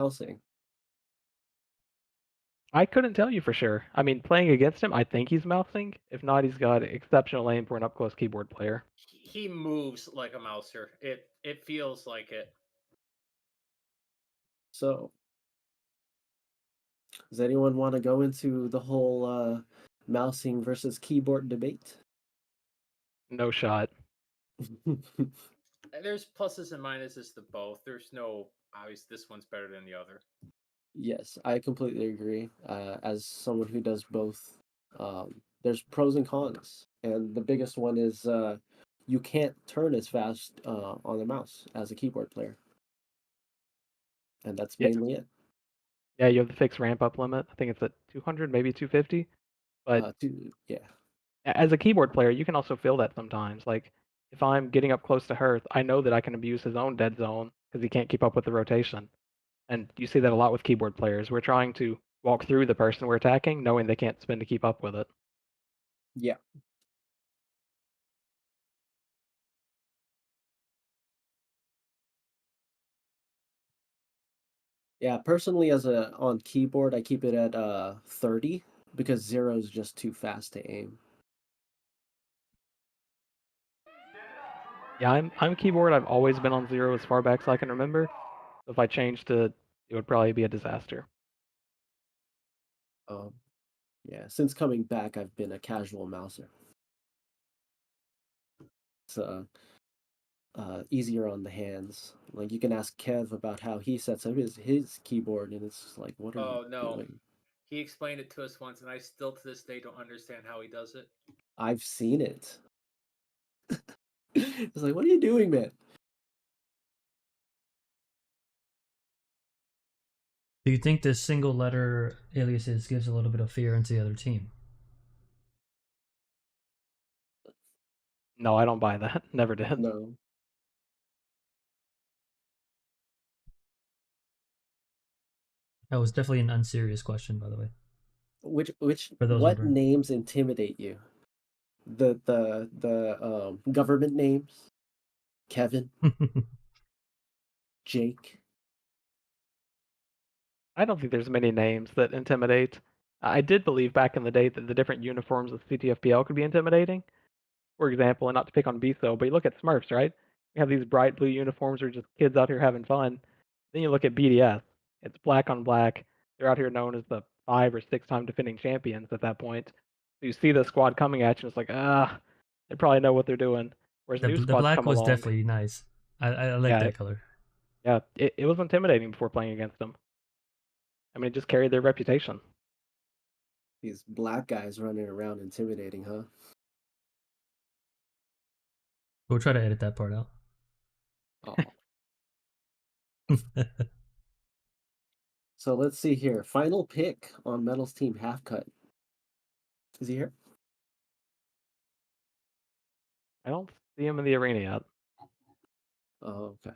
mousing? I couldn't tell you for sure. I mean, playing against him, I think he's mousing. If not, he's got exceptional aim for an up close keyboard player. He moves like a mouser. It feels like it. So, does anyone want to go into the whole mousing versus keyboard debate? No shot. There's pluses and minuses to both. There's no obvious this one's better than the other. Yes, I completely agree. As someone who does both, there's pros and cons, and the biggest one is you can't turn as fast on the mouse as a keyboard player, and that's Yeah, mainly it. yeah, you have the fixed ramp up limit. I think it's at 200, maybe 250. But Yeah, as a keyboard player, you can also feel that sometimes. Like if I'm getting up close to Hearth, I know that I can abuse his own dead zone because he can't keep up with the rotation. And you see that a lot with keyboard players. We're trying to walk through the person we're attacking, knowing they can't spin to keep up with it. yeah, yeah. Personally, as a on keyboard, I keep it at 30 because zero is just too fast to aim. Yeah, I'm keyboard. I've always been on zero as far back as I can remember. So if I changed to, it would probably be a disaster. Um, yeah, since coming back, I've been a casual mouser. It's easier on the hands. Like you can ask Kev about how he sets up his keyboard, and it's just like, what are you Oh no. doing? He explained it to us once, and I still to this day don't understand how he does it. I've seen it. It's like, what are you doing, man? Do you think this single letter aliases gives a little bit of fear into the other team? No, I don't buy that. Never did. No. That was definitely an unserious question, by the way, Which for those what wondering. names intimidate you? The government names? Kevin, Jake. I don't think there's many names that intimidate. I did believe back in the day that the different uniforms of CTFPL could be intimidating. For example, and not to pick on BSO, but you look at Smurfs, right? We have these bright blue uniforms where just kids out here having fun. Then you look at BDS. It's black on black. They're out here known as the 5 or 6 time defending champions at that point. So you see the squad coming at you, and it's like, they probably know what they're doing. Whereas new The squads black come was along. definitely nice. I like Yeah, that color. yeah, it was intimidating before playing against them. I mean, it just carried their reputation. These black guys running around intimidating, huh? We'll try to edit that part out. Oh. So let's see here. Final pick on Metal's team, half cut. Is he here? I don't see him in the arena yet. Oh, okay.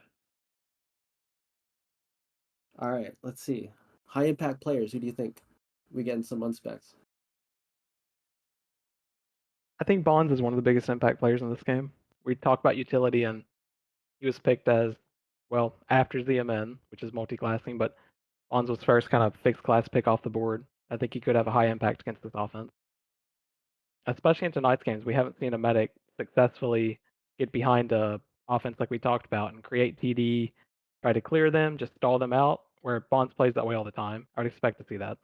All right, let's see. High impact players, who do you think? We getting some unspecs. I think Bonds is one of the biggest impact players in this game. We talked about utility, and he was picked as, well, after ZMN, which is multi-classing, but Bonds was first kind of fixed class pick off the board. I think he could have a high impact against this offense. Especially in tonight's games, we haven't seen a medic successfully get behind a offense like we talked about and create TD, try to clear them, just stall them out, where Bonds plays that way all the time. I would expect to see that.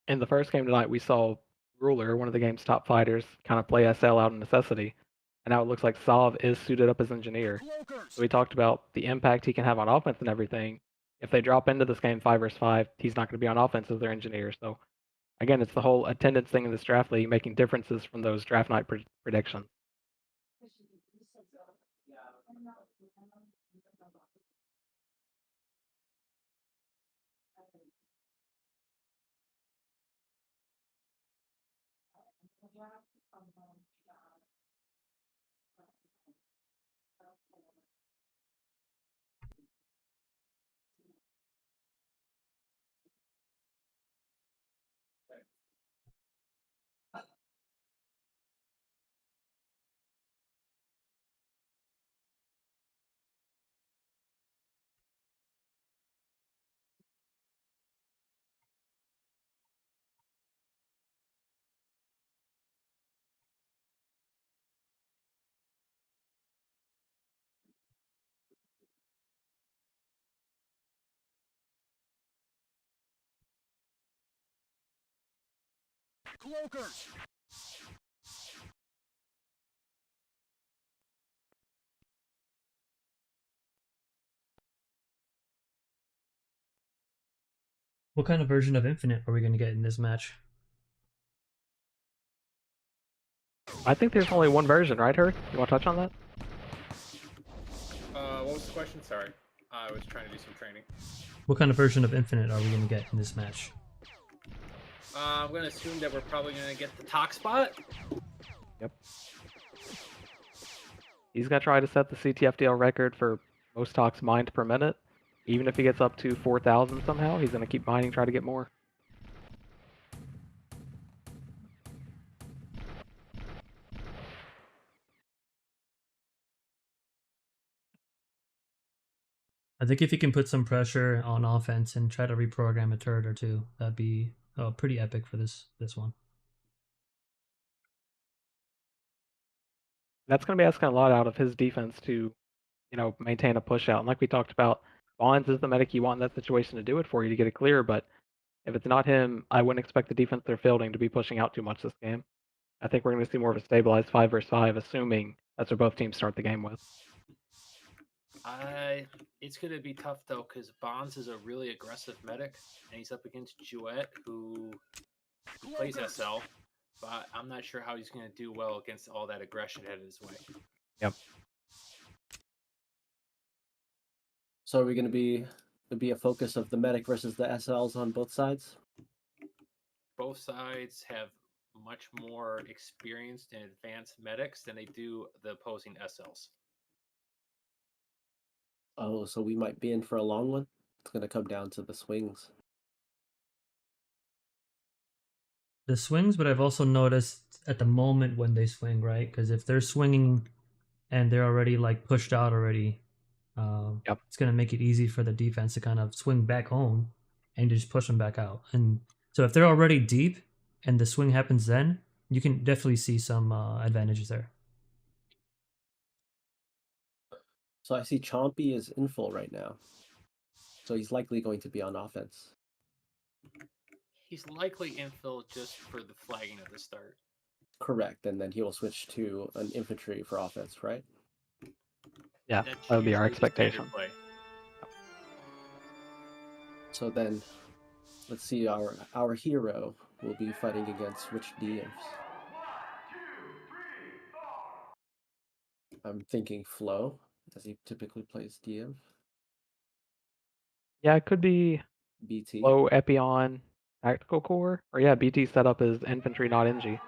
In the first game tonight, we saw Ruler, one of the game's top fighters, kind of play SL out of necessity. And now it looks like Sov is suited up as engineer. So we talked about the impact he can have on offense and everything. If they drop into this game 5 versus 5, he's not going to be on offense as their engineer. So again, it's the whole attendance thing in this draft league making differences from those draft night predictions. What kind of version of Infinite are we going to get in this match? I think there's only one version, right, Hurd? You want to touch on that? What was the question? Sorry. I was trying to do some training. What kind of version of Infinite are we going to get in this match? I'm going to assume that we're probably going to get the talk spot. Yep. He's going to try to set the CTFDL record for most talks mined per minute. Even if he gets up to 4,000 somehow, he's going to keep mining, try to get more. I think if you can put some pressure on offense and try to reprogram a turret or two, that'd be pretty epic for this one. That's going to be asking a lot out of his defense to, maintain a push out. And like we talked about, Bonds is the medic you want in that situation to do it for you to get it clear. But if it's not him, I wouldn't expect the defense they're fielding to be pushing out too much this game. I think we're going to see more of a stabilized 5 versus 5, assuming that's what both teams start the game with. It's going to be tough, though, because Bonds is a really aggressive medic, and he's up against Jouet, who plays SL, but I'm not sure how he's going to do well against all that aggression headed his way. Yep. So are we going to be a focus of the medic versus the SLs on both sides? Both sides have much more experienced and advanced medics than they do the opposing SLs. Oh, so we might be in for a long one? It's going to come down to the swings. The swings, but I've also noticed at the moment when they swing, right? Because if they're swinging and they're already like pushed out already, it's going to make it easy for the defense to kind of swing back home and just push them back out. And so if they're already deep and the swing happens then, you can definitely see some advantages there. So I see Chompy is in full right now. So he's likely going to be on offense. He's likely infill just for the flagging at the start. Correct, and then he will switch to an infantry for offense, right? Yeah, That's that would be our usually the standard expectation. play. So then, let's see, our hero will be fighting against which DMs? I'm thinking Flo, as he typically plays DM. Yeah, it could be BT. low Epion Tactical Core. Or yeah, BT setup is infantry, not NG.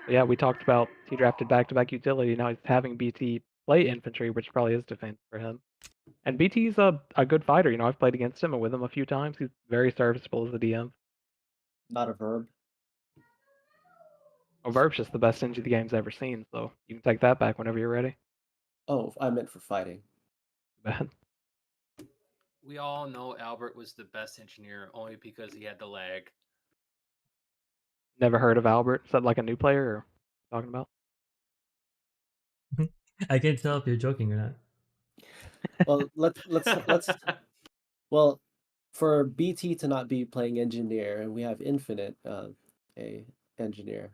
But yeah, we talked about he drafted back-to-back utility. Now he's having BT play infantry, which probably is defense for him. And BT's a good fighter. I've played against him and with him a few times. He's very serviceable as a DM. Not a verb. Overp's just the best NG the game's ever seen, so you can take that back whenever you're ready. Oh, I meant for fighting. Bad. We all know Albert was the best engineer only because he had the lag. Never heard of Albert. Is that like a new player or talking about? I can't tell if you're joking or not. Well, let's well, for BT to not be playing engineer and we have Infinite a engineer.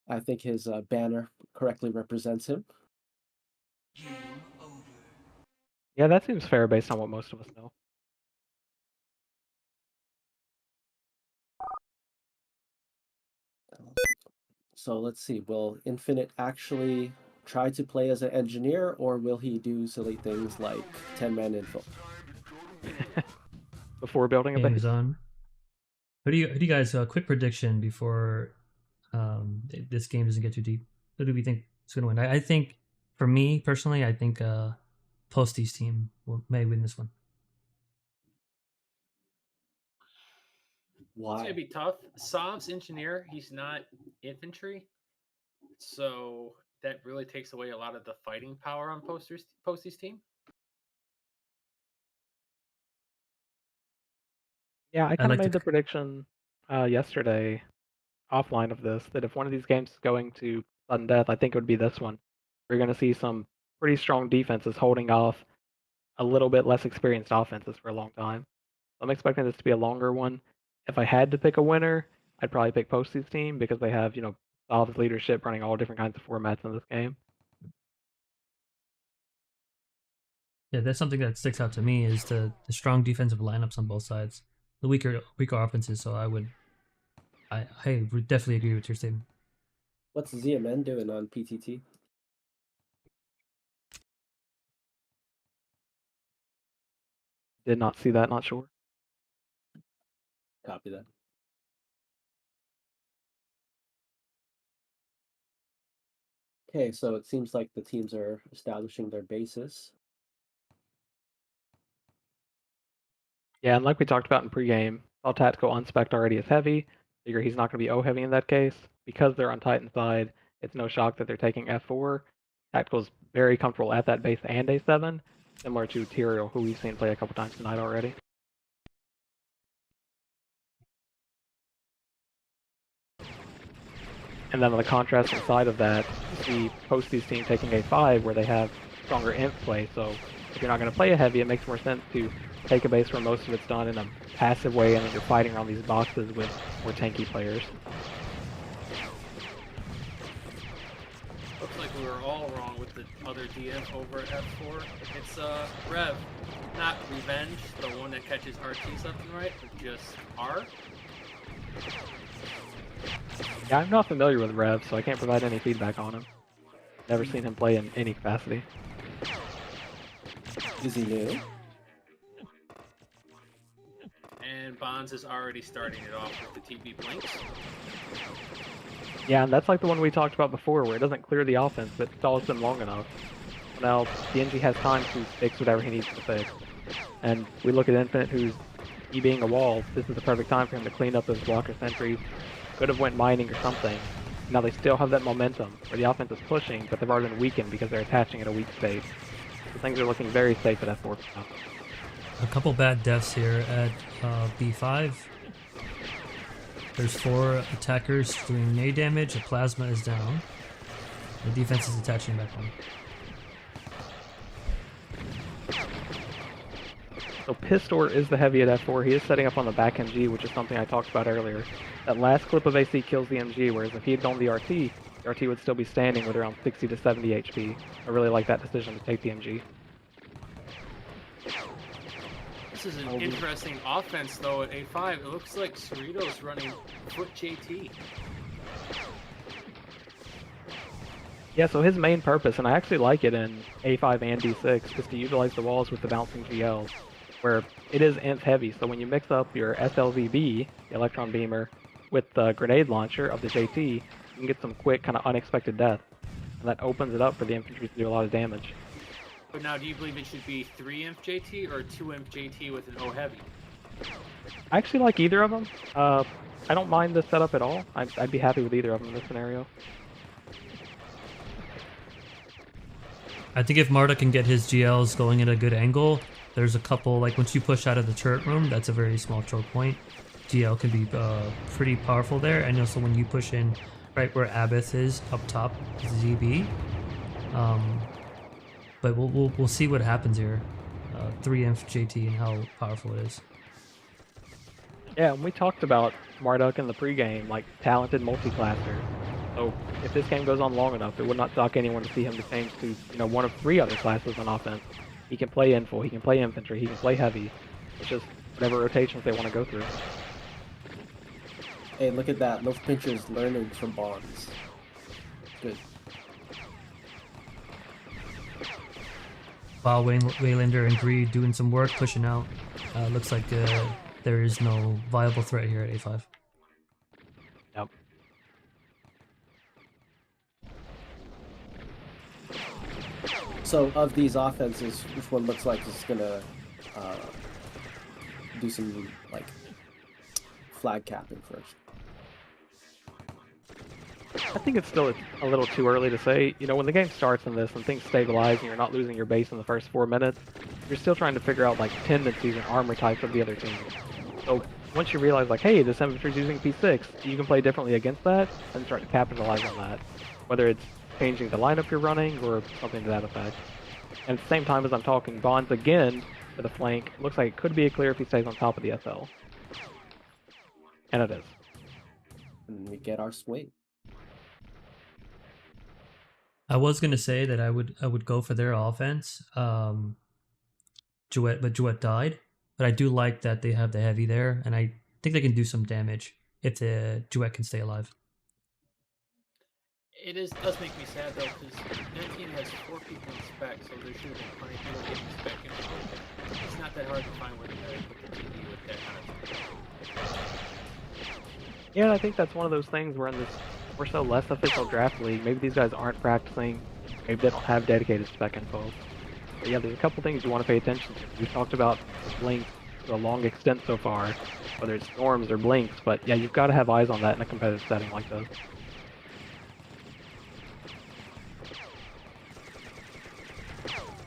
I think his banner correctly represents him. Yeah, that seems fair based on what most of us know. So let's see, will Infinite actually try to play as an engineer, or will he do silly things like 10-man info? Before building a Game's base. on. Who do you guys quick prediction before this game doesn't get too deep? Who do we think is going to win? I think, for me personally, I think Posty's team may win this one. Why? It's gonna be tough. Saab's engineer, he's not infantry, so that really takes away a lot of the fighting power on Posty's team. Yeah, I kind of like made to the prediction yesterday offline of this that if one of these games is going to sudden death, I think it would be this one. We're going to see some pretty strong defenses holding off a little bit less experienced offenses for a long time. I'm expecting this to be a longer one. If I had to pick a winner, I'd probably pick Posty's team because they have, Solve's leadership running all different kinds of formats in this game. Yeah, that's something that sticks out to me is the strong defensive lineups on both sides, the weaker offenses. So I would definitely agree with your statement. What's ZMN doing on PTT? Did not see that, not sure. Copy that. Okay, so it seems like the teams are establishing their bases. Yeah, and like we talked about in pregame, all tactical unspec already is heavy. Figure he's not going to be O heavy in that case. Because they're on Titan side, it's no shock that they're taking F4. Tactical's very comfortable at that base and A7, similar to Tyrael, who we've seen play a couple times tonight already. And then on the contrasting side of that, you see Posty's team taking A5, where they have stronger inf play. So if you're not going to play a heavy, it makes more sense to take a base where most of it's done in a passive way, and then you're fighting around these boxes with more tanky players. Looks like we were all wrong with the other DF over at F4. It's Rev, not Revenge, the one that catches RT left and right, but just R. Yeah, I'm not familiar with Rev, so I can't provide any feedback on him. Never seen him play in any capacity. Is he new? And Bonds is already starting it off with the TP blinks. Yeah, and that's like the one we talked about before, where it doesn't clear the offense, but stalls them long enough. Now, DNG has time to fix whatever he needs to fix. And we look at Infinite, who's he being a wall, this is the perfect time for him to clean up those blocker sentries. Could have went mining or something. Now they still have that momentum, where the offense is pushing, but they've already been weakened because they're attaching at a weak state. So things are looking very safe at F4 now. A couple bad deaths here at B5. There's 4 attackers doing melee damage. A plasma is down. The defense is attaching back on. So Pistor is the heavy at F4. He is setting up on the back MG, which is something I talked about earlier. That last clip of AC kills the MG, whereas if he had gone the RT would still be standing with around 60 to 70 HP. I really like that decision to take the MG. This is an interesting offense, though, at A5. It looks like Cerrito's running foot JT. Yeah, so his main purpose, and I actually like it in A5 and D6, is to utilize the walls with the bouncing GLs, where it is inf heavy. So when you mix up your SLVB, the electron beamer, with the grenade launcher of the JT, you can get some quick, kind of unexpected death. And that opens it up for the infantry to do a lot of damage. But now, do you believe it should be 3 inf JT or 2 inf JT with an O heavy? I actually like either of them. I don't mind this setup at all. I'd be happy with either of them in this scenario. I think if Marta can get his GLs going at a good angle, there's a couple, like once you push out of the turret room, that's a very small choke point. GL can be pretty powerful there, and also when you push in right where Abath is, up top, ZB. But we'll see what happens here. 3 inf JT and how powerful it is. Yeah, and we talked about Marduk in the pregame, like talented multi-classer. So if this game goes on long enough, it would not shock anyone to see him to change to, one of 3 other classes on offense. He can play info, he can play infantry, he can play heavy. It's just whatever rotations they want to go through. Hey, look at that. Those pinchers learning from Bonds. Good. While Waylander and Greed doing some work, pushing out. Looks like the there is no viable threat here at A5. Yep. So of these offenses, which one looks like it's gonna do some like flag capping first? I think it's still a little too early to say. You know, when the game starts in this and things stabilize and you're not losing your base in the first 4 minutes, you're still trying to figure out like tendencies and armor types of the other team. So once you realize like, hey, this infantry's using P6, you can play differently against that and start to capitalize on that. Whether it's changing the lineup you're running or something to that effect. And at the same time as I'm talking, Bonds again for the flank. Looks like it could be a clear if he stays on top of the SL. And it is. And we get our swing. I was gonna say that I would go for their offense, Jouet, but Jouet died. But I do like that they have the heavy there, and I think they can do some damage if the Jouet can stay alive. It does make me sad though, because that team has 4 people in spec, so there should have been plenty of people getting spec in. It's not that hard to find where to put the TV with that kind of stuff. Yeah, I think that's one of those things where in this we're so less official draft league, maybe these guys aren't practicing, maybe they don't have dedicated spec info. But yeah, there's a couple things you want to pay attention to. We've talked about blinks to a long extent so far, whether it's storms or blinks, but yeah, you've got to have eyes on that in a competitive setting like this.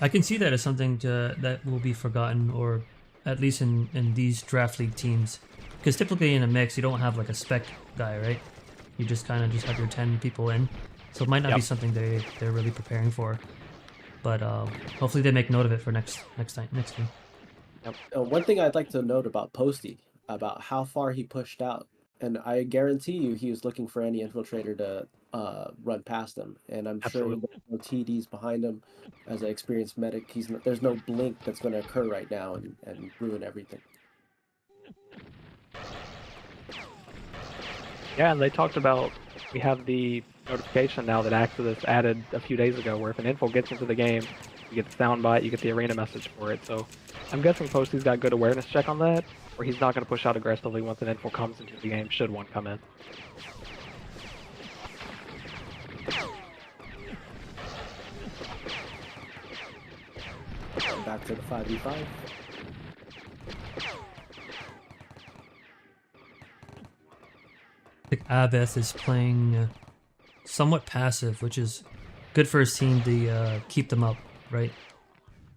I can see that as something that will be forgotten, or at least in these draft league teams. Because typically in a mix, you don't have like a spec guy, right? You just kind of just have your 10 people in. So it might not be something they're really preparing for. But hopefully they make note of it for next time. Yep. One thing I'd like to note about Posty, about how far he pushed out. And I guarantee you he was looking for any infiltrator to run past him. And I'm sure there's no TDs behind him as an experienced medic. There's no blink that's going to occur right now and ruin everything. Yeah, and they talked about, we have the notification now that Axis added a few days ago, where if an info gets into the game, you get the soundbite, you get the arena message for it. So I'm guessing Posty's got good awareness check on that, or he's not going to push out aggressively once an info comes into the game, should one come in. Back to the 5v5. I think Abeth is playing somewhat passive, which is good for his team to keep them up, right?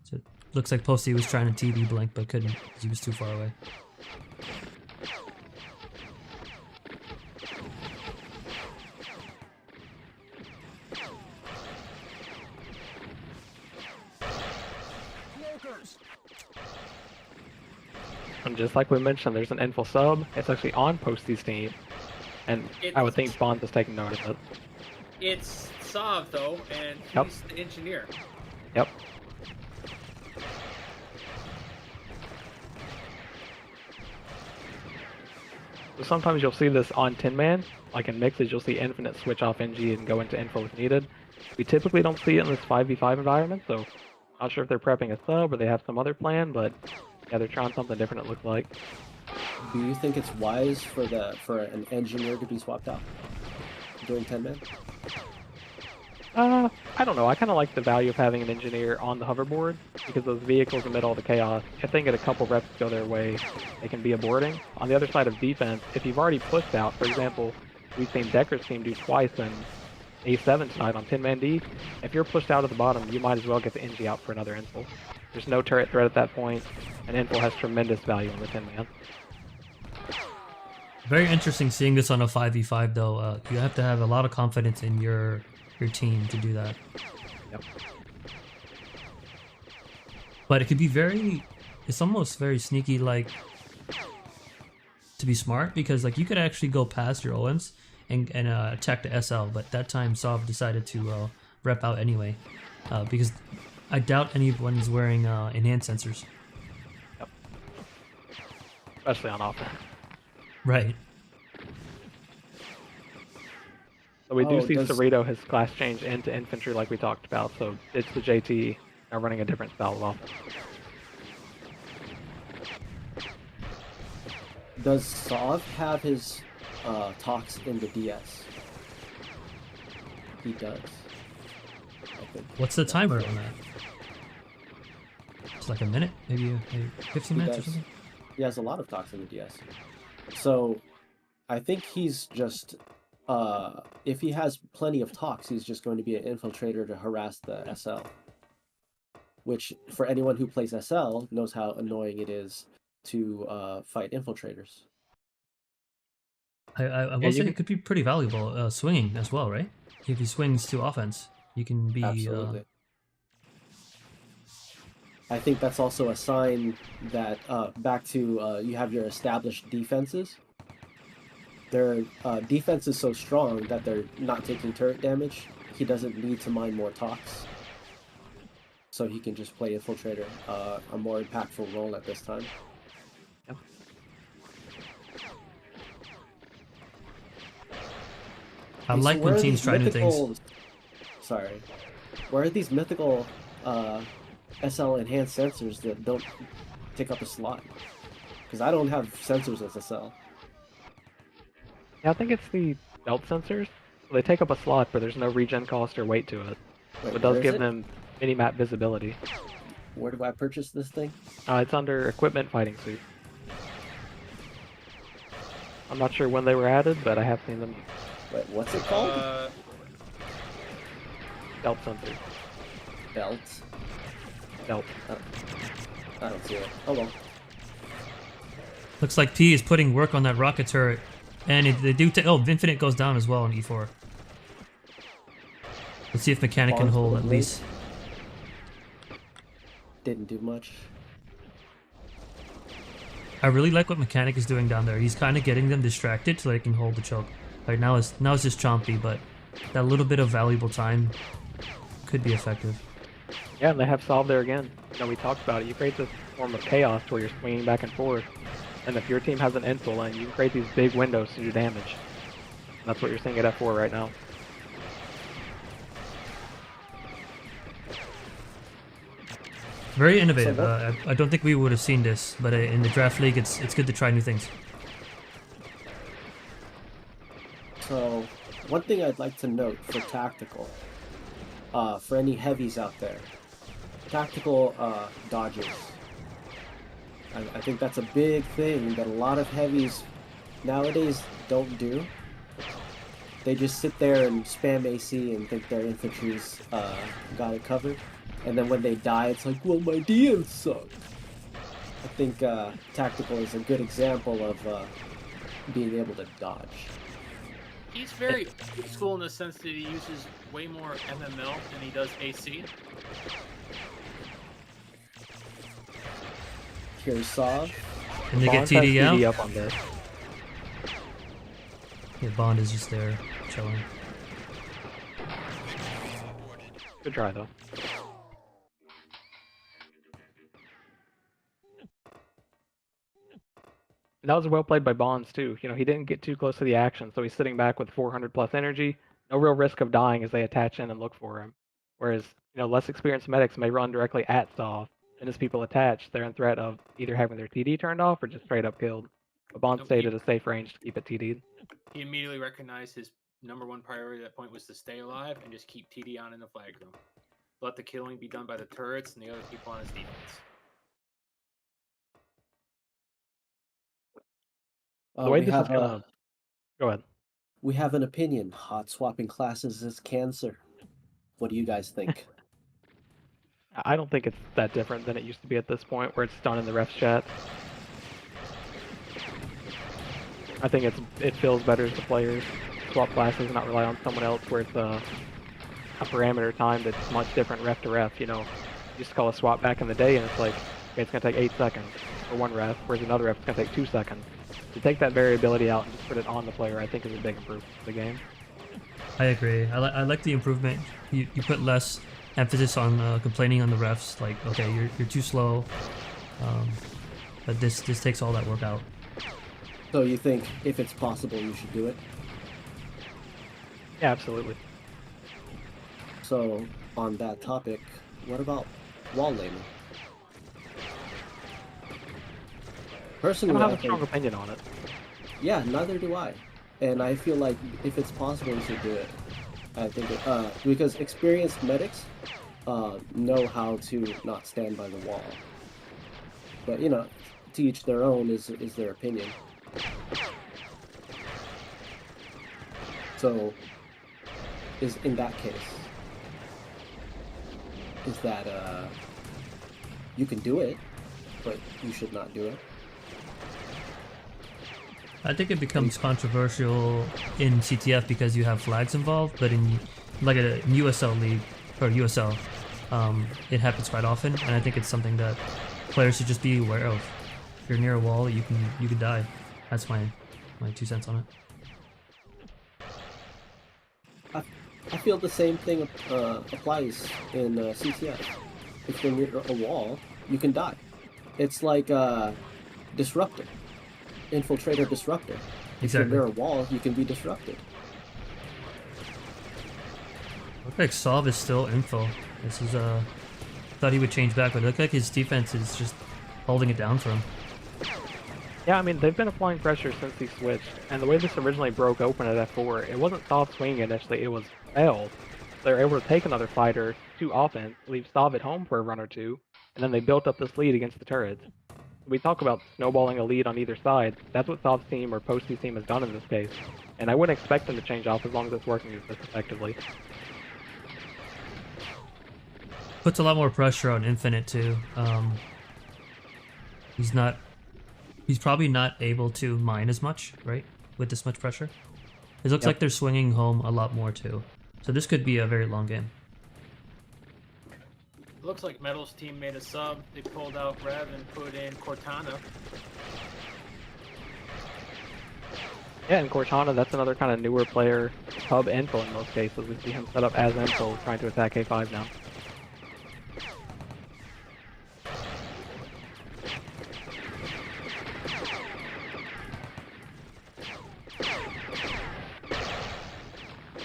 So it looks like Posty was trying to TV blink, but couldn't because he was too far away. And just like we mentioned, there's an info sub. It's actually on Posty's team, and I would think Bonds is taking note of it. It's Sav though, and he's the engineer. Yep. So sometimes you'll see this on 10-man, like in mixes, you'll see Infinite switch off NG and go into info if needed. We typically don't see it in this 5v5 environment, so not sure if they're prepping a sub or they have some other plan, but yeah, they're trying something different, it looks like. Do you think it's wise for an engineer to be swapped out during 10-man? I don't know. I kind of like the value of having an engineer on the hoverboard, because those vehicles emit all the chaos. If they get a couple reps go their way, they can be aborting. On the other side of defense, if you've already pushed out, for example, we've seen Decker's team do twice in A7 tonight on 10-man D. If you're pushed out at the bottom, you might as well get the NG out for another info. There's no turret threat at that point, and info has tremendous value on the 10-man. Very interesting seeing this on a 5v5 though. You have to have a lot of confidence in your team to do that. Yep. But it could be it's almost very sneaky, like, to be smart, because like you could actually go past your OMs and attack the SL, but that time Sov decided to rep out anyway, because I doubt anyone's wearing enhanced sensors. Yep. Especially on offense. Right. So we do see Cerrito, his class change into infantry like we talked about, so it's the JT now running a different style of offense. Does Sov have his talks in the DS? He does. I think. What's the timer on that? It's like a minute, maybe 15 He minutes or does. something. He has a lot of talks in the DS. So I think he's just if he has plenty of talks, he's just going to be an infiltrator to harass the SL. Which for anyone who plays SL knows how annoying it is to fight infiltrators. I will you say can- it could be pretty valuable swinging as well, right? If he swings to offense, you can be Absolutely. I think that's also a sign that back to you have your established defenses. Their defense is so strong that they're not taking turret damage. He doesn't need to mine more talks. So he can just play Infiltrator, a more impactful role at this time. Yep. I Okay, like where when are teams these try new things. mythical- Sorry. Where are these mythical SL enhanced sensors that don't take up a slot? Because I don't have sensors as SL. Yeah, I think it's the belt sensors. They take up a slot, but there's no regen cost or weight to it. Wait, It does where is give it? them mini-map visibility. Where do I purchase this thing? It's under equipment fighting suit. I'm not sure when they were added, but I have seen them. Wait, what's it called? Belt sensors. Belt. Belt. I don't see it. Oh well. Looks like P is putting work on that rocket turret, and they do. Oh, Infinite goes down as well on E4. Let's see if Mechanic can Bonds hold for at the least. Didn't do much. I really like what Mechanic is doing down there. He's kind of getting them distracted so they can hold the choke. Right now it's just chompy, but that little bit of valuable time could be effective. Yeah, and they have solved there again. We talked about it. You create this form of chaos where you're swinging back and forth, and if your team has an insul in, you can create these big windows to do damage. And that's what you're seeing at F4 right now. Very innovative. I don't think we would have seen this, but in the draft league, it's good to try new things. So, one thing I'd like to note for tactical, for any heavies out there, tactical dodges. I think that's a big thing that a lot of heavies nowadays don't do. They just sit there and spam AC and think their infantry's got it covered. And then when they die, it's like, well, my DMs suck. I think tactical is a good example of being able to dodge. He's very old school in the sense that he uses way more MML than he does AC. Here's Saw. Can they get Bonds has TD out? TD up on this. Yeah, Bond is just there, chilling. Good try, though. And that was well played by Bonds, too. He didn't get too close to the action, so he's sitting back with 400 plus energy. No real risk of dying as they attach in and look for him. Whereas, less experienced medics may run directly at Sov, and as people attach, they're in threat of either having their TD turned off or just straight up killed. But Bonds stayed at a safe range to keep it TD'd. He immediately recognized his #1 priority at that point was to stay alive and just keep TD on in the flag room. Let the killing be done by the turrets and the other people on his defense. The way We this have is gonna... Go ahead. we have an opinion. Hot swapping classes is cancer. What do you guys think? I don't think it's that different than it used to be at this point, where it's done in the refs chat. I think it feels better as the players swap classes and not rely on someone else, where it's a parameter time that's much different ref to ref. You used to call a swap back in the day, and it's like, okay, it's going to take 8 seconds for one ref, whereas another ref, it's going to take 2 seconds. To take that variability out and just put it on the player, I think is a big improvement to the game. I agree. I like the improvement. You put less emphasis on complaining on the refs. Like, okay, you're too slow. But this takes all that work out. So you think if it's possible, you should do it? Yeah, absolutely. So on that topic, what about wall layman? Personally, don't have I a strong think, opinion on it. yeah, neither do I. And I feel like if it's possible, we should do it. I think because experienced medics know how to not stand by the wall. But you know, to each their own is their opinion. So, is in that case, is that you can do it, but you should not do it. I think it becomes controversial in CTF because you have flags involved, but in like a USL league or USL, it happens quite often, and I think it's something that players should just be aware of. If you're near a wall, you can die. That's my 2 cents on it. I feel the same thing applies in CTF. If you're near a wall, you can die. It's like disruptor, infiltrator, disruptor. If Exactly. you're near a wall, you can be disrupted. Looks like Sov is still info. This is thought he would change back, but it looks like his defense is just holding it down for him. Yeah, I mean, they've been applying pressure since he switched, and the way this originally broke open at F4, it wasn't Sov swinging initially, it was L. They were able to take another fighter to offense, leave Sov at home for a run or two, and then they built up this lead against the turrets. We talk about snowballing a lead on either side. That's what Sov's team or Posty's team has done in this case, and I wouldn't expect them to change off as long as it's working this effectively. Puts a lot more pressure on Infinite too. He's probably not able to mine as much, right? With this much pressure. It looks like they're swinging home a lot more too. So this could be a very long game. Looks like Metal's team made a sub. They pulled out Rev and put in Cortana. Yeah, and Cortana, that's another kind of newer player, hub info in most cases. We see him set up as info trying to attack A5 now.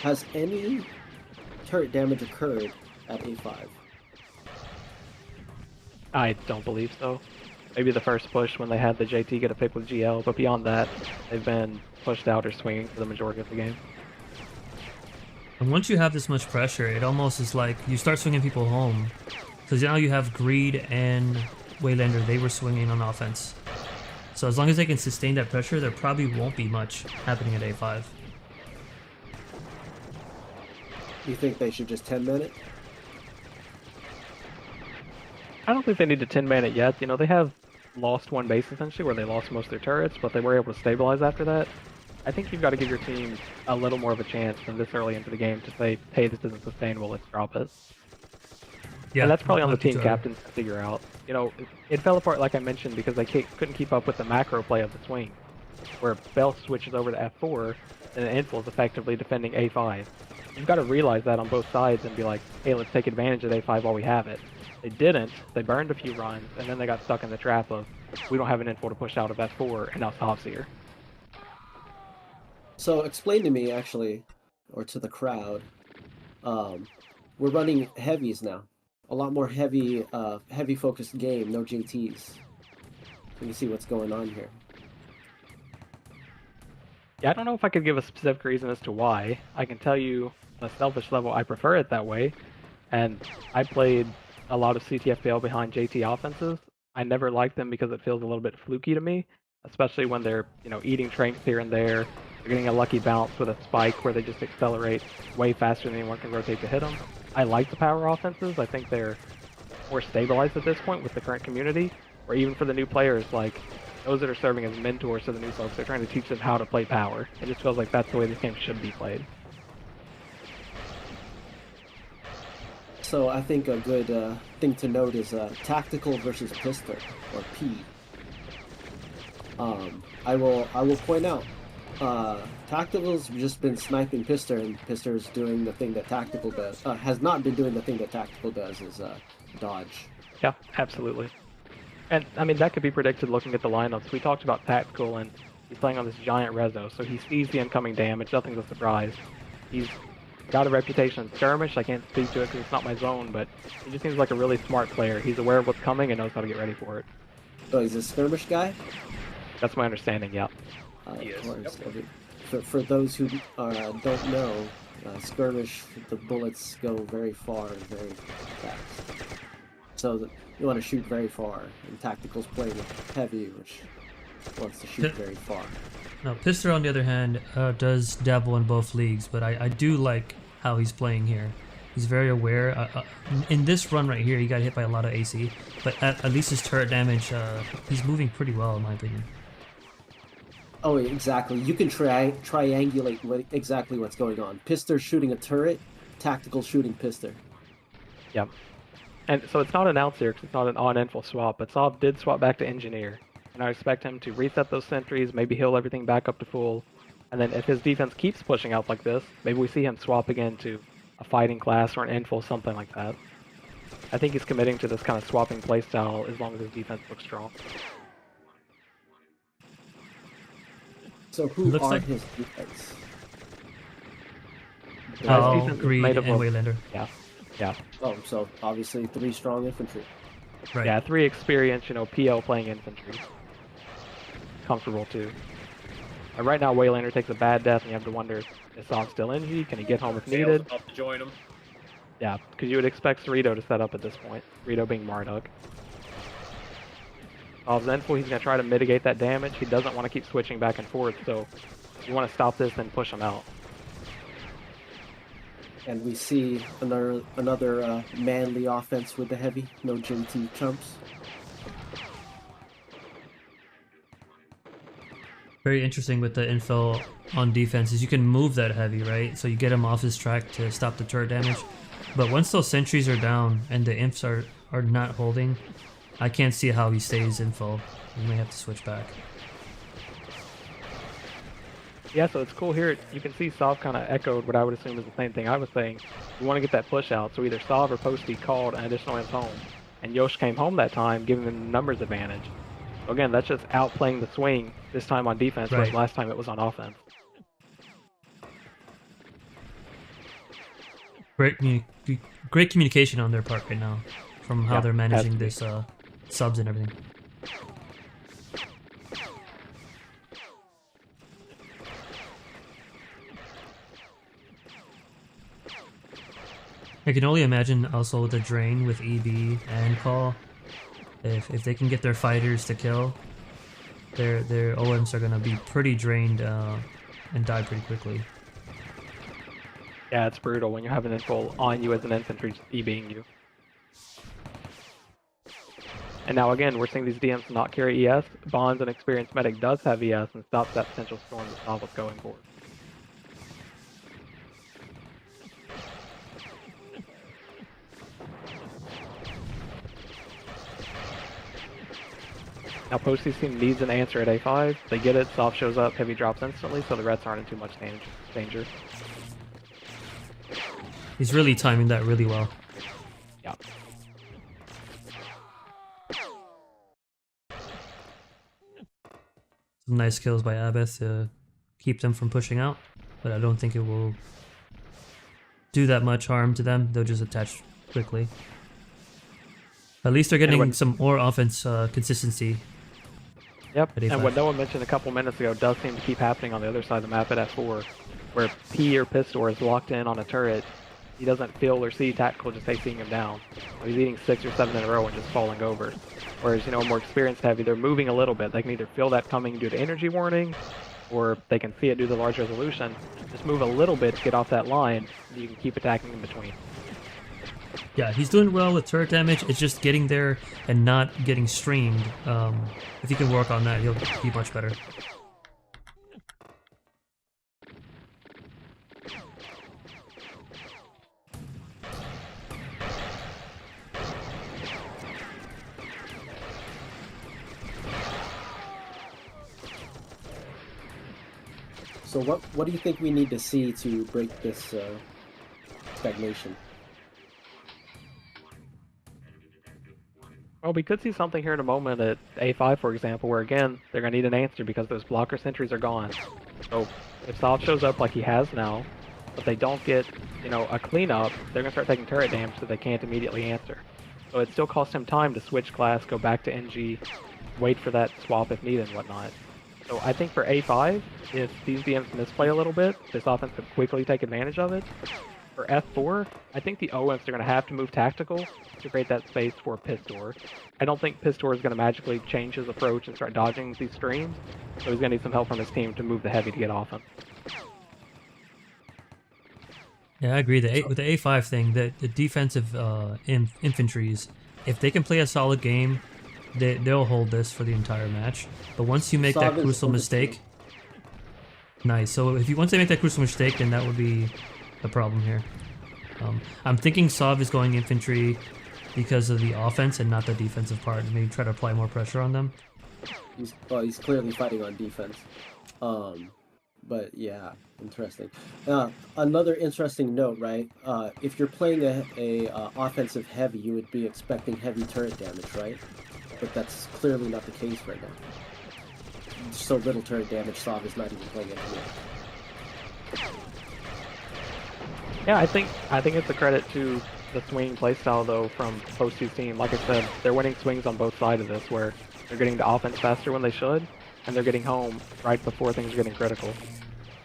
Has any turret damage occurred at A5? I don't believe so. Maybe the first push when they had the JT get a pick with GL, but beyond that, they've been pushed out or swinging for the majority of the game. And once you have this much pressure, it almost is like you start swinging people home. Because now you have Greed and Waylander, they were swinging on offense. So as long as they can sustain that pressure, there probably won't be much happening at A5. You think they should just 10-man it? I don't think they need to 10-man it yet. You know, they have lost one base essentially where they lost most of their turrets, but they were able to stabilize after that. I think you've got to give your team a little more of a chance than this early into the game to say, hey, this isn't sustainable, let's drop it. Yeah, and that's probably on the team captains to figure out. You know, it fell apart like I mentioned because they couldn't keep up with the macro play of the swing, where Bell switches over to F4 and then Infil is effectively defending A5. You've got to realize that on both sides and be like, hey, let's take advantage of A5 while we have it. They didn't. They burned a few runs, and then they got stuck in the trap of, we don't have an Infil to push out of F4, and now Sov's here. So explain to me, actually, or to the crowd, we're running heavies now. A lot more heavy focused game, no JTs. Can you see what's going on here? Yeah, I don't know if I could give a specific reason as to why. I can tell you, on a selfish level, I prefer it that way. And I played a lot of CTFPL behind JT offenses. I never liked them because it feels a little bit fluky to me, especially when they're, you know, eating tranks here and there. They're getting a lucky bounce with a spike where they just accelerate way faster than anyone can rotate to hit them. I like the power offenses. I think they're more stabilized at this point with the current community, or even for the new players, like those that are serving as mentors to the new folks. They're trying to teach them how to play power. It just feels like that's the way this game should be played. So I think a good thing to note is tactical versus pistol, or P. I will point out, Tactical's just been sniping Pister, and Pister's doing the thing that Tactical does. Has not been doing the thing that Tactical does, is dodge. Yeah, absolutely. And, I mean, that could be predicted looking at the lineups. We talked about Tactical, and he's playing on this giant Rezo, so he sees the incoming damage. Nothing's a surprise. He's got a reputation in skirmish. I can't speak to it because it's not my zone, but he just seems like a really smart player. He's aware of what's coming and knows how to get ready for it. Oh, he's a skirmish guy? That's my understanding, yeah. Yes. Of course. Yep. For those who don't know, skirmish, the bullets go very far and very fast. So you want to shoot very far, and tactical's playing with heavy, which wants to shoot very far. Now, Pister, on the other hand, does dabble in both leagues, but I do like how he's playing here. He's very aware. In this run right here, he got hit by a lot of AC, but at least his turret damage, he's moving pretty well, in my opinion. Oh, exactly. You can triangulate exactly what's going on. Pister shooting a turret, tactical shooting Pister. Yep. And so it's not announced here because it's not an on-info swap, but Sov did swap back to Engineer. And I expect him to reset those sentries, maybe heal everything back up to full. And then if his defense keeps pushing out like this, maybe we see him swap again to a fighting class or an info, something like that. I think he's committing to this kind of swapping playstyle as long as his defense looks strong. So who Looks are like- his defense? defense is Greed made and up of- Waylander. Yeah. Oh, so obviously 3 strong infantry. Right. Yeah, 3 experience, PL playing infantry. Comfortable too. Right now, Waylander takes a bad death, and you have to wonder, is Sov still NG? Can he get home if Fail's needed? about to join him. Yeah, because you would expect Cerrito to set up at this point. Cerrito being Marduk. Zenful, he's going to try to mitigate that damage. He doesn't want to keep switching back and forth, so if you want to stop this, then push him out. And we see another manly offense with the heavy. No JT chumps. Very interesting with the infill on defense is you can move that heavy, right? So you get him off his track to stop the turret damage. But once those sentries are down and the imps are not holding, I can't see how he stays info. We may have to switch back. Yeah, so it's cool here. You can see Sov kind of echoed what I would assume is the same thing I was saying. You want to get that push out, so either Sov or Posty called an additional imp home. And Yosh came home that time, giving him the numbers advantage. So again, that's just outplaying the swing, this time on defense, whereas Right. last time it was on offense. Great communication on their part right now, from how Yeah, they're has managing to be. this subs and everything. I can only imagine also the drain with EB and Call. If they can get their fighters to kill, their OMs are gonna be pretty drained and die pretty quickly. Yeah, it's brutal when you have an info on you as an infantry just EBing you. And now again, we're seeing these DMs not carry ES. Bonds, an experienced medic, does have ES and stops that potential storm that Sov was going for. Now Posty's team needs an answer at A5. They get it, Sov shows up, heavy drops instantly, so the Reds aren't in too much danger. He's really timing that really well. Yeah. Some nice kills by Abbott to keep them from pushing out, but I don't think it will do that much harm to them. They'll just attach quickly. At least they're getting some more offense consistency. Yep, At and A5. what Noah mentioned a couple minutes ago does seem to keep happening on the other side of the map at F4, where P or Pistor is locked in on a turret. He doesn't feel or see tactical just seeing him down. He's eating 6 or 7 in a row and just falling over. Whereas, a more experienced heavy, they're moving a little bit. They can either feel that coming due to energy warning, or they can see it due to large resolution. Just move a little bit to get off that line, and you can keep attacking in between. Yeah, he's doing well with turret damage. It's just getting there and not getting streamed. If he can work on that, he'll be much better. So what do you think we need to see to break this stagnation? Well, we could see something here in a moment at A5, for example, where again, they're going to need an answer because those blocker sentries are gone. So if Sov shows up like he has now, but they don't get, a cleanup, they're going to start taking turret damage so they can't immediately answer. So it still costs him time to switch class, go back to NG, wait for that swap if needed and whatnot. So I think for A5, if these DMs misplay a little bit, this offense could quickly take advantage of it. For F4, I think the OMs are going to have to move tactical to create that space for Pistor. I don't think Pistor is going to magically change his approach and start dodging these streams, so he's going to need some help from his team to move the heavy to get off him. Yeah, I agree. With the A5 thing, the defensive infantries, if they can play a solid game, they'll hold this for the entire match. But once you make that crucial mistake, nice. So once they make that crucial mistake, then that would be the problem here. I'm thinking Sov is going infantry because of the offense and not the defensive part. Maybe try to apply more pressure on them. He's clearly fighting on defense. But yeah, interesting. Another interesting note, right? If you're playing a offensive heavy, you would be expecting heavy turret damage, right? But that's clearly not the case right now. So little turret damage, Sov is not even playing engineer. Yeah, I think it's a credit to the swing playstyle though from Posty's team. Like I said, they're winning swings on both sides of this, where they're getting to offense faster when they should, and they're getting home right before things are getting critical.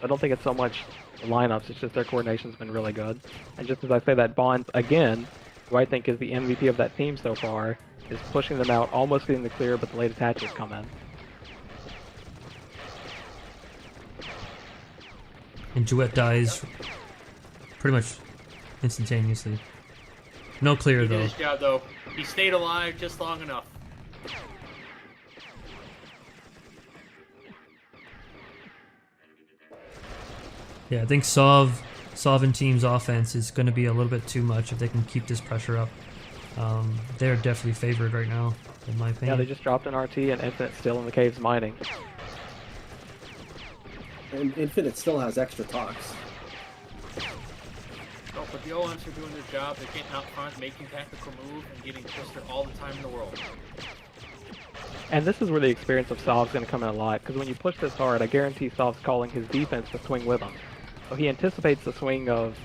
I don't think it's so much the lineups, it's just their coordination's been really good. And just as I say that, Bonds, again, who I think is the MVP of that team so far, is pushing them out, almost getting the clear, but the late attaches come in. And Jouet dies pretty much instantaneously. No clear, though. He did his job, though. He stayed alive just long enough. Yeah, I think Sov and team's offense is going to be a little bit too much if they can keep this pressure up. They're definitely favored right now, in my opinion. Yeah, they just dropped an RT and Infinite's still in the caves mining. And Infinite still has extra talks. Oh, but the OMs are doing their job. They're getting out front, making tactical moves, and getting twisted all the time in the world. And this is where the experience of Sov's going to come in a lot, because when you push this hard, I guarantee Sov's calling his defense to swing with him. So he anticipates the swing of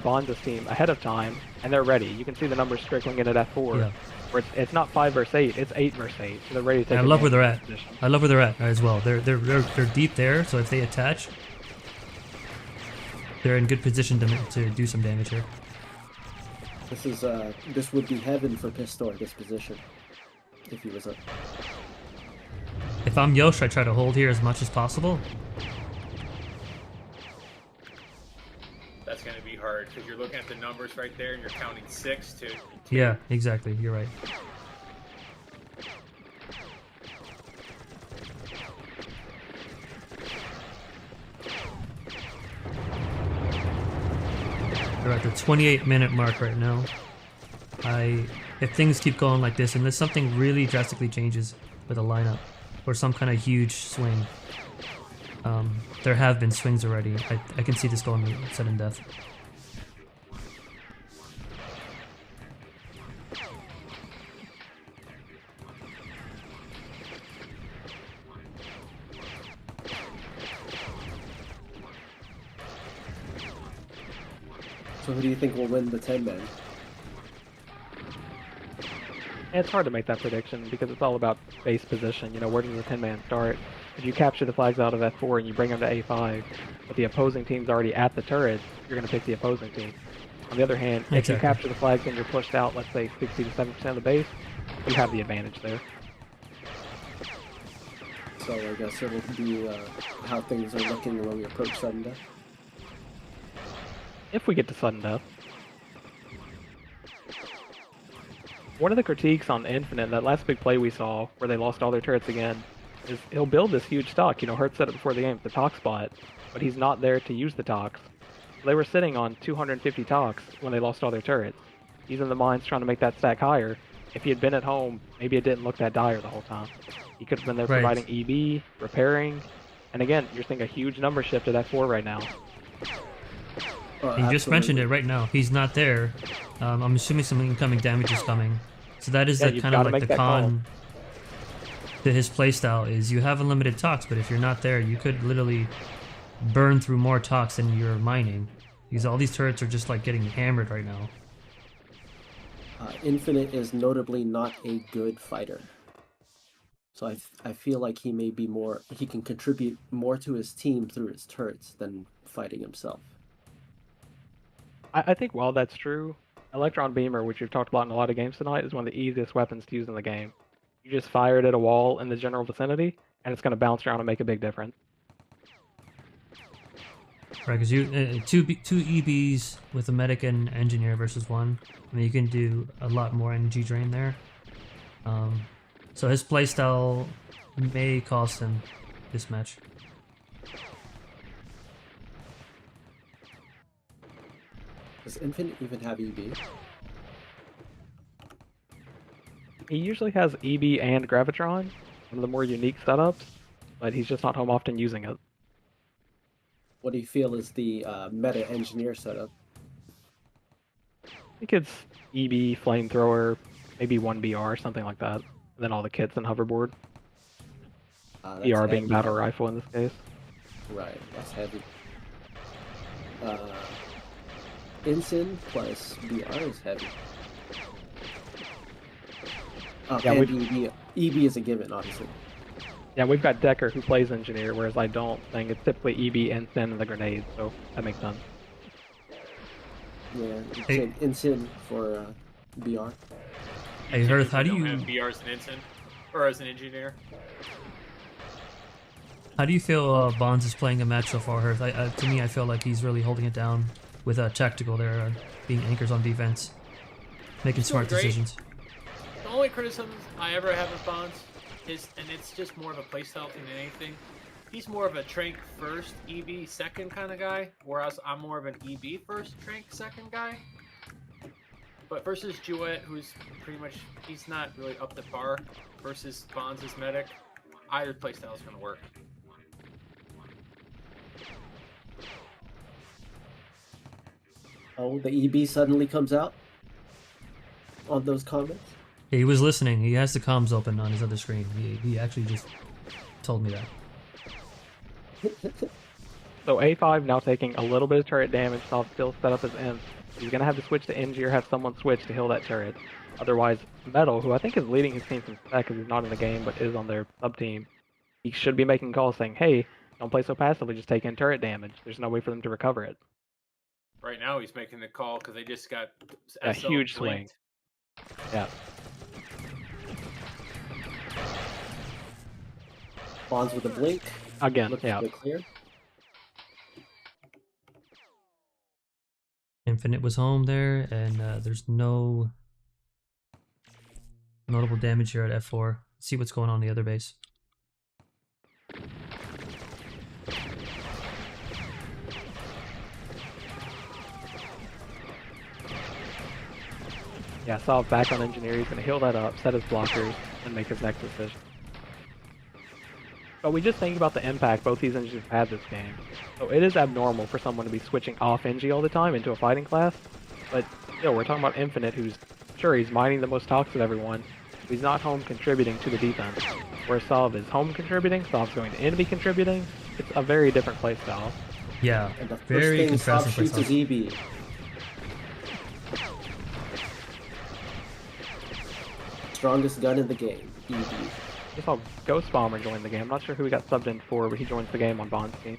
Bonds' team ahead of time, and they're ready. You can see the numbers trickling in at F4, where it's not 5 versus 8, it's 8 versus 8. So they're ready to take. I love where they're at. I love where they're at as well. They're deep there, so if they attach, they're in good position to do some damage here. This would be heaven for Pistor, this position, if he was up. If I'm Yosh, I try to hold here as much as possible. That's going to be hard because you're looking at the numbers right there and you're counting 6 to 2. Yeah, exactly. You're right. We're at the 28-minute mark right now. If things keep going like this, unless something really drastically changes with a lineup or some kind of huge swing, there have been swings already. I can see this going sudden death. So who do you think will win the 10-man? It's hard to make that prediction because it's all about base position. You know, where does the 10-man start? If you capture the flags out of F4 and you bring them to A5, but the opposing team's already at the turrets, you're going to pick the opposing team. On the other hand, if you capture the flags and you're pushed out, let's say 60 to 70% of the base, you have the advantage there. So I guess it'll be how things are looking when we approach sudden death. If we get to sudden death. One of the critiques on Infinite, that last big play we saw, where they lost all their turrets again, is he'll build this huge stock. You know, Hurt said it before the game, the talk spot, but he's not there to use the talks. They were sitting on 250 talks when they lost all their turrets. He's in the mines trying to make that stack higher. If he had been at home, maybe it didn't look that dire the whole time. He could have been there providing EB, repairing, and again, you're seeing a huge number shift at F4 right now. You just mentioned it right now. He's not there. I'm assuming some incoming damage is coming. So that is the kind of like the con to his playstyle is you have unlimited talks, but if you're not there, you could literally burn through more talks than you're mining. Because all these turrets are just like getting hammered right now. Infinite is notably not a good fighter. So I feel like he may be more. He can contribute more to his team through his turrets than fighting himself. I think while that's true, Electron Beamer, which we've talked about in a lot of games tonight, is one of the easiest weapons to use in the game. You just fire it at a wall in the general vicinity, and it's going to bounce around and make a big difference. Right, because you two EBs with a medic and engineer versus one. I mean, you can do a lot more energy drain there. So his playstyle may cost him this match. Does Infinite even have EB? He usually has EB and Gravitron, one of the more unique setups, but he's just not home often using it. What do you feel is the meta engineer setup? I think it's EB, Flamethrower, maybe one BR, something like that. And then all the kits and hoverboard. That's BR being heavy. battle rifle in this case. Right, that's heavy. Ensign plus BR is heavy. Yeah, and EB is a given, obviously. Yeah, we've got Decker who plays engineer, whereas I don't think it's typically EB, Ensign, and the grenade, so that makes sense. Yeah, Ensign for BR. Hey, Hearth, how do you have BR as an ensign or as an engineer? How do you feel Bonds is playing a match so far, Hearth? To me, I feel like he's really holding it down with tactical there, being anchors on defense, making smart decisions. The only criticism I ever have of Bonds is, and it's just more of a playstyle thing than anything, he's more of a Trank first, EB second kind of guy, whereas I'm more of an EB first, Trank second guy. But versus Duet, who's pretty much, he's not really up to par, versus Bonds' medic, either playstyle is going to work. Oh, the EB suddenly comes out on those comments? Yeah, he was listening. He has the comms open on his other screen. He actually just told me that. So A5 now taking a little bit of turret damage, so still set up as Imp. He's going to have to switch to NG or have someone switch to heal that turret. Otherwise, Metal, who I think is leading his team from spec because he's not in the game but is on their sub-team, he should be making calls saying, hey, don't play so passively, just take in turret damage. There's no way for them to recover it. Right now he's making the call because they just got A SL huge blinked. swing. Yeah. Bonds with a blink. Again, Looks yeah. clear. Infinite was home there, and there's no notable damage here at F4. Let's see what's going on in the other base. Yeah, Solve back on engineer. He's going to heal that up, set his blockers, and make his next decision. But we just think about the impact both these engines have had this game. So it is abnormal for someone to be switching off Engie all the time into a fighting class. But still, we're talking about Infinite, who's, sure, he's mining the most talks of everyone. But he's not home contributing to the defense. Where Solve is home contributing, Solve's going to enemy contributing. It's a very different playstyle. Yeah, And the first very thing Sob contrasting shoots is playstyle. EB. Strongest gun in the game, EB. Just saw Ghost Bomber join the game. I'm not sure who he got subbed in for, but he joins the game on Bond's team.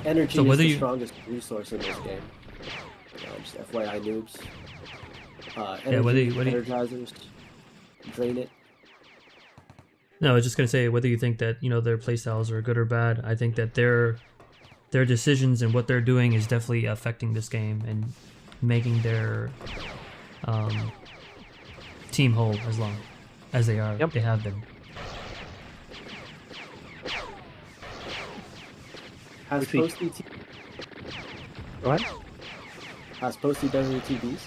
Energy So is whether the you- strongest resource in this game. Just FYI noobs. Energy, Yeah, whether you- energizers, drain it. No, I was just gonna say whether you think that their playstyles are good or bad. I think that their decisions and what they're doing is definitely affecting this game and making their team whole as long as they are. Yep. They have been. Has We see- Posty Go ahead. done any TVs?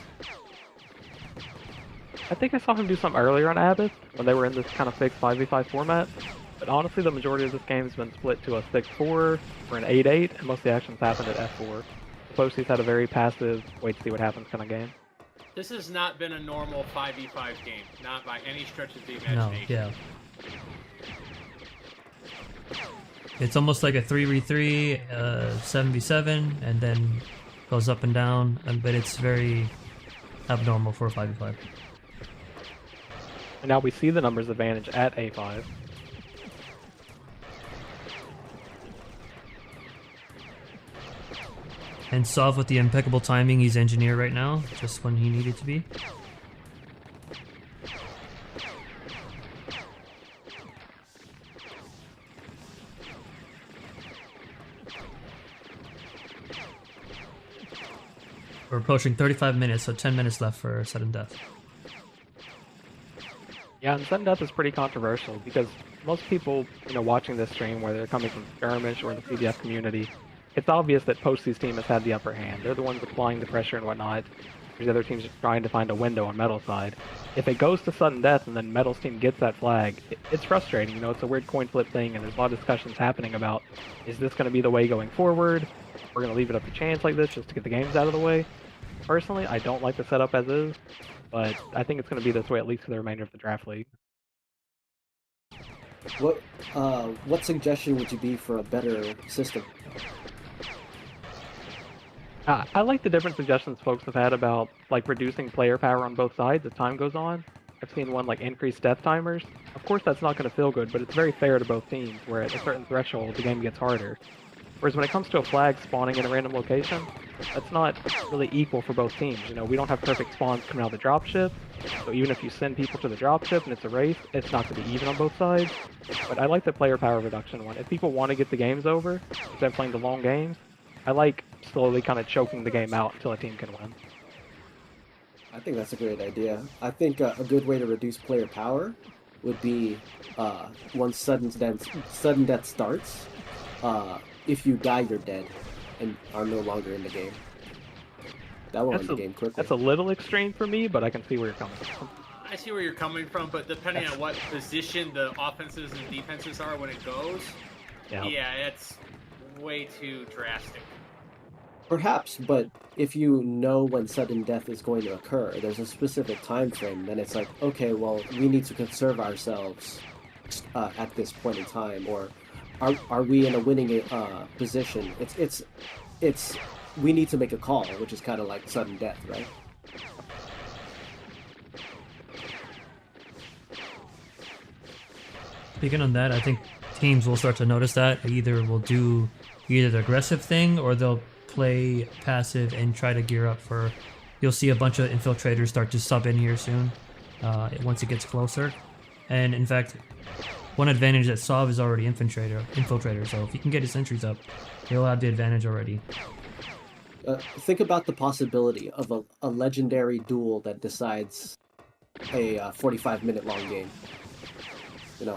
I think I saw him do some earlier on Abyss when they were in this kind of fixed 5v5 format. But honestly, the majority of this game has been split to a 6-4 or an 8-8, and most of the actions happened at F4. Posty's had a very passive, wait to see what happens kind of game. This has not been a normal 5v5 game, not by any stretch of the No, imagination. yeah. It's almost like a 3v3, 7v7, and then goes up and down, but it's very abnormal for a 5v5. And now we see the numbers advantage at A5. And Sov with the impeccable timing, he's engineer right now, just when he needed to be. We're approaching 35 minutes, so 10 minutes left for sudden death. Yeah, and sudden death is pretty controversial because most people, watching this stream, whether they're coming from skirmish or the CDF community, it's obvious that Postie's team has had the upper hand. They're the ones applying the pressure and whatnot. The other team's just trying to find a window on Metal's side. If it goes to sudden death and then Metal's team gets that flag, it's frustrating. It's a weird coin flip thing, and there's a lot of discussions happening about, is this going to be the way going forward? We're going to leave it up to chance like this just to get the games out of the way. Personally, I don't like the setup as is, but I think it's going to be this way at least for the remainder of the draft league. What suggestion would you be for a better system? I like the different suggestions folks have had about reducing player power on both sides as time goes on. I've seen one increased death timers. Of course that's not going to feel good, but it's very fair to both teams, where at a certain threshold the game gets harder. Whereas when it comes to a flag spawning in a random location, that's not really equal for both teams. We don't have perfect spawns coming out of the dropship, so even if you send people to the dropship and it's a race, it's not going to be even on both sides. But I like the player power reduction one. If people want to get the games over, instead of playing the long games, I like slowly kind of choking the game out until a team can win. I think that's a great idea. I think a good way to reduce player power would be once sudden death starts, if you die, you're dead and are no longer in the game. That will end the game quickly. That's a little extreme for me, but I can see where you're coming from. I see where you're coming from, but depending on what position the offenses and defenses are when it goes, yeah, it's way too drastic. Perhaps, but if you know when sudden death is going to occur, there's a specific time frame, then it's like, okay, well, we need to conserve ourselves at this point in time, or are we in a winning position? It's we need to make a call, which is kind of like sudden death, right? Speaking on that, I think teams will start to notice that. Either will do the aggressive thing, or they'll play passive and try to gear up for. You'll see a bunch of infiltrators start to sub in here soon, once it gets closer. And in fact, one advantage that Sov is already infiltrator, so if he can get his entries up, he'll have the advantage already. Think about the possibility of a legendary duel that decides a 45-minute long game.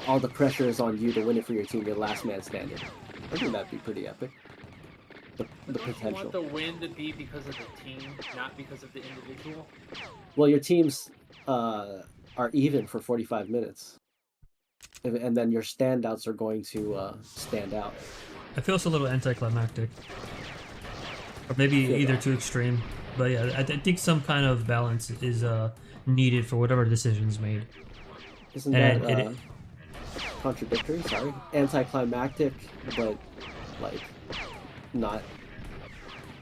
All the pressure is on you to win it for your team, your last man standing. I think that'd be pretty epic. The potential. You want the win to be because of the team, not because of the individual? Well, your teams are even for 45 minutes. And then your standouts are going to stand out. I feel it's a little anticlimactic. Or maybe either too extreme. But yeah, I think some kind of balance is needed for whatever decision's made. Isn't that contradictory? Sorry. Anticlimactic, but not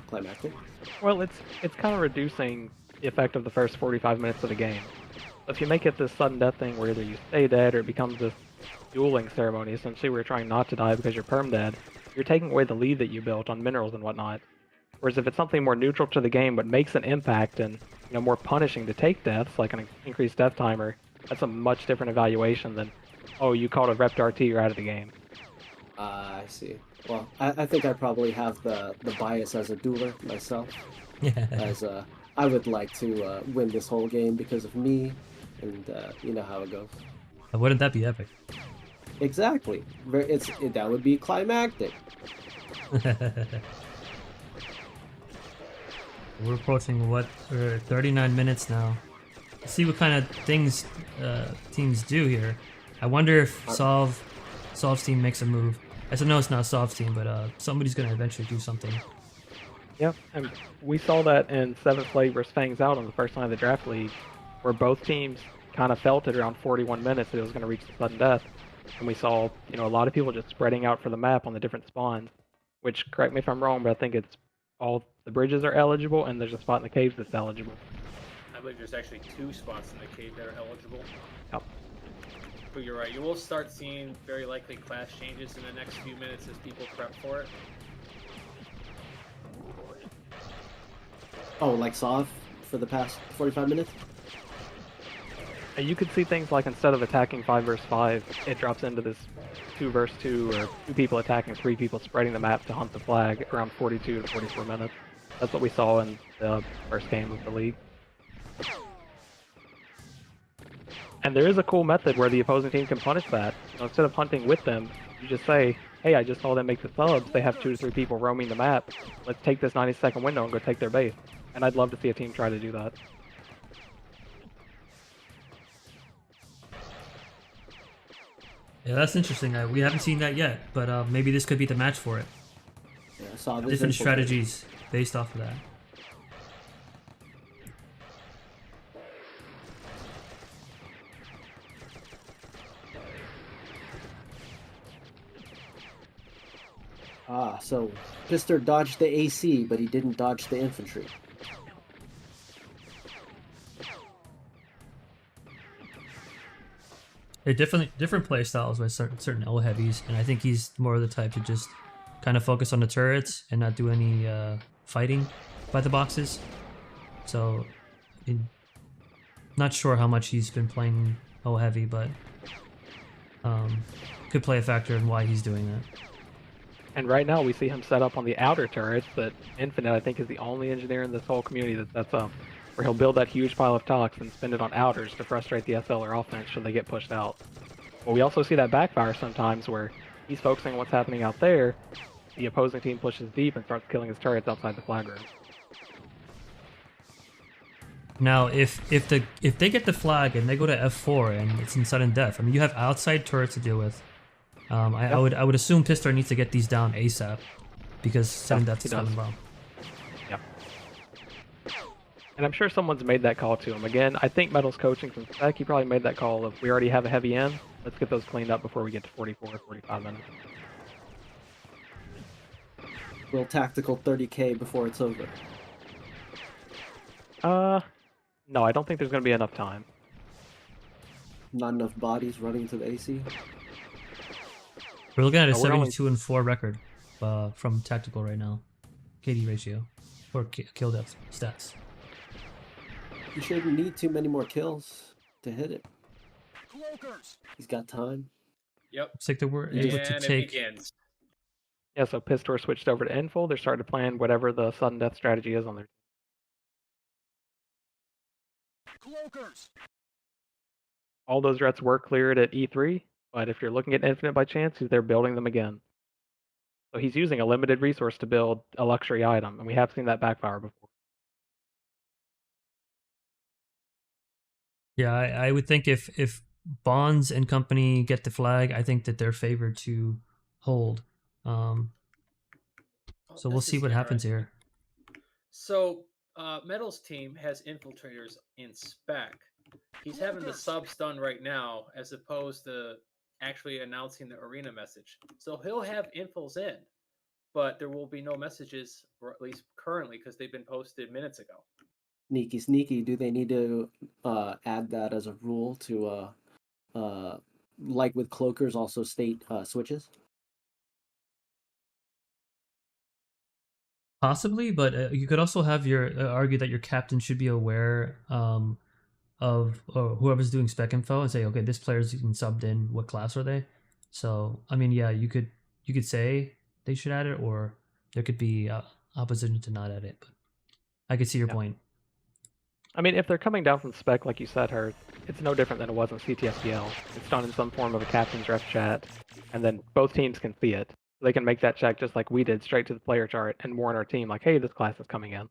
climactic? Well, it's kind of reducing the effect of the first 45 minutes of the game. If you make it this sudden death thing where either you stay dead or it becomes this dueling ceremony, essentially where you're trying not to die because you're perm dead, you're taking away the lead that you built on minerals and whatnot. Whereas if it's something more neutral to the game but makes an impact and more punishing to take deaths, like an increased death timer, that's a much different evaluation than, oh, you called a rep RT, you're out of the game. I see. Well, I think I probably have the bias as a dueler myself. As I would like to win this whole game because of me, and you know how it goes. Wouldn't that be epic? Exactly. That would be climactic. We're approaching 39 minutes now. Let's see what kind of things teams do here. I wonder if Sov's team makes a move. I said no, it's not Sov's team, but somebody's gonna eventually do something. Yep, and we saw that in 7th Flag versus Fangs Out on the first night of the draft league, where both teams kind of felt it around 41 minutes that it was going to reach the sudden death. And we saw, a lot of people just spreading out for the map on the different spawns, which, correct me if I'm wrong, but I think it's all The bridges are eligible, and there's a spot in the caves that's eligible. I believe there's actually 2 spots in the cave that are eligible. Yep. But you're right. You will start seeing very likely class changes in the next few minutes as people prep for it. Oh, like Sov for the past 45 minutes? And you could see things like instead of attacking 5 versus 5, it drops into this 2 versus 2, or 2 people attacking 3 people, spreading the map to hunt the flag around 42 to 44 minutes. That's what we saw in the first game of the league. And there is a cool method where the opposing team can punish that. Instead of hunting with them, you just say, hey, I just saw them make the subs. They have 2 to 3 people roaming the map. Let's take this 90-second window and go take their base. And I'd love to see a team try to do that. Yeah, that's interesting. We haven't seen that yet, but maybe this could be the match for it. Yeah, I saw this Different infiltrator. strategies based off of that. Ah, so Pister dodged the AC, but he didn't dodge the infantry. They're different play styles with certain L heavies, and I think he's more of the type to just kind of focus on the turrets and not do any fighting by the boxes. So, not sure how much he's been playing O heavy, but could play a factor in why he's doing that. And right now we see him set up on the outer turrets, but Infinite, I think, is the only engineer in this whole community that sets up, where he'll build that huge pile of tox and spend it on outers to frustrate the SLR offense should they get pushed out. But we also see that backfire sometimes where he's focusing on what's happening out there, the opposing team pushes deep and starts killing his turrets outside the flag room. Now, if they get the flag and they go to F4 and it's in sudden death, I mean, you have outside turrets to deal with. I would assume Pistor needs to get these down ASAP because sudden death is coming wrong. Yeah. And I'm sure someone's made that call to him. Again, I think Metal's coaching from Spec, he probably made that call of, we already have a heavy in, let's get those cleaned up before we get to 44 or 45 minutes. Real tactical 30k before it's over. No, I don't think there's going to be enough time. Not enough bodies running to the AC. We're looking at a we're only- 72-4 record from tactical right now. KD ratio or kill death stats. He shouldn't need too many more kills to hit it. He's got time. Yep. Looks like they were And able to it take. begins. Yeah, so Pistor switched over to Info. They're starting to plan whatever the sudden death strategy is on their all those rets were cleared at E3, but if you're looking at Infinite by chance, they're building them again. So he's using a limited resource to build a luxury item, and we have seen that backfire before. Yeah, I would think if Bonds and company get the flag, I think that they're favored to hold. So we'll This see is what happens interesting. here. So, Metal's team has infiltrators in spec. He's having the subs done right now, as opposed to actually announcing the arena message. So he'll have infos in, but there will be no messages, or at least currently, because they've been posted minutes ago. Sneaky. Do they need to add that as a rule to, like with cloakers, also state switches? Possibly, but you could also have your argue that your captain should be aware of whoever's doing spec info and say, okay, this player's even subbed in. What class are they? So I mean, yeah, you could say they should add it, or there could be opposition to not add it. But I could see your point. I mean, if they're coming down from spec, like you said, Hurt, it's no different than it was in CTSPL. It's done in some form of a captain's ref chat, and then both teams can see it. They can make that check just like we did, straight to the player chart, and warn our team, like, hey, this class is coming in.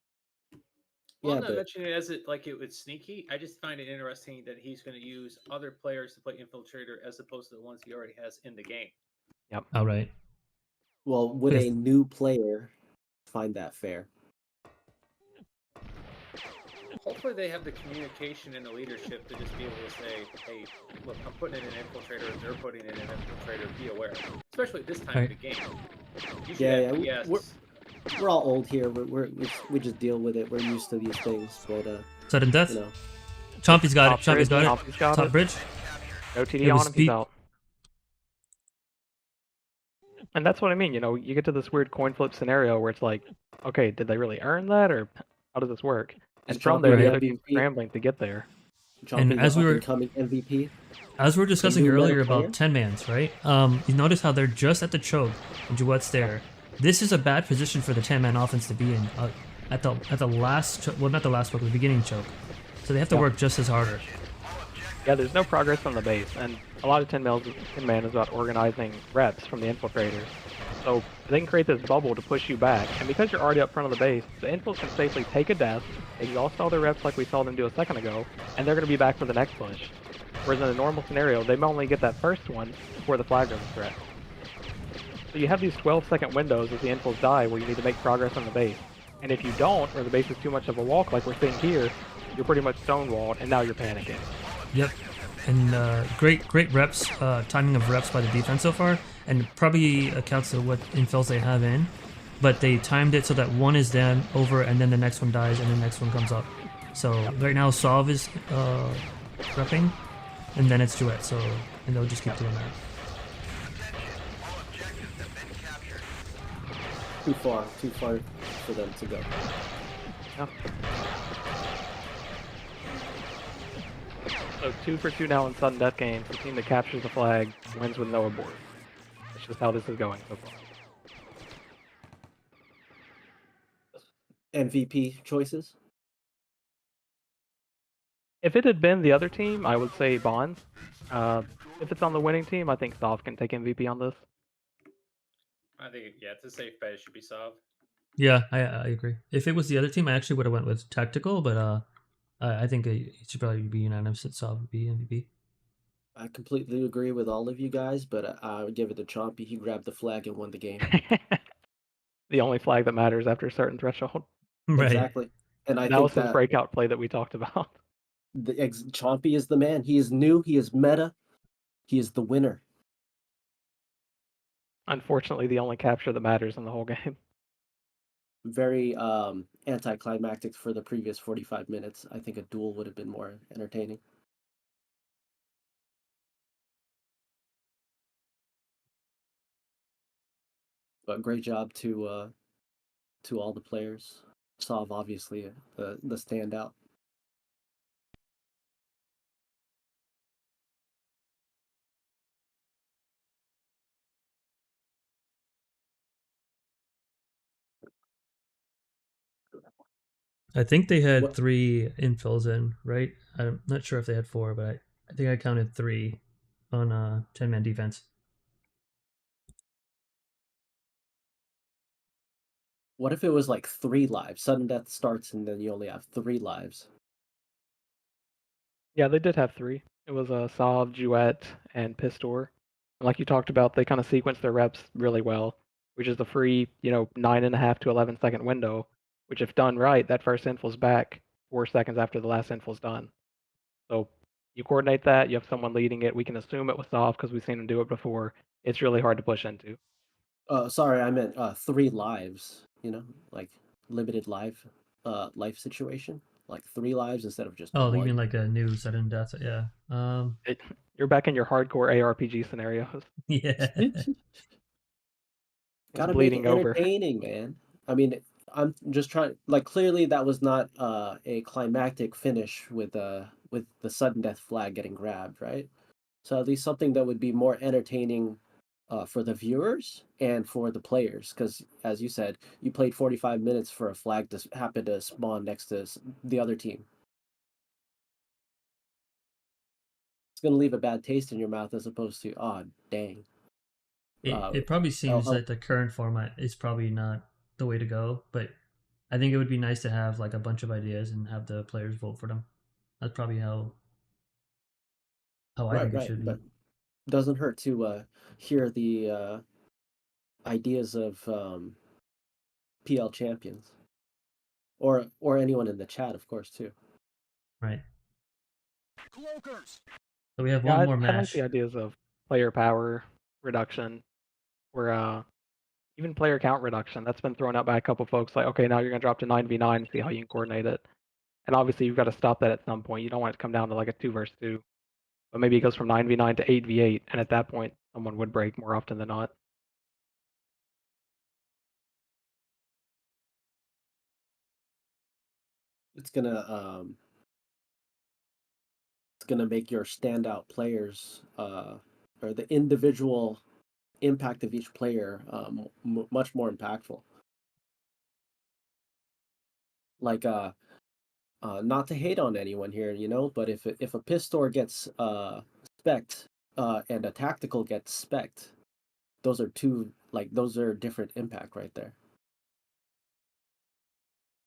Well, Yeah, I'm not but- mentioning it as it like it was sneaky. I just find it interesting that he's going to use other players to play infiltrator as opposed to the ones he already has in the game. All right. Well, would Yes. a new player find that fair? Hopefully, they have the communication and the leadership to just be able to say, "Hey, look, I'm putting in an infiltrator. They're putting in an infiltrator. Be aware." Especially at this time of the game. You should Yeah, have yeah, PS we're all old here. We just deal with it. We're used to these things. But Sudden death. you know, Chompy's got it. Top Chompy's got it. Chompy's got Top it. bridge. No It TD was on him, he's beat. out. And that's what I mean, you get to this weird coin flip scenario where it's like, okay, did they really earn that, or how does this work? And Is from Chompy there, the the other team's MVP? scrambling to get there. And Chompy as the we up were- and coming MVP. As we were discussing new meta earlier player? about 10-mans, right? You notice how they're just at the choke, and Duet's there. This is a bad position for the 10-man offense to be in at the last well, not the last choke, the beginning choke. So they have to work just as harder. Yeah, there's no progress on the base, and a lot of 10-man is about organizing reps from the infiltrators. So they can create this bubble to push you back, and because you're already up front of the base, the infils can safely take a death, exhaust all their reps like we saw them do a second ago, and they're going to be back for the next push. Whereas in a normal scenario, they may only get that first one before the flag goes threat. So you have these 12-second windows as the infils die where you need to make progress on the base. And if you don't, or the base is too much of a walk like we're seeing here, you're pretty much stonewalled, and now you're panicking. Yep. And great reps, timing of reps by the defense so far, and probably accounts to what infills they have in. But they timed it so that one is then over, and then the next one dies, and the next one comes up. So right now, Solve is repping, and then it's Duet. So and they'll just keep doing that. Too far for them to go. Yeah. So 2 for 2 now in sudden death games. The team that captures the flag wins with no abort. That's just how this is going so far. MVP choices? If it had been the other team, I would say Bonds. If it's on the winning team, I think Sov can take MVP on this. I think, yeah, it's a safe bet. It should be Sov. Yeah, I agree. If it was the other team, I actually would have went with tactical, but I think it should probably be unanimous that Solve would be MVP. I completely agree with all of you guys, but I would give it to Chompy. He grabbed the flag and won the game. The only flag that matters after a certain threshold. Right. Exactly. And I That think was his that breakout play that we talked about. Chompy is the man. He is new. He is meta. He is the winner. Unfortunately, the only capture that matters in the whole game. Very anticlimactic for the previous 45 minutes. I think a duel would have been more entertaining. But great job to all the players. Sov obviously the standout. I think they had What 3 infills in, right? I'm not sure if they had 4, but I think I counted 3 on 10-man defense. What if it was like 3 lives? Sudden death starts and then you only have 3 lives. Yeah, they did have 3. It was Sov, Duet, and Pistor. And like you talked about, they kind of sequenced their reps really well, which is the free, 9.5 to 11-second window, which if done right, that first infil's back 4 seconds after the last infil's done. So you coordinate that, you have someone leading it. We can assume it was Sov because we've seen him do it before. It's really hard to push into. Sorry, I meant 3 lives, like limited life situation. Like 3 lives instead of just Oh, 1. you mean like a new sudden death? Yeah. You're back in your hardcore ARPG scenarios. Yeah. Gotta make bleeding it over. entertaining, man. I mean, I'm just trying. Like, clearly that was not a climactic finish with the sudden death flag getting grabbed, right? So at least something that would be more entertaining for the viewers and for the players, because as you said, you played 45 minutes for a flag to happen to spawn next to the other team. It's gonna leave a bad taste in your mouth as opposed to, oh dang. It probably seems like the current format is probably not the way to go, but I think it would be nice to have like a bunch of ideas and have the players vote for them. That's probably how I think it should be. But doesn't hurt to hear the ideas of PL champions, or anyone in the chat, of course, too. Right. So we have Yeah, one more I like match. the ideas of player power reduction, where Even player count reduction, that's been thrown out by a couple folks. Like, okay, now you're gonna drop to 9v9 and see how you can coordinate it. And obviously, you've got to stop that at some point. You don't want it to come down to like a 2 versus 2, but maybe it goes from 9v9 to 8v8, and at that point, someone would break more often than not. It's gonna make your standout players or the individual impact of each player much more impactful. Like not to hate on anyone here, you know, but if a pistol gets spec'd and a tactical gets spec'd, those are different impact right there.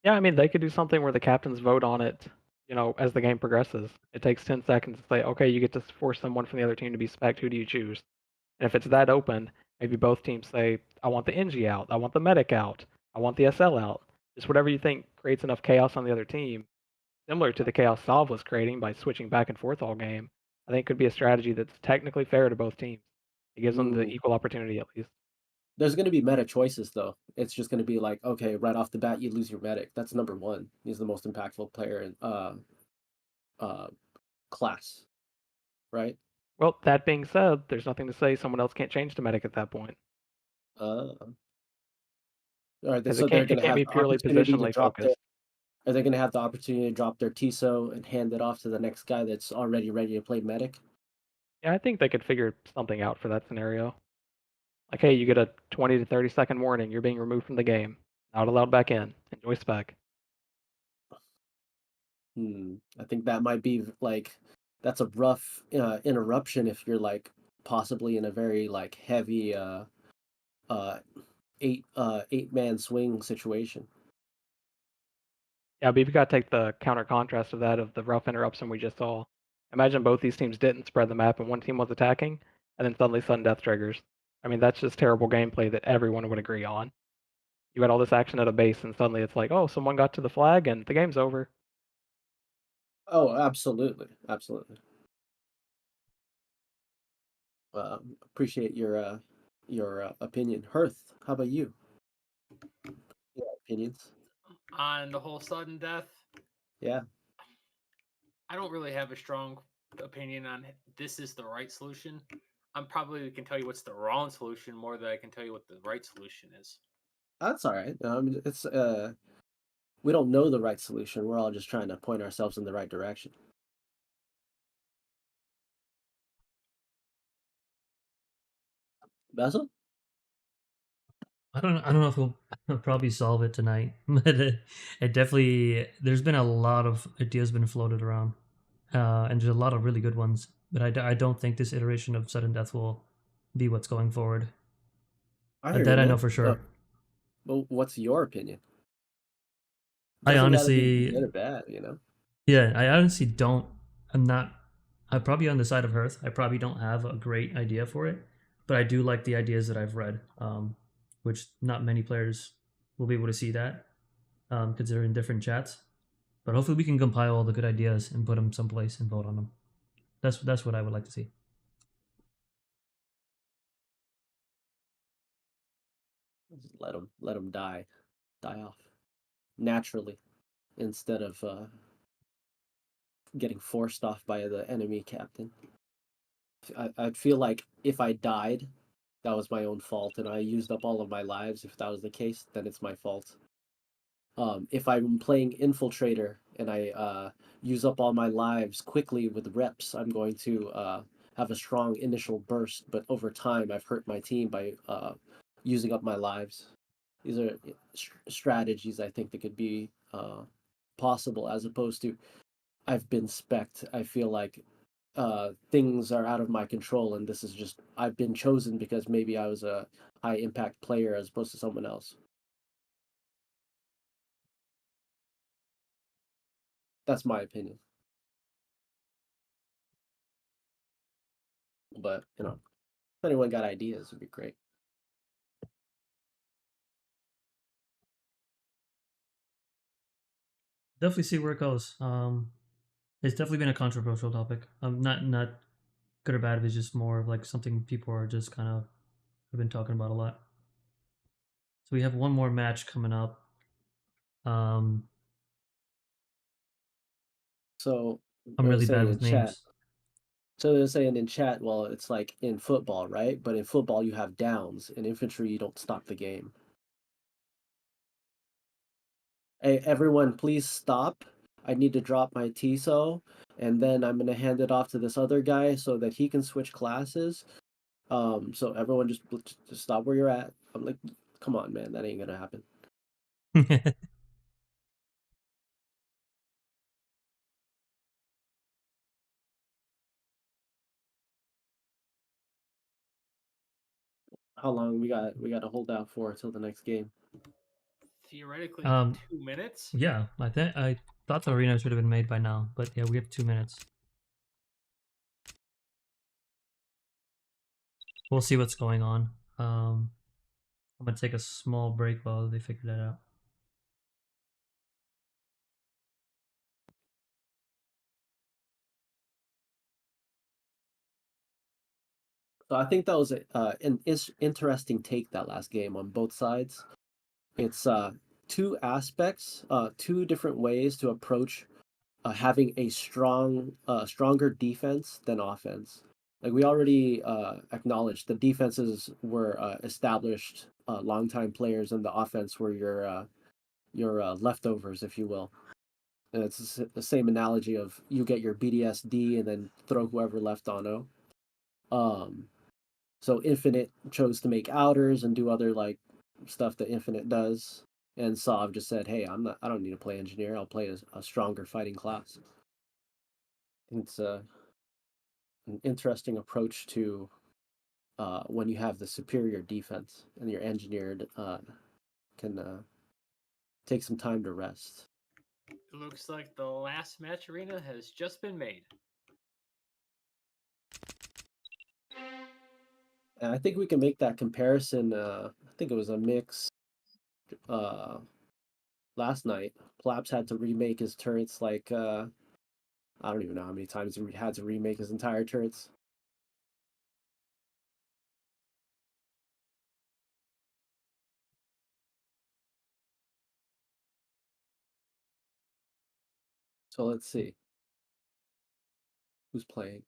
Yeah, I mean, they could do something where the captains vote on it, as the game progresses. It takes 10 seconds to say, okay, you get to force someone from the other team to be spec. Who do you choose? And if it's that open, maybe both teams say, I want the NG out, I want the medic out, I want the SL out. Just whatever you think creates enough chaos on the other team, similar to the chaos Solve was creating by switching back and forth all game. I think could be a strategy that's technically fair to both teams. It gives them the Mm. equal opportunity at least. There's going to be meta choices though. It's just going to be like, okay, right off the bat, you lose your medic. That's number one. He's the most impactful player in uh class, right? Well, that being said, there's nothing to say someone else can't change to medic at that point. All right, Because so they're it going to can't have be the purely opportunity to positionally drop their. focused. Are they going to have the opportunity to drop their TSO and hand it off to the next guy that's already ready to play medic? Yeah, I think they could figure something out for that scenario. Like, hey, you get a 20 to 30-second warning. You're being removed from the game. Not allowed back in. Enjoy spec. I think that might be like that's a rough interruption if you're like possibly in a very like heavy uh eight man swing situation. Yeah, but you've got to take the counter contrast of that of the rough interruption we just saw. Imagine both these teams didn't spread the map and one team was attacking, and then suddenly sudden death triggers. I mean, that's just terrible gameplay that everyone would agree on. You had all this action at a base, and suddenly it's like, oh, someone got to the flag, and the game's over. Oh, absolutely, absolutely. Appreciate your opinion, Hearth. How about you? Yeah, opinions. On the whole sudden death, Yeah. I don't really have a strong opinion on this is the right solution. I'm probably can tell you what's the wrong solution more than I can tell you what the right solution is. That's all right. I mean, it's we don't know the right solution. We're all just trying to point ourselves in the right direction. Basil? I don't know if we'll probably solve it tonight, but it definitely there's been a lot of ideas been floated around, and there's a lot of really good ones. But I don't think this iteration of sudden death will be what's going forward. I hear you, That I know man. for sure. Well, what's your opinion? I Doesn't gotta be honestly, good or bad, you know? yeah, I honestly don't. I'm not. I'm probably on the side of Hearth. I probably don't have a great idea for it, but I do like the ideas that I've read, which not many players will be able to see that because they're in different chats. But hopefully, we can compile all the good ideas and put them someplace and vote on them. That's what I would like to see. Just let them die off naturally instead of getting forced off by the enemy captain. I feel like if I died, that was my own fault, and I used up all of my lives. If that was the case, then it's my fault. If I'm playing infiltrator and I use up all my lives quickly with reps, I'm going to have a strong initial burst, but over time, I've hurt my team by using up my lives. These are strategies I think that could be possible, as opposed to I've been specced. I feel like things are out of my control, and this is just I've been chosen because maybe I was a high impact player as opposed to someone else. That's my opinion. But if anyone got ideas, it'd be great. Definitely see where it goes. It's definitely been a controversial topic. Not good or bad. It's just more of like something people are just kind of have been talking about a lot. So we have one more match coming up. Um, So I'm they're really bad saying in with chat. names. So they're saying in chat, well, it's like in football, right? But in football, you have downs. In infantry, you don't stop the game. Hey, everyone, please stop. I need to drop my TSO, and then I'm gonna hand it off to this other guy so that he can switch classes. So everyone just stop where you're at. I'm like, come on, man, that ain't gonna happen. How long we got to hold out for until the next game? Theoretically, Um, 2 minutes. Yeah, I thought the arena should have been made by now, but yeah, we have 2 minutes. We'll see what's going on. I'm gonna take a small break while they figure that out. So I think that was an interesting take that last game on both sides. It's two aspects, two different ways to approach having a stronger defense than offense. Like we already acknowledged, the defenses were established, longtime players, and the offense were your leftovers, if you will. And it's the same analogy of you get your BDSD and then throw whoever left on O. Um, so Infinite chose to make outers and do other like stuff that Infinite does. And Sov just said, "Hey, I don't need to play engineer. I'll play a stronger fighting class." I think it's an interesting approach to when you have the superior defense and your engineered can take some time to rest. It looks like the last match arena has just been made. And I think we can make that comparison. I think it was a mix uh, last night. Plaps had to remake his turrets like I don't even know how many times he had to remake his entire turrets. So let's see who's playing.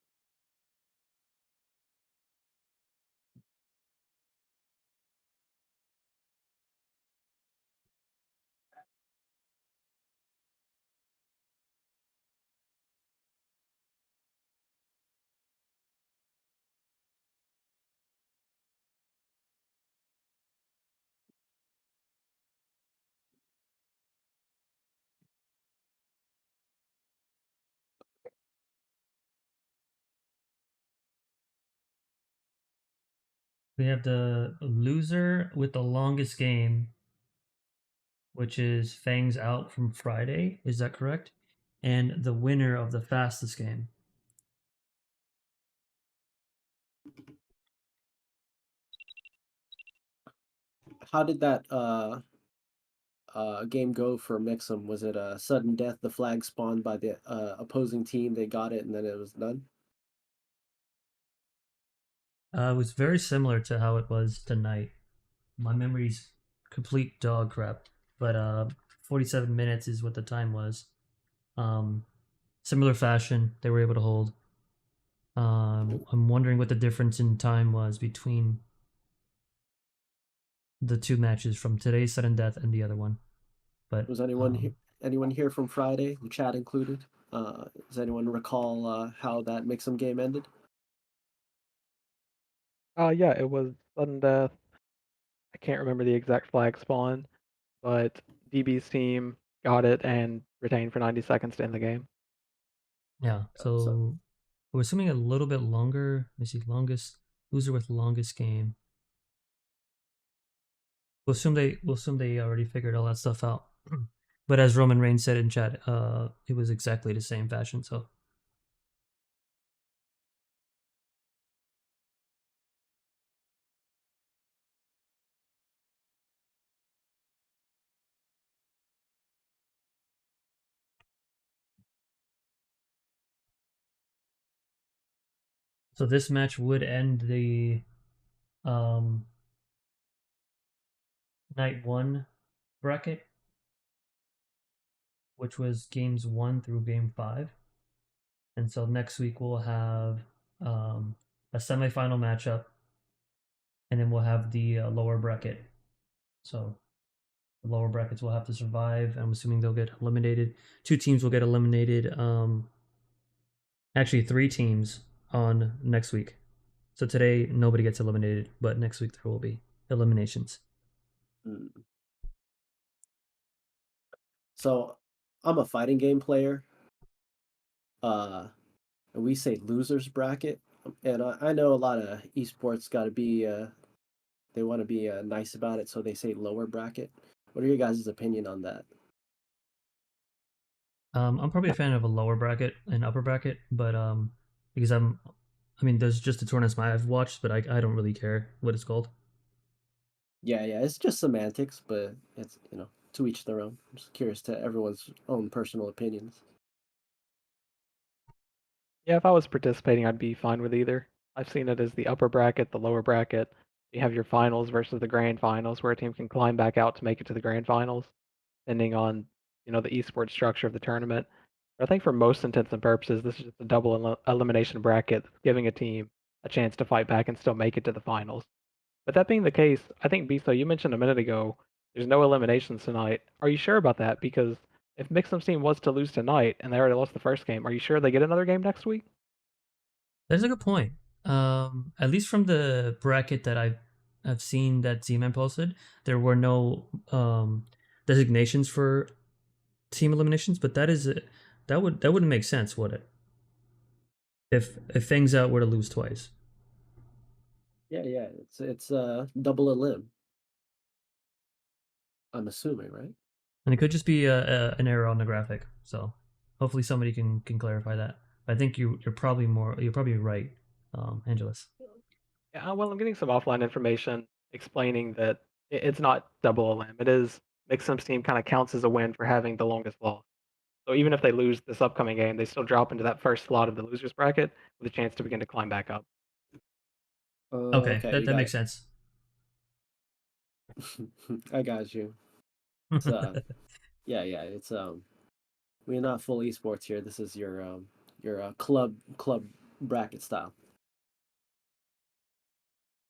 We have the loser with the longest game, which is Fangs Out from Friday. Is that correct? And the winner of the fastest game. How did that game go for Mixum? Was it a sudden death? The flag spawned by the opposing team. They got it, and then it was done. It was very similar to how it was tonight. My memory's complete dog crap, but 47 minutes is what the time was. Similar fashion, they were able to hold. I'm wondering what the difference in time was between the two matches from today's sudden death and the other one. But Was anyone here from Friday, the chat included? Does anyone recall how that Mixum game ended? Yeah, it was sudden death. I can't remember the exact flag spawn, but DB's team got it and retained for 90 seconds to end the game. yeah, So so we're assuming a little bit longer. Let me see, longest loser with longest game. We'll assume they already figured all that stuff out. But as Roman Reigns said in chat, it was exactly the same fashion. So this match would end um night 1 bracket, which was games 1 through game 5. And so next week we'll have a semifinal matchup, and then we'll have the lower bracket. So the lower brackets will have to survive. I'm assuming they'll get eliminated. 2 teams will get eliminated. Actually, 3 teams on next week. So today nobody gets eliminated, but next week there will be eliminations. So I'm a fighting game player. And we say losers bracket, and I know a lot of esports got to be they want to be nice about it, so they say lower bracket. What are your guys' opinion on that? I'm probably a fan of a lower bracket and upper bracket, but because I mean, there's just the tournaments I've watched, but I don't really care what it's called. Yeah, it's just semantics, but it's to each their own. I'm just curious to everyone's own personal opinions. Yeah, if I was participating, I'd be fine with either. I've seen it as the upper bracket, the lower bracket. You have your finals versus the grand finals, where a team can climb back out to make it to the grand finals, depending on the esports structure of the tournament. But I think for most intents and purposes, this is just a double elimination bracket, giving a team a chance to fight back and still make it to the finals. But that being the case, I think Biso, you mentioned a minute ago, there's no eliminations tonight. Are you sure about that? Because if Mixum's team was to lose tonight and they already lost the first game, are you sure they get another game next week? That's a good point. At least from the bracket that I've seen that Z-Man posted, there were no designations for team eliminations, but that wouldn't make sense, would it? If Fangs Out were to lose twice. Yeah, it's double elim. I'm assuming, right? And it could just be an error on the graphic. So hopefully somebody can clarify that. I think you're probably right, Angelus. Yeah, well, I'm getting some offline information explaining that it's not double elim. It is Mixum's team kind of counts as a win for having the longest loss. So even if they lose this upcoming game, they still drop into that first slot of the losers bracket with a chance to begin to climb back up. Okay, Okay, that makes sense. I got you. It's yeah, it's we're not full esports here. This is your club bracket style.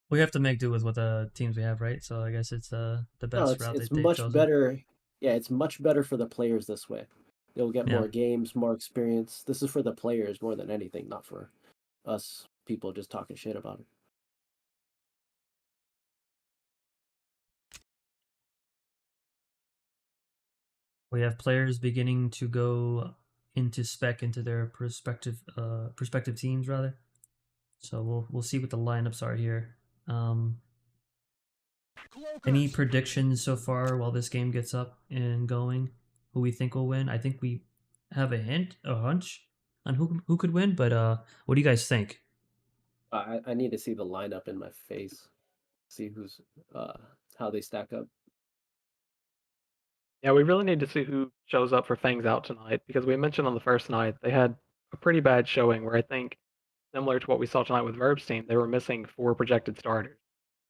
We have to make do with what the teams we have, right? So I guess it's the No, best route it's that they've much chosen. better. Yeah, it's much better for the players this way. They'll get Yeah. more games, more experience. This is for the players more than anything, not for us people just talking shit about it. We have players beginning to go into spec into their prospective teams rather. So we'll see what the lineups are here. Any predictions so far while this game gets up and going? Who we think will win? I think we have a hunch on who could win, but what do you guys think? I need to see the lineup in my face, see who's how they stack up. Yeah, we really need to see who shows up for Fangs Out tonight because we mentioned on the first night they had a pretty bad showing where I think, similar to what we saw tonight with Verb's team, they were missing 4 projected starters.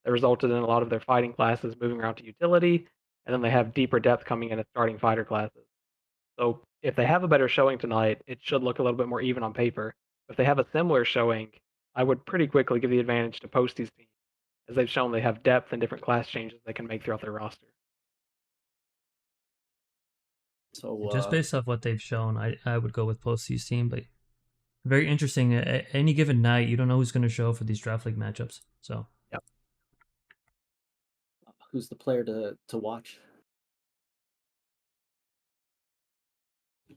That resulted in a lot of their fighting classes moving around to utility, and then they have deeper depth coming in at starting fighter classes. So if they have a better showing tonight, it should look a little bit more even on paper. If they have a similar showing, I would pretty quickly give the advantage to Posty's team, as they've shown they have depth and different class changes they can make throughout their roster. So Just based off what they've shown, I would go with Posty's team, but very interesting. At any given night, you don't know who's going to show for these draft league matchups. So Yep. Who's the player to watch?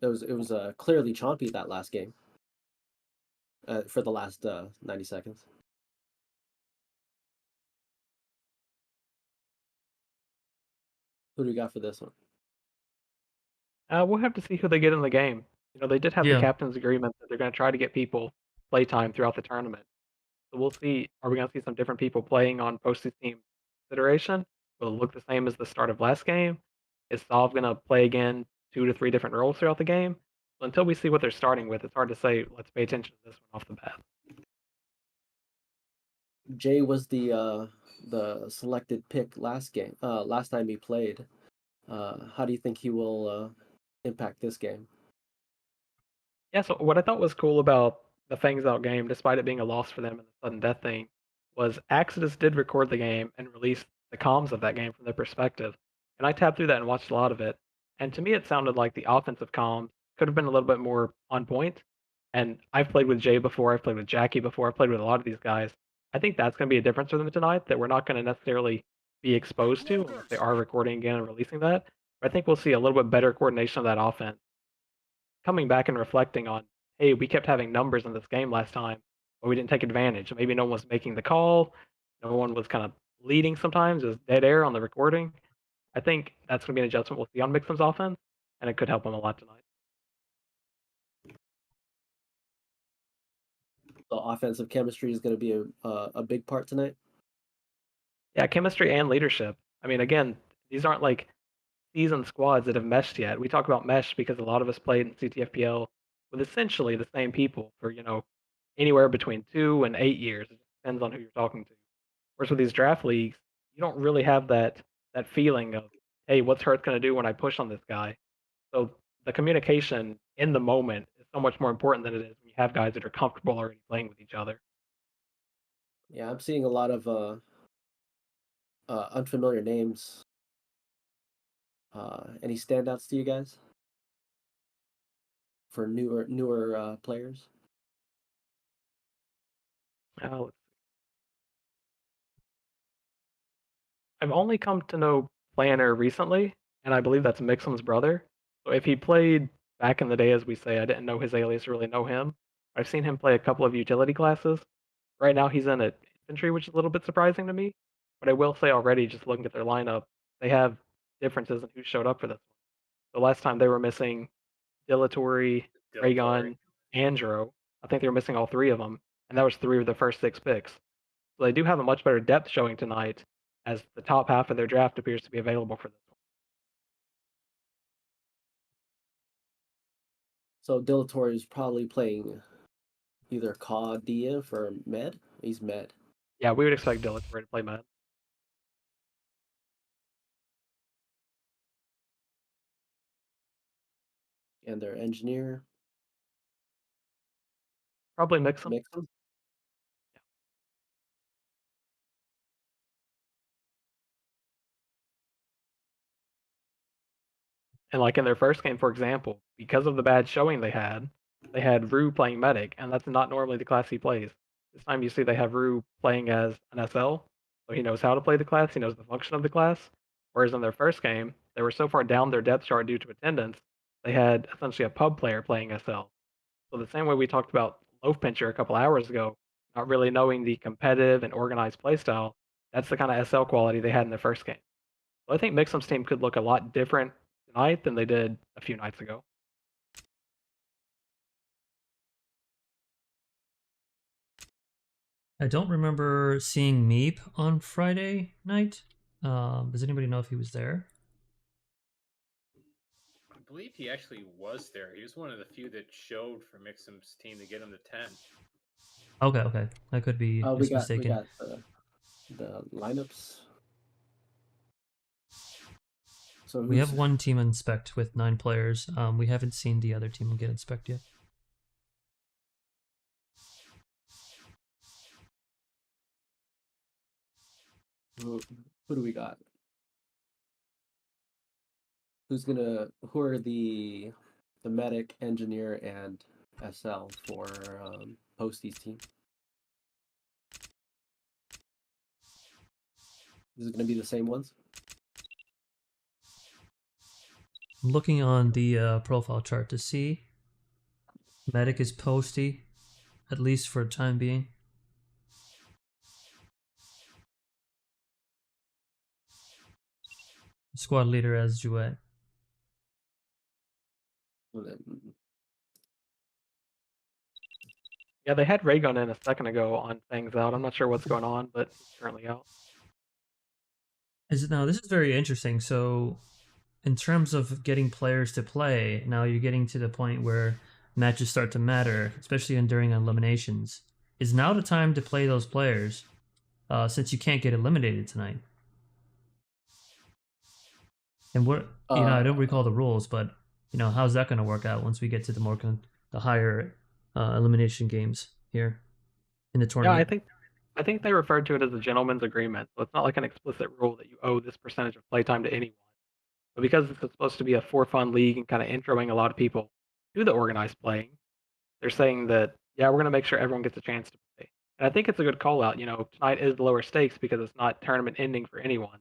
It was clearly chompy that last game. For the last 90 seconds. Who do you got for this one? We'll have to see who they get in the game. They did have the yeah, captain's agreement that they're going to try to get people playtime throughout the tournament. So we'll see. Are we going to see some different people playing on Posty's team consideration? Will it look the same as the start of last game? Is Solve going to play again 2 to 3 different roles throughout the game? So until we see what they're starting with, it's hard to say. Let's pay attention to this one off the bat. Jay was the selected pick last time he played. How do you think he will impact this game? Yeah, so what I thought was cool about the Fangs Out game, despite it being a loss for them and the sudden death thing, was Axis did record the game and release the comms of that game from their perspective. And I tabbed through that and watched a lot of it. And to me, it sounded like the offensive comms could have been a little bit more on point. And I've played with Jay before, I've played with Jackie before, I've played with a lot of these guys. I think that's going to be a difference for them tonight that we're not going to necessarily be exposed to unless they are recording again and releasing that. But I think we'll see a little bit better coordination of that offense coming back and reflecting on, hey, we kept having numbers in this game last time, but we didn't take advantage. Maybe no one was making the call, no one was kind of leading sometimes, it was dead air on the recording. I think that's going to be an adjustment we'll see on Mixon's offense, and it could help him a lot tonight. So offensive chemistry is going to be a big part tonight. Yeah, chemistry and leadership. I mean, again, these aren't like seasoned squads that have meshed yet. We talk about mesh because a lot of us played in CTFPL with essentially the same people for, anywhere between 2 and 8 years. It depends on who you're talking to. Whereas with these draft leagues, you don't really have that feeling of, hey, what's Hurts going to do when I push on this guy? So the communication in the moment is so much more important than it is when you have guys that are comfortable already playing with each other. Yeah, I'm seeing a lot of unfamiliar names. Any standouts to you guys for newer players? Now, I've only come to know Planner recently, and I believe that's Mixum's brother. So if he played back in the day, as we say, I didn't know his alias or really know him. I've seen him play a couple of utility classes. Right now, he's in it Infantry, which is a little bit surprising to me. But I will say already, just looking at their lineup, they have differences in who showed up for this one. The last time they were missing Dilatory, Dilatory. Raygon, Andro. I think they were missing all three of them, and that was three of the first 6 picks. So they do have a much better depth showing tonight, as the top half of their draft appears to be available for this one. So Dilatory is probably playing either Ka Div or Med. He's Med. Yeah, we would expect Dilatory to play Med. And their engineer Probably mix them. Mixon. And like in their first game, for example, because of the bad showing they had Rue playing medic, and that's not normally the class he plays. This time you see they have Rue playing as an SL, so he knows how to play the class, he knows the function of the class. Whereas in their first game, they were so far down their depth chart due to attendance, they had essentially a pub player playing SL. So the same way we talked about Loaf Pincher a couple hours ago, not really knowing the competitive and organized playstyle, that's the kind of SL quality they had in their first game. So I think Mixum's team could look a lot different tonight than they did a few nights ago. I don't remember seeing Meep on Friday night. Does anybody know if he was there? I believe he actually was there. He was one of the few that showed for Mixum's team to get him to 10. Okay. I could be mistaken. We got the lineups. So we have one team inspect with 9 players. We haven't seen the other team get inspect yet. Who do we got? Who are the medic, engineer, and SL for Posty's team? Is it going to be the same ones? I'm looking on the profile chart to see. Medic is Posty, at least for the time being. Squad leader as Jouet. Yeah, they had Raygun in a second ago on Fangs Out. I'm not sure what's going on, but he's currently out. This is very interesting. So, in terms of getting players to play, now you're getting to the point where matches start to matter, especially during eliminations. Is now the time to play those players? since you can't get eliminated tonight. And what I don't recall the rules, but how's that going to work out once we get to the higher elimination games here in the Yeah, tournament? I think they referred to it as a gentleman's agreement. So it's not like an explicit rule that you owe this percentage of playtime to anyone. But because it's supposed to be a for fun league and kind of introing a lot of people to the organized playing, they're saying that, yeah, we're going to make sure everyone gets a chance to play. And I think it's a good call out. Tonight is the lower stakes because it's not tournament ending for anyone.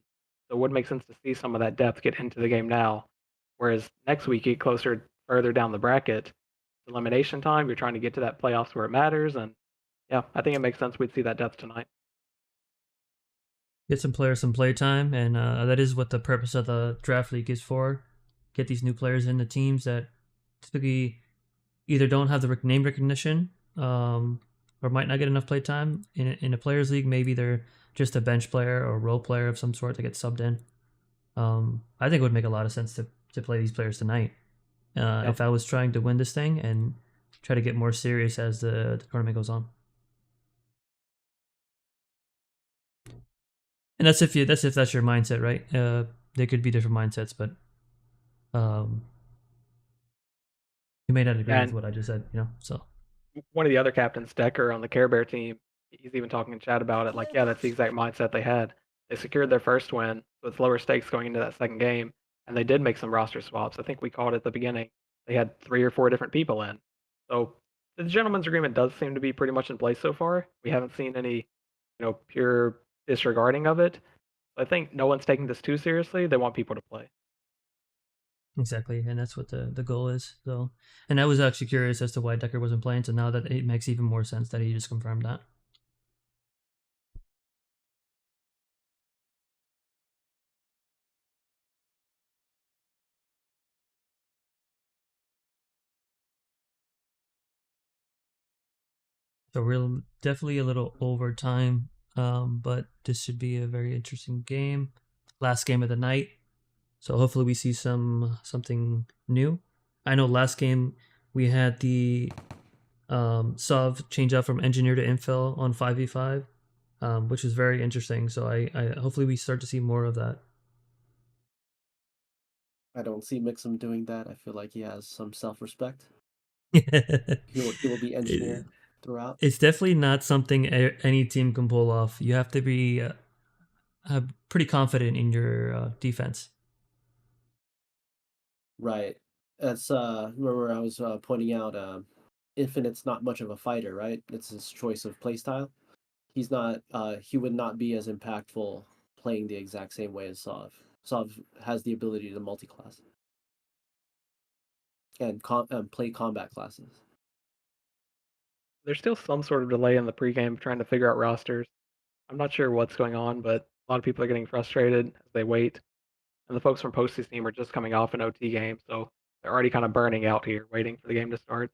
So it would make sense to see some of that depth get into the game now. Whereas next week, you get closer, further down the bracket, elimination time, you're trying to get to that playoffs where it matters. And yeah, I think it makes sense we'd see that depth tonight. Get some players some play time, and that is what the purpose of the draft league is for. Get these new players in the teams that typically either don't have the name recognition or might not get enough play time. In a players league, maybe they're just a bench player or role player of some sort that gets subbed in. I think it would make a lot of sense to play these players tonight. If I was trying to win this thing and try to get more serious as the tournament goes on. And that's if that's your mindset, right? There could be different mindsets, but you may not agree with what I just said, So one of the other captains, Decker, on the Care Bear team, he's even talking in chat about it. Like, yeah, that's the exact mindset they had. They secured their first win, so it's lower stakes going into that second game, and they did make some roster swaps. I think we called it at the beginning. They had 3 or 4 different people in. So the gentleman's agreement does seem to be pretty much in place so far. We haven't seen any, pure disregarding of it. I think no one's taking this too seriously. They want people to play. Exactly, and that's what the goal is. So, and I was actually curious as to why Decker wasn't playing. So now that it makes even more sense that he just confirmed that. So we're definitely a little over time, but this should be a very interesting game. Last game of the night. So hopefully we see something new. I know last game we had the Sov change out from engineer to infil on 5v5, which was very interesting. So I hopefully we start to see more of that. I don't see Mixum doing that. I feel like he has some self-respect. he will be engineer throughout. It's definitely not something any team can pull off. You have to be pretty confident in your defense. Right. That's remember I was pointing out Infinite's not much of a fighter, right? It's his choice of playstyle. He's not he would not be as impactful playing the exact same way as Sov. Sov has the ability to multi-class and play combat classes. There's still some sort of delay in the pregame trying to figure out rosters. I'm not sure what's going on, but a lot of people are getting frustrated as they wait. And the folks from Posty's team are just coming off an OT game, so they're already kind of burning out here, waiting for the game to start.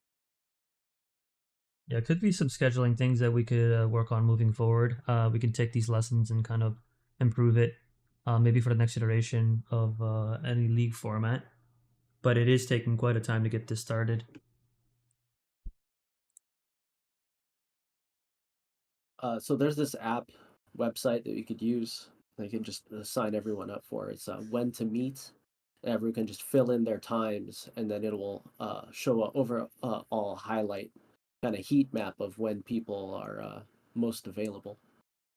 Yeah, it could be some scheduling things that we could work on moving forward. We can take these lessons and kind of improve it, maybe for the next iteration of any league format. But it is taking quite a time to get this started. So there's this app website that you could use. They can just sign everyone up for. It's when to meet. Everyone can just fill in their times, and then it will show a overall highlight kind of heat map of when people are most available.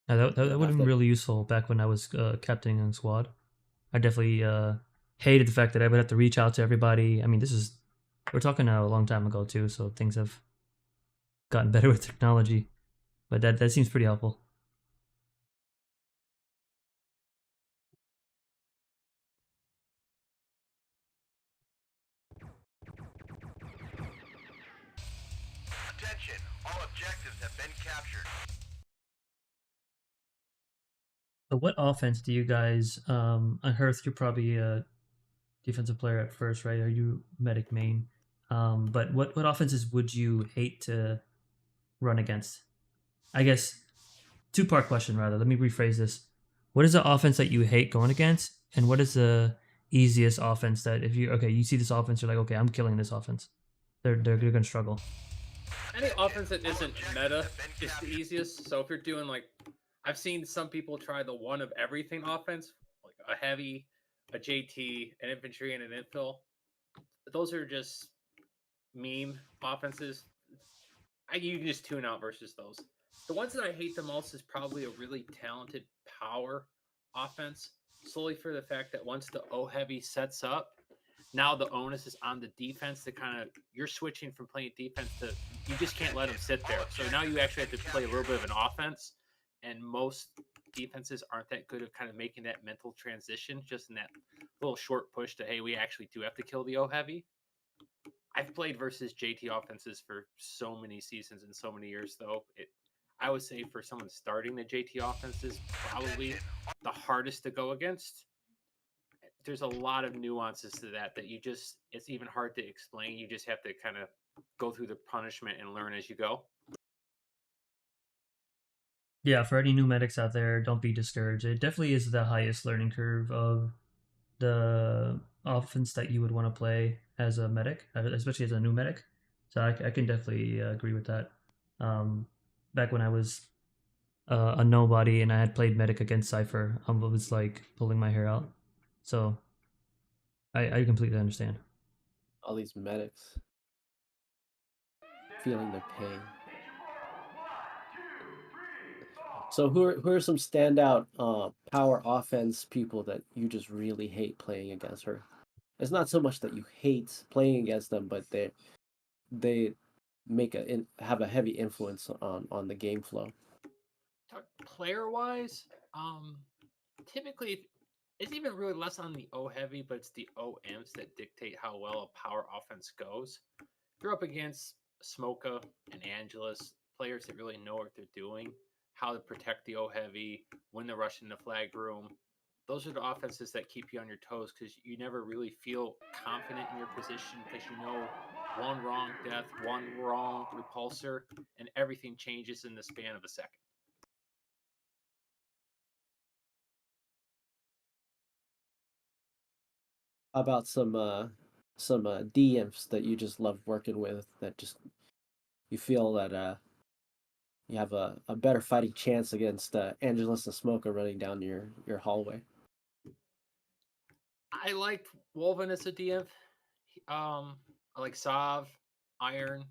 That would have been really useful back when I was captaining on squad. I definitely hated the fact that I would have to reach out to everybody. I mean, we're talking a long time ago too, so things have gotten better with technology. But that seems pretty helpful. Attention, all objectives have been captured. So what offense do you guys, on Hearth, you're probably a defensive player at first, right? Are you medic main? But what offenses would you hate to run against? I guess 2-part question rather. Let me rephrase this. What is the offense that you hate going against, and what is the easiest offense that if you see this offense, you're like, okay, I'm killing this offense. They're gonna struggle. Any offense that isn't meta is the easiest. So if you're doing I've seen some people try the one of everything offense, like a heavy, a JT, an infantry, and an infill. Those are just meme offenses. You can just tune out versus those. The ones that I hate the most is probably a really talented power offense, solely for the fact that once the O heavy sets up, now the onus is on the defense to kind of, you're switching from playing defense to, you just can't let them sit there. So now you actually have to play a little bit of an offense, and most defenses aren't that good at kind of making that mental transition, just in that little short push to, hey, we actually do have to kill the O heavy. I've played versus JT offenses for so many seasons and so many years, though. I would say for someone starting the JT offenses, probably the hardest to go against. There's a lot of nuances to that it's even hard to explain. You just have to kind of go through the punishment and learn as you go. Yeah, for any new medics out there, don't be discouraged. It definitely is the highest learning curve of the offense that you would want to play as a medic, especially as a new medic. So I can definitely agree with that. Back when I was a nobody and I had played medic against Cypher, I was like pulling my hair out. So I completely understand. All these medics feeling the pain. So who are some standout power offense people that you just really hate playing against her? It's not so much that you hate playing against them, but they have a heavy influence on the game flow. Player wise, typically it's even really less on the O heavy, but it's the O imps that dictate how well a power offense goes. You're up against Smoka and Angelus, players that really know what they're doing, how to protect the O heavy, when to rush in the flag room. Those are the offenses that keep you on your toes because you never really feel confident in your position because you know one wrong death, one wrong repulsor, and everything changes in the span of a second. How about some DMs that you just love working with that just you feel that you have a better fighting chance against Angelus and Smoker running down your hallway? I like Wolven as a DM. I like Sav, Iron.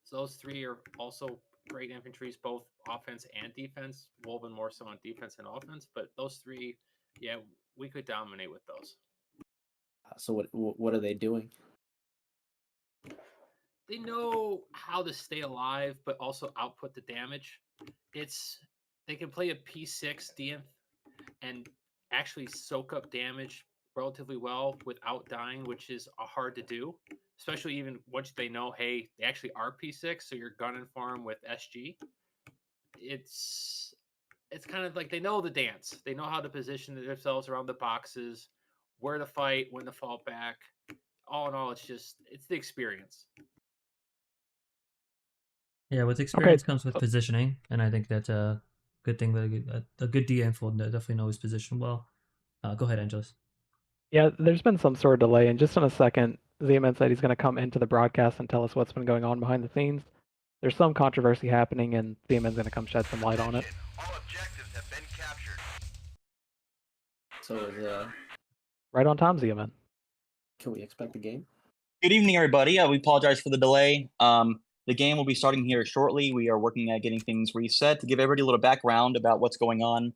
So those three are also great infantries, both offense and defense. Wolven more so on defense and offense, but those three, yeah, we could dominate with those. So what are they doing? They know how to stay alive, but also output the damage. They can play a P6 DM and actually soak up damage relatively well without dying, which is hard to do, especially even once they know, hey, they actually are P6, so you're gunning for them with SG. It's kind of like they know the dance. They know how to position themselves around the boxes, where to fight, when to fall back. All in all, it's the experience. Yeah, with experience comes with positioning, and I think that's a good thing. That a good DM will definitely know his position well. Go ahead, Angelus. Yeah, there's been some sort of delay, and just in a second, Zeman said he's going to come into the broadcast and tell us what's been going on behind the scenes. There's some controversy happening, and Zeman's going to come shed some light on it. All objectives have been captured. So right on time, Zeman. Can we expect the game? Good evening, everybody. We apologize for the delay. The game will be starting here shortly. We are working at getting things reset. To give everybody a little background about what's going on,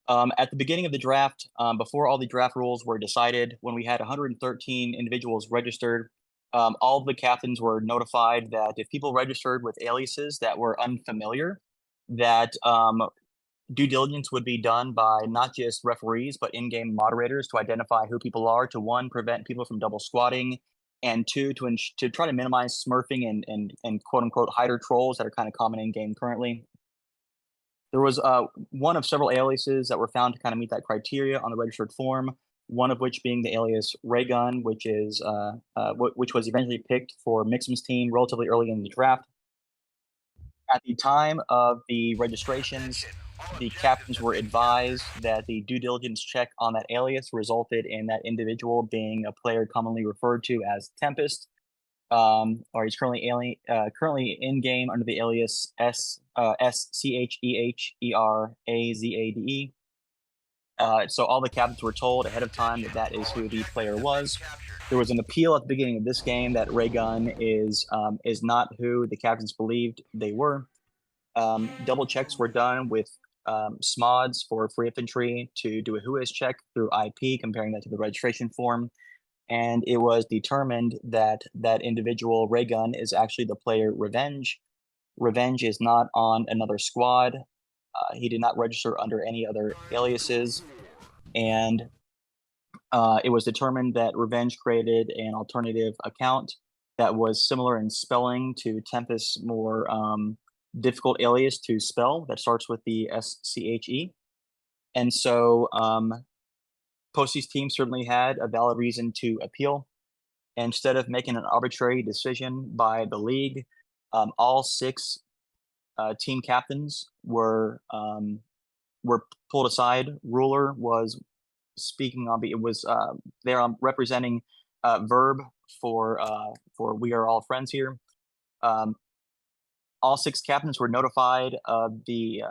at the beginning of the draft, before all the draft rules were decided, when we had 113 individuals registered, all of the captains were notified that if people registered with aliases that were unfamiliar, that due diligence would be done by not just referees, but in-game moderators to identify who people are, to one, prevent people from double squatting, and two, to try to minimize smurfing and quote unquote hider trolls that are kind of common in game currently. There was one of several aliases that were found to kind of meet that criteria on the registered form. One of which being the alias Raygun, which was eventually picked for Mixum's team relatively early in the draft. At the time of the registrations, the captains were advised that the due diligence check on that alias resulted in that individual being a player commonly referred to as Tempest. or he's currently in game under the alias SCHEHERAZADE. So all the captains were told ahead of time that that is who the player was. There was an appeal at the beginning of this game that Raygun is not who the captains believed they were. Double checks were done with SMODs for free infantry to do a who is check through IP, comparing that to the registration form. And it was determined that that individual Raygun is actually the player Revenge. Revenge is not on another squad. He did not register under any other aliases. And it was determined that Revenge created an alternative account that was similar in spelling to Tempest's more difficult alias to spell that starts with the SCHE. And so Posty's team certainly had a valid reason to appeal. Instead of making an arbitrary decision by the league, all 6 team captains were pulled aside. Ruler was speaking on it was there representing Verb for We Are All Friends here. All 6 captains were notified of the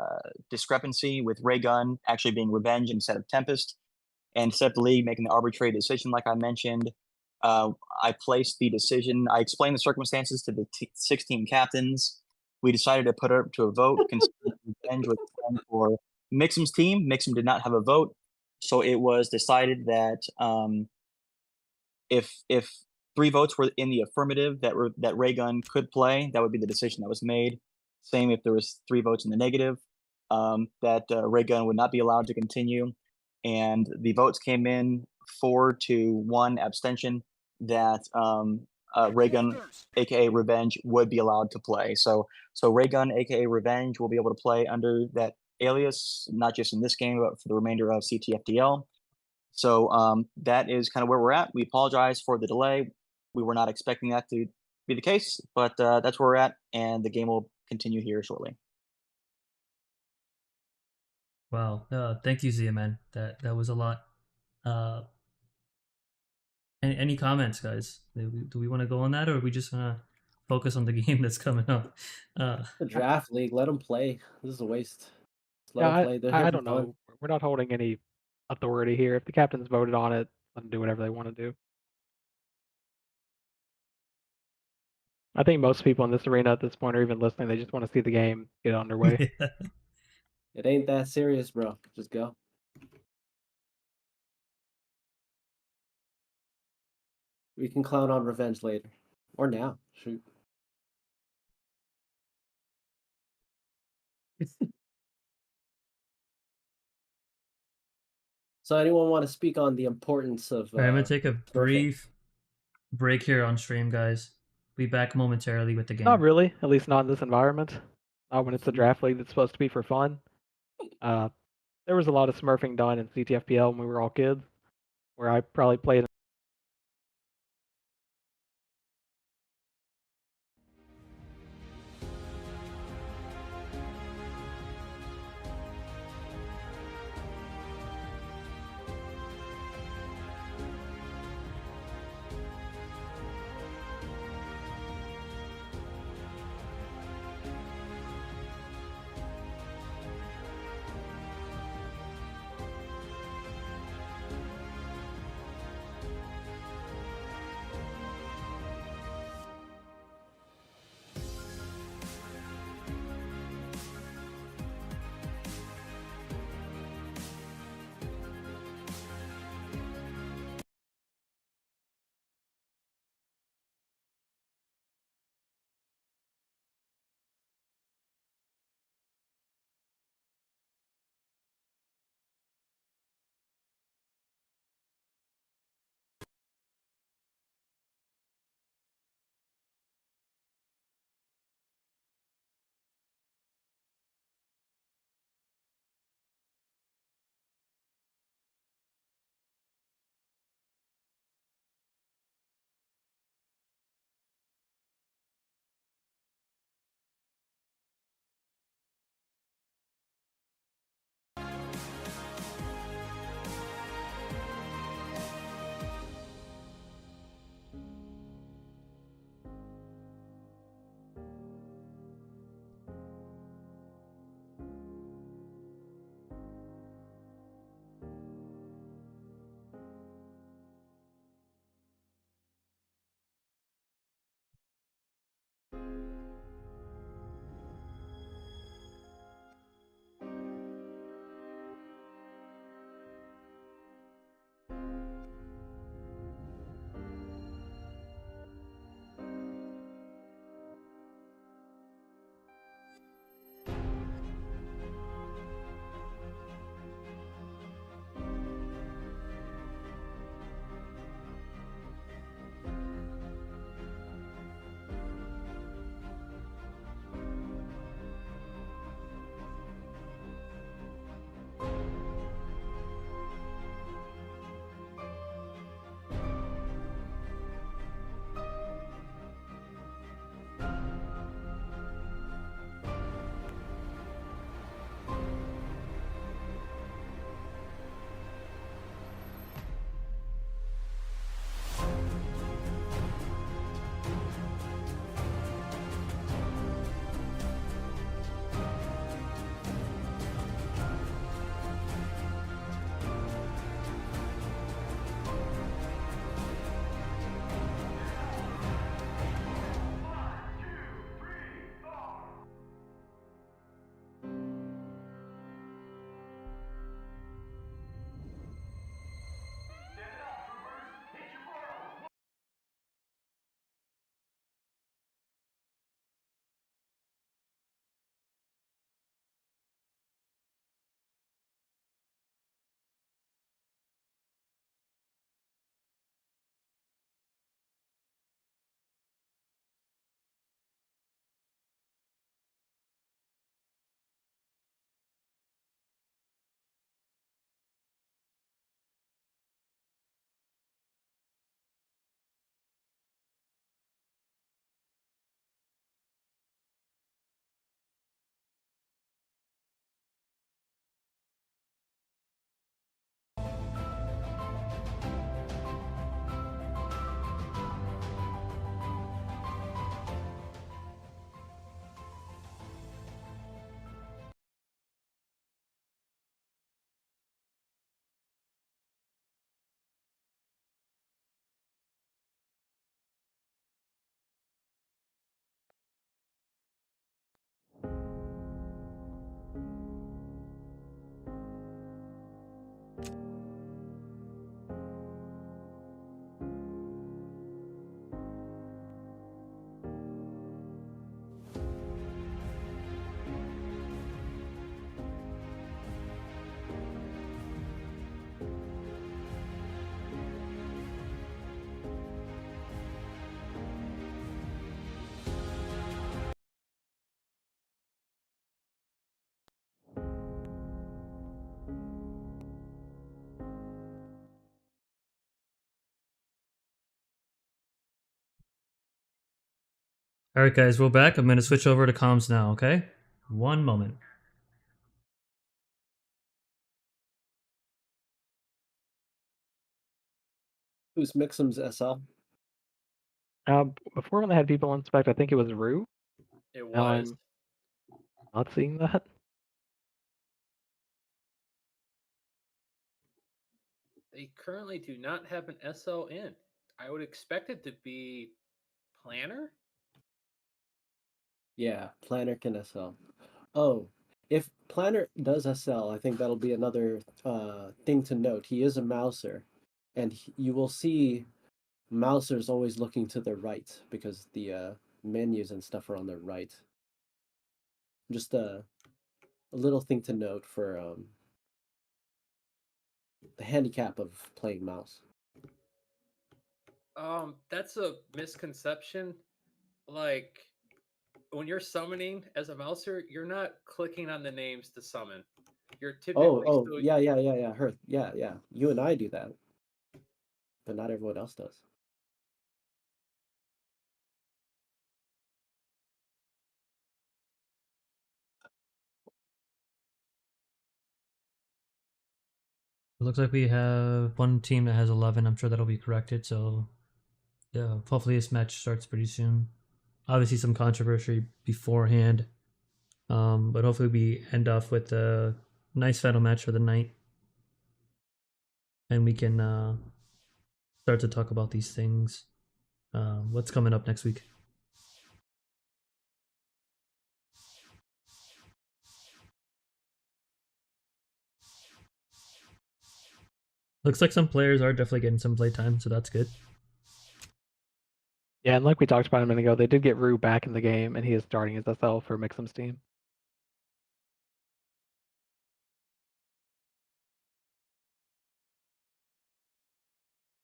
discrepancy with Raygun actually being Revenge instead of Tempest, and instead of the league making the arbitrary decision, like I mentioned, I placed the decision. I explained the circumstances to the 6 team captains. We decided to put it up to a vote. Revenge was for Mixum's team. Mixum did not have a vote, so it was decided that if 3 votes were in the affirmative that Raygun could play, that would be the decision that was made. Same if there was 3 votes in the negative, that Raygun would not be allowed to continue. And the votes came in 4-1 abstention that Raygun, aka Revenge, would be allowed to play. So Raygun, aka Revenge, will be able to play under that alias, not just in this game, but for the remainder of CTFDL. So that is kind of where we're at. We apologize for the delay. We were not expecting that to be the case, but that's where we're at, and the game will continue here shortly. Wow. Thank you, Zia, man. That was a lot. Any comments, guys? Do we want to go on that, or are we just want to focus on the game that's coming up? The draft league, let them play. This is a waste. Just let Yeah, them play. They're here I for don't fun. know. We're not holding any authority here. If the captains voted on it, let them do whatever they want to do. I think most people in this arena at this point are even listening. They just want to see the game get underway. It ain't that serious, bro. Just go. We can clown on Revenge later. Or now. Shoot. So anyone want to speak on the importance of All right, I'm gonna take a turfing? brief break here on stream, guys. Be back momentarily with the game. Not really, at least not in this environment. Not when it's a draft league that's supposed to be for fun. There was a lot of smurfing done in CTFPL when we were all kids, where I probably played All right, guys, we're back. I'm going to switch over to comms now, okay? One moment. Who's Mixum's SL? Before when they had people inspect, I think it was Rue. It Now was. I'm not seeing that. They currently do not have an SL in. I would expect it to be Planner. Yeah, Planner can SL. Oh, if Planner does SL, I think that'll be another thing to note. He is a mouser, and you will see mousers always looking to their right because the menus and stuff are on their right. Just a little thing to note for the handicap of playing mouse. That's a misconception. Like when you're summoning as a mouser, you're not clicking on the names to summon. You're typically still. Yeah. Her, yeah. You and I do that, but not everyone else does. It looks like we have one team that has 11. I'm sure that'll be corrected. So, yeah, hopefully this match starts pretty soon. Obviously, some controversy beforehand, but hopefully we end off with a nice final match for the night, and we can start to talk about these things. What's coming up next week? Looks like some players are definitely getting some playtime, so that's good. Yeah, and like we talked about a minute ago, they did get Rue back in the game, and he is starting his SL for Mixum's team.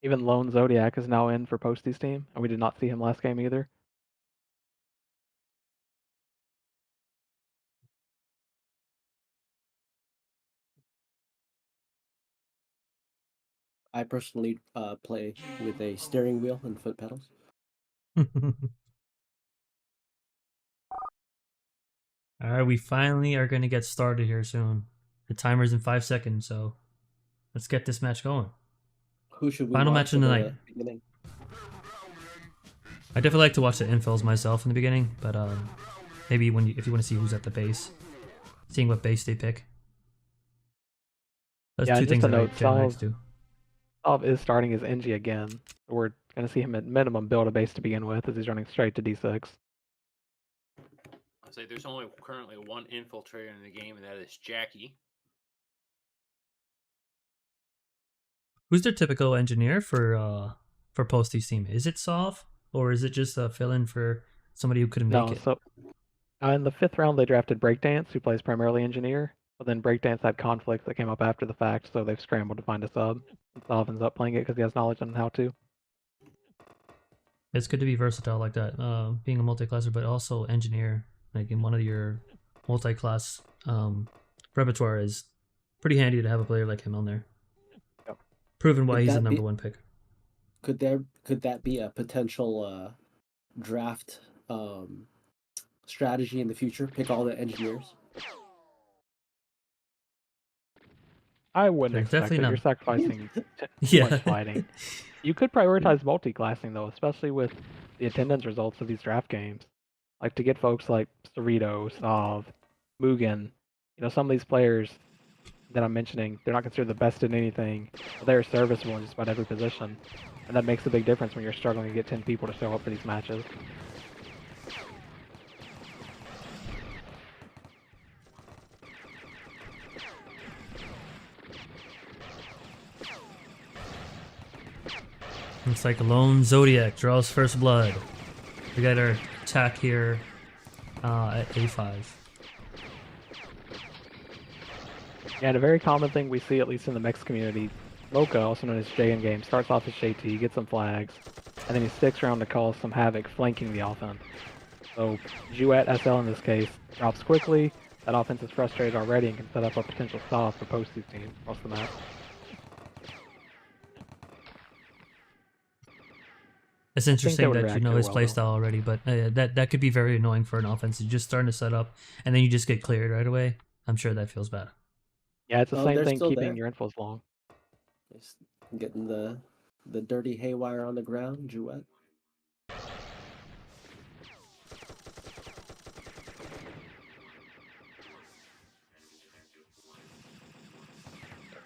Even Lone Zodiac is now in for Posty's team, and we did not see him last game either. I personally play with a steering wheel and foot pedals. All right, we finally are going to get started here soon. The timer's in 5 seconds, so let's get this match going. Who should we Final watch match in the night. beginning? I definitely like to watch the infills myself in the beginning, but maybe if you want to see who's at the base, seeing what base they pick. That's Yeah, two just things a that I note, generally like to do. Solve is starting his NG again. We're going to see him at minimum build a base to begin with, as he's running straight to D6. I'll say there's only currently one infiltrator in the game, and that is Jackie. Who's their typical engineer for Posty's team? Is it Sov, or is it just a fill-in for somebody who couldn't make No, it? so in the 5th round, they drafted Breakdance, who plays primarily engineer. But then Breakdance had conflicts that came up after the fact, so they've scrambled to find a sub. And Solve ends up playing it because he has knowledge on how to. It's good to be versatile like that, being a multi-classer, but also engineer. Like in one of your multi-class repertoire is pretty handy to have a player like him on there. Yep. Proven why Could he's the that number be- one pick. Could that be a potential draft strategy in the future? Pick all the engineers. I wouldn't They're expect definitely it. not- You're sacrificing too Yeah. much fighting. You could prioritize multi-classing, though, especially with the attendance results of these draft games. Like, to get folks like Cerrito, Sov, Mugen, some of these players that I'm mentioning, they're not considered the best in anything, but they're serviceable in just about every position. And that makes a big difference when you're struggling to get 10 people to show up for these matches. Looks like a lone Zodiac draws first blood. We got our attack here at A5. Yeah, and a very common thing we see, at least in the mixed community, Mocha, also known as J in game, starts off as JT, gets some flags, and then he sticks around to cause some havoc flanking the offense. So Jouet SL in this case drops quickly, that offense is frustrated already and can set up a potential stop for Posty's team across the map. It's they interesting would that you react know to it his well, though. playstyle already, but that could be very annoying for an offense. You're just starting to set up, and then you just get cleared right away. I'm sure that feels bad. Yeah, it's the Oh, same they're thing still keeping there. your infos long. Just getting the dirty haywire on the ground, Jouet.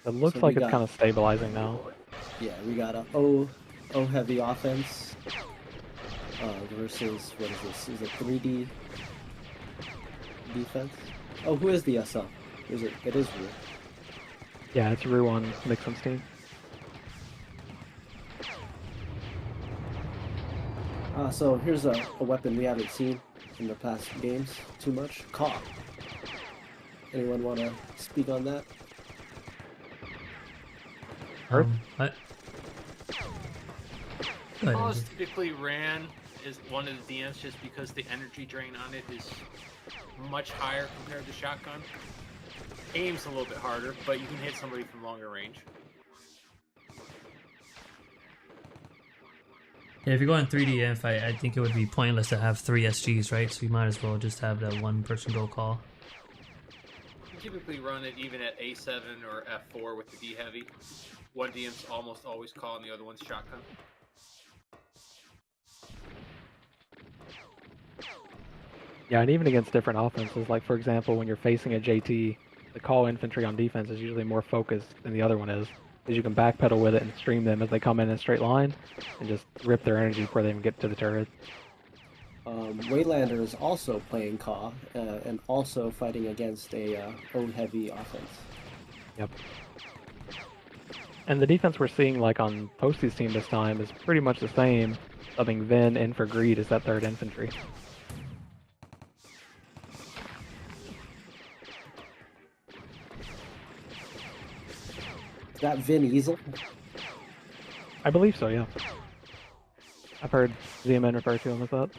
It looks So like we it's kind got, of stabilizing now. yeah, we got a O heavy offense versus, what is this? Is it 3D defense? Oh, who is the SL? Is it? It is Rue. Yeah, it's Rue on Mixon's team. So here's a weapon we haven't seen in the past games too much. Caw. Anyone want to speak on that? Earth? I... Go ahead, Paws Andrew. typically ran as one of the DMs just because the energy drain on it is much higher compared to shotgun. Aim's a little bit harder, but you can hit somebody from longer range. Yeah, if you're going 3D inf, I think it would be pointless to have 3 SGs, right? So you might as well just have that one person go call. You typically run it even at A7 or F4 with the D heavy. One DM's almost always call and the other one's shotgun. Yeah, and even against different offenses, like for example, when you're facing a JT, the call infantry on defense is usually more focused than the other one is, because you can backpedal with it and stream them as they come in a straight line, and just rip their energy before they even get to the turret. Waylander is also playing Caw and also fighting against a O heavy offense. Yep. And the defense we're seeing, like on Posty's team this time, is pretty much the same, subbing Vin in for Greed as that third infantry. Is that Vin Easel? I believe so, yeah. I've heard ZMN refer to him as that.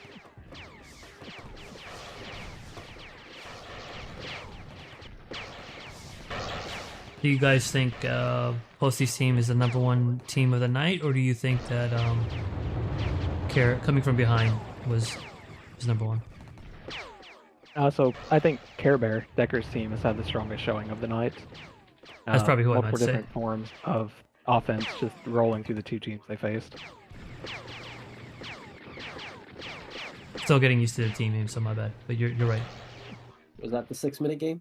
Do you guys think Posty's team is the #1 team of the night, or do you think that coming from behind was #1? So I think Care Bear, Decker's team, has had the strongest showing of the night. That's probably who I multiple might say. different forms of offense just rolling through the two teams they faced. Still getting used to the team name, so my bad. But you're right. Was that the 6-minute game?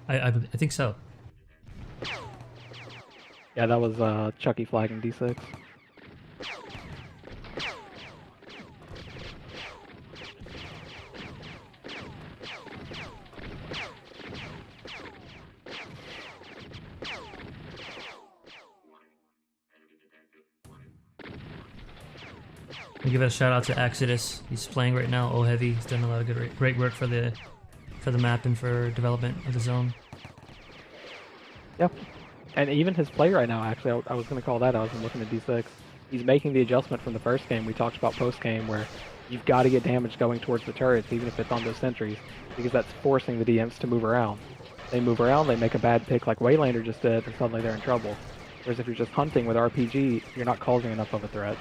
I think so. Yeah, that was Chucky flagging D6. We give a shout out to Exodus. He's playing right now. Oh heavy. He's done a lot of great work for the map and for development of the zone. Yep. And even his play right now, actually, I was going to call that. I was looking at D6. He's making the adjustment from the first game we talked about post-game, where you've got to get damage going towards the turrets, even if it's on those sentries, because that's forcing the DMs to move around. They move around, they make a bad pick like Waylander just did, and suddenly they're in trouble. Whereas if you're just hunting with RPG, you're not causing enough of a threat.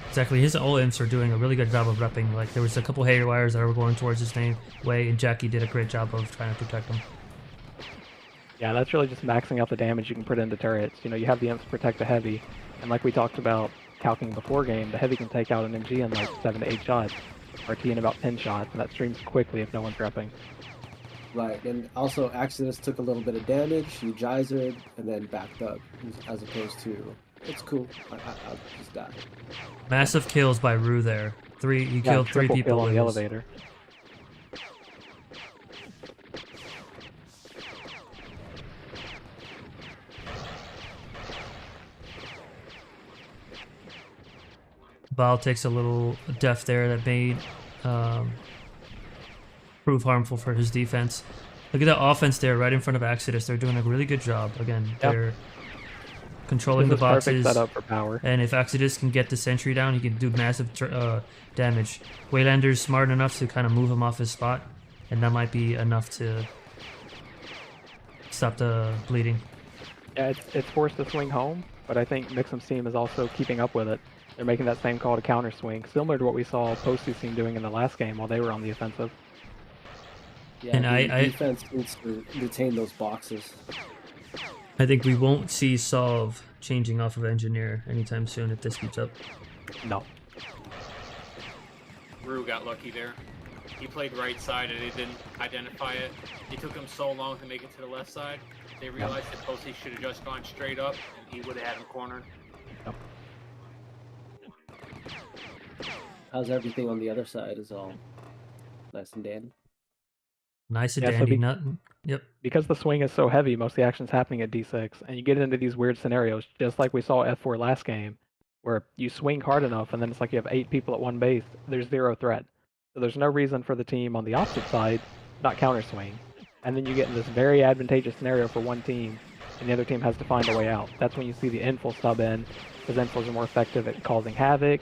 Exactly. His ult imps are doing a really good job of repping. Like, there was a couple hair wires that were going towards his way, and Jackie did a great job of trying to protect them. Yeah, that's really just maxing out the damage you can put into turrets. You know, you have the imps protect the heavy, and like we talked about calcing before game, the heavy can take out an MG in like 7 to 8 shots, RT in about 10 shots, and that streams quickly if no one's repping. Right, and also Exodus took a little bit of damage, he geysered, and then backed up, as opposed to, it's cool, I'll just die. Massive kills by Rue there. He killed 3 triple people kill on with the his- elevator. Val takes a little death there that may prove harmful for his defense. Look at that offense there right in front of Exodus. They're doing a really good job. Again, they're controlling This the is perfect boxes. setup for power. And if Exodus can get the sentry down, he can do massive damage. Waylander's smart enough to kind of move him off his spot, and that might be enough to stop the bleeding. Yeah, it's forced to swing home, but I think Mixum's team is also keeping up with it. They're making that same call to counter swing, similar to what we saw Posty's team doing in the last game while they were on the offensive. Yeah, And the I defense needs to retain those boxes. think we won't see Solve changing off of Engineer anytime soon if this keeps up. No. Rue got lucky there. He played right side and they didn't identify it. It took him so long to make it to the left side. They realized that Posey should have just gone straight up and he would have had him cornered. Yep. How's everything on the other side? Is all nice and dandy? Nice and Yeah, so dandy. Nothing. Yep. Because the swing is so heavy, most of the action's happening at D6, and you get into these weird scenarios, just like we saw F4 last game, where you swing hard enough, and then it's like you have 8 people at one base. There's 0 threat. So there's no reason for the team on the opposite side not counter swing. And then you get in this very advantageous scenario for one team, and the other team has to find a way out. That's when you see the infill sub in, because infills are more effective at causing havoc,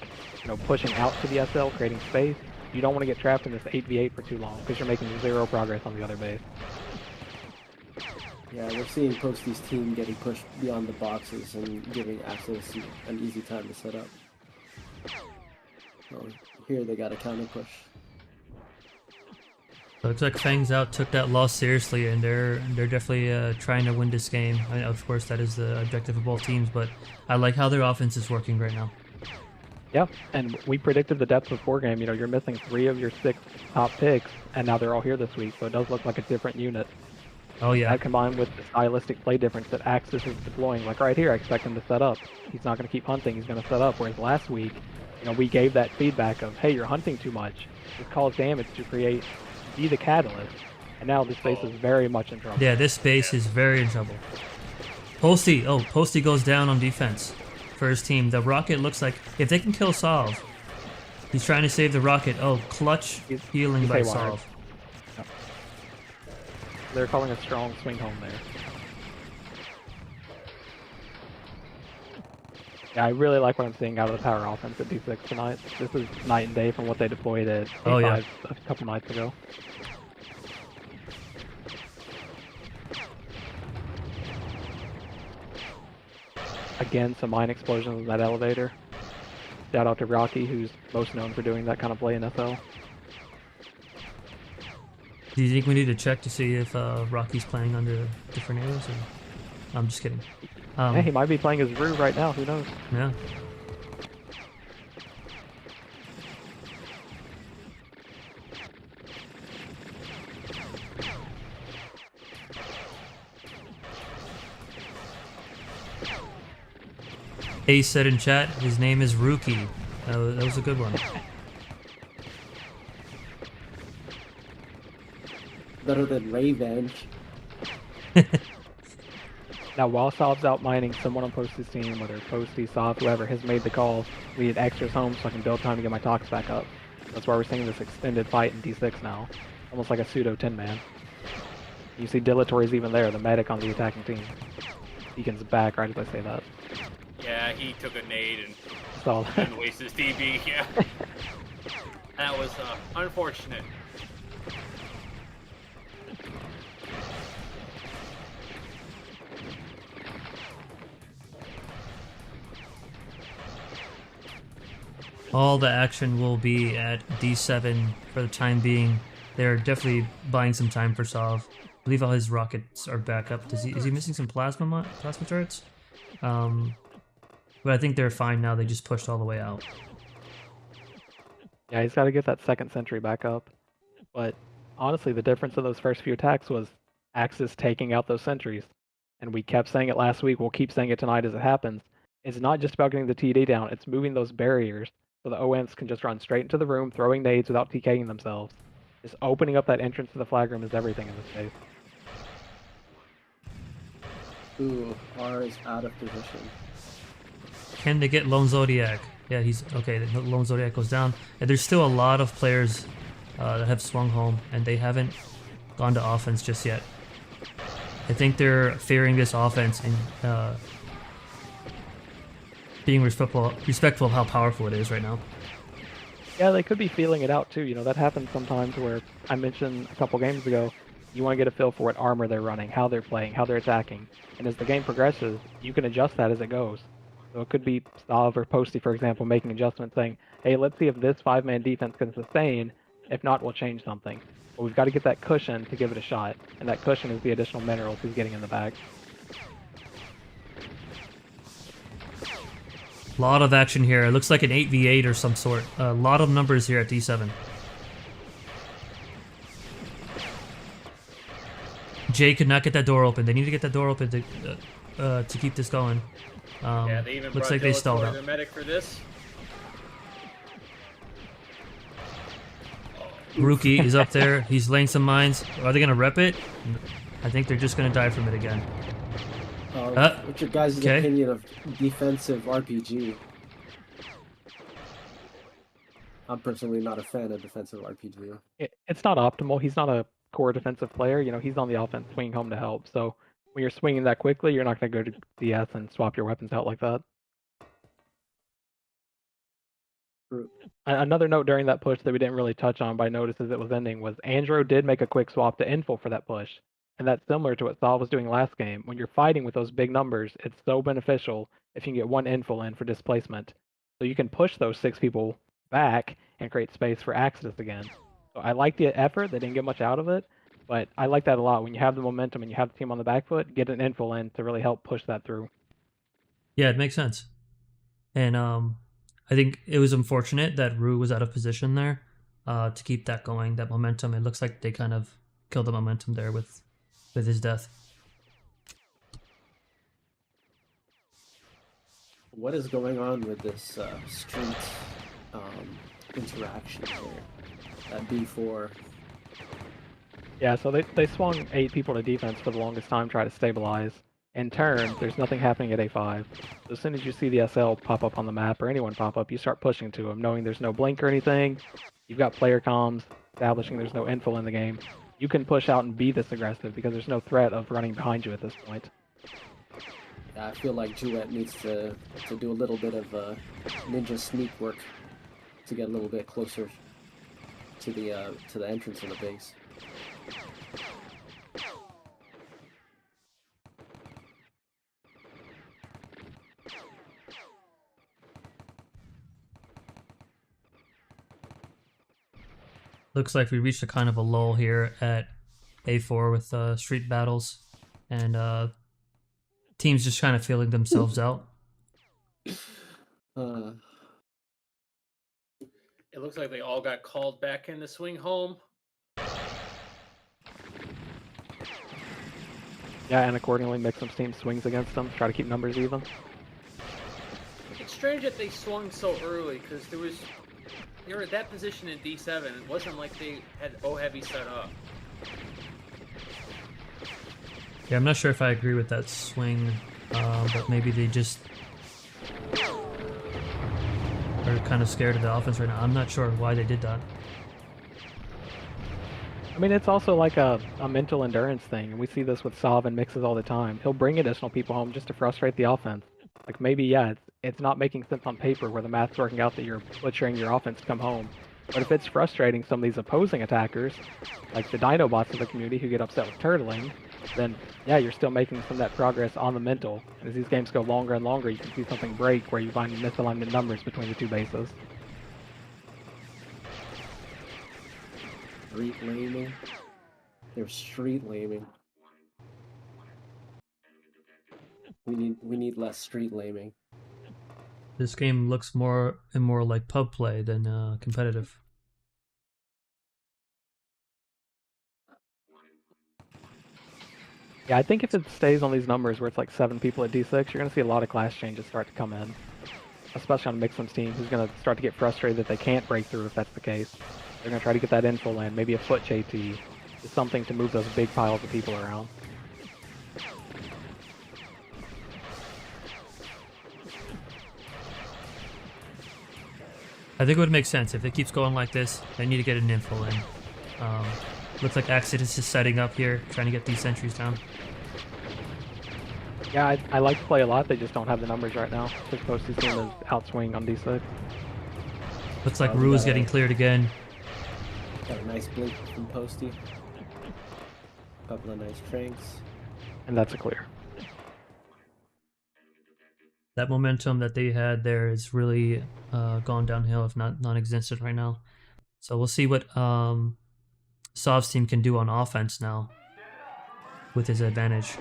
pushing out to the SL, creating space. You don't want to get trapped in this 8v8 for too long, because you're making 0 progress on the other base. Yeah, we're seeing Posty's team getting pushed beyond the boxes and giving Axis an easy time to set up. So here they got a counter push. Looks like Fangs Out took that loss seriously, and they're definitely trying to win this game. I mean, of course, that is the objective of both teams, but I like how their offense is working right now. Yeah, and we predicted the depth before game. You're missing 3 of your 6 top picks, and now they're all here this week, so it does look like a different unit. Oh yeah. That combined with the stylistic play difference that Axis is deploying. Like right here, I expect him to set up. He's not going to keep hunting, he's going to set up. Whereas last week, we gave that feedback of, hey, you're hunting too much. This causes damage to be the catalyst. And now this base is very much in trouble. Yeah, this base is very in trouble. Posty goes down on defense for his team. The Rocket looks like, if they can kill Solve, he's trying to save the Rocket. Oh, clutch healing by Solve. Yep. They're calling a strong swing home there. Yeah, I really like what I'm seeing out of the power offense at D6 tonight. This is night and day from what they deployed at D5 a couple nights ago. Again, some mine explosions in that elevator. Shout out to Rocky, who's most known for doing that kind of play in SL. Do you think we need to check to see if Rocky's playing under different arrows? Or... I'm just kidding. Hey, he might be playing as Rue right now, who knows? Yeah. Ace said in chat, his name is Rookie. That was a good one. Better than Revenge. Now, while Solve's out mining, someone on Posty's team, whether Posty, Solve, whoever, has made the call. We need extras home so I can build time to get my talks back up. That's why we're seeing this extended fight in D6 now. Almost like a pseudo 10-man. You see Dilatory's even there, the medic on the attacking team. Deacon's back right as I say that. Yeah, he took a nade and So, didn't waste his DB, yeah. That was unfortunate. All the action will be at D7 for the time being. They're definitely buying some time for Solve. I believe all his rockets are back up. Is he missing some plasma turrets? But I think they're fine now. They just pushed all the way out. yeah, he's got to get that second sentry back up. But honestly, the difference in those first few attacks was Axis taking out those sentries. And we kept saying it last week, we'll keep saying it tonight as it happens. It's not just about getting the TD down, it's moving those barriers so the OMs can just run straight into the room, throwing nades without TKing themselves. Just opening up that entrance to the flag room is everything in this case. Ooh, R is out of position. Can they get Lone Zodiac? Yeah, he's okay. The Lone Zodiac goes down. And there's still a lot of players that have swung home, and they haven't gone to offense just yet. I think they're fearing this offense and being respectful of how powerful it is right now. Yeah, they could be feeling it out too. That happens sometimes where I mentioned a couple games ago, you want to get a feel for what armor they're running, how they're playing, how they're attacking. And as the game progresses, you can adjust that as it goes. So it could be Stav or Posty, for example, making adjustments saying, hey, let's see if this 5-man defense can sustain. If not, we'll change something. But we've got to get that cushion to give it a shot. And that cushion is the additional minerals he's getting in the bag. A lot of action here. It looks like an 8v8 or some sort. A lot of numbers here at D7. Jay could not get that door open. They need to get that door open to keep this going. Yeah, they even Looks brought like they Dillator, stalled out. their medic for this. Rookie is up there. He's laying some mines. Are they gonna rep it? I think they're just gonna die from it again. What's your guys' okay. opinion of defensive RPG? I'm personally not a fan of defensive RPG. It's not optimal. He's not a core defensive player. You know, he's on the offense swinging home to help. So when you're swinging that quickly, you're not going to go to DS and swap your weapons out like that. True. Another note during that push that we didn't really touch on, but I noticed as it was ending, was Andro did make a quick swap to info for that push. And that's similar to what Saul was doing last game. When you're fighting with those big numbers, it's so beneficial if you can get one info in for displacement. So you can push those 6 people back and create space for Axis again. So I like the effort. They didn't get much out of it, but I like that a lot. When you have the momentum and you have the team on the back foot, get an info in to really help push that through. Yeah, it makes sense. And I think it was unfortunate that Rue was out of position there to keep that going, that momentum. It looks like they kind of killed the momentum there with his death. What is going on with this street interaction here at B4? Yeah, so they swung 8 people to defense for the longest time, try to stabilize. In turn, there's nothing happening at A5. So as soon as you see the SL pop up on the map or anyone pop up, you start pushing to them, knowing there's no blink or anything. You've got player comms, establishing there's no info in the game. You can push out and be this aggressive because there's no threat of running behind you at this point. I feel like Jouet needs to do a little bit of ninja sneak work to get a little bit closer to the entrance of the base. Looks like we reached a kind of a lull here at A4 with street battles and teams just kind of feeling themselves out. It looks like they all got called back in to swing home. Yeah, and accordingly, Mixum's team swings against them, try to keep numbers even. It's strange that they swung so early because they were at that position in D7. It wasn't like they had O heavy set up. Yeah, I'm not sure if I agree with that swing, but maybe they just are kind of scared of the offense right now. I'm not sure why they did that. I mean, it's also like a mental endurance thing, and we see this with Sav and Mixes all the time. He'll bring additional people home just to frustrate the offense. Like maybe, yeah, it's not making sense on paper where the math's working out that you're butchering your offense to come home. But if it's frustrating some of these opposing attackers, like the Dino bots of the community who get upset with turtling, then yeah, you're still making some of that progress on the mental. And as these games go longer and longer, you can see something break where you find misalignment numbers between the 2 bases. Street laming. They're street laming. We need less street laming. This game looks more and more like pub play than competitive. Yeah, I think if it stays on these numbers where it's like 7 people at D6, you're going to see a lot of class changes start to come in. Especially on Mixum's team, who's going to start to get frustrated that they can't break through if that's the case. They're going to try to get that info in, maybe a foot JT, just something to move those big piles of people around. I think it would make sense if it keeps going like this. They need to get an info in. Looks like Exodus is setting up here, trying to get these sentries down. Yeah, I like to play a lot, they just don't have the numbers right now. They're supposed to see them as outswing on D6. Looks like Rue is getting cleared again. Got a nice blink from Posty. Couple of nice tranks. And that's a clear. That momentum that they had there is really gone downhill, if not non-existent right now. So we'll see what Sov's team can do on offense now with his advantage.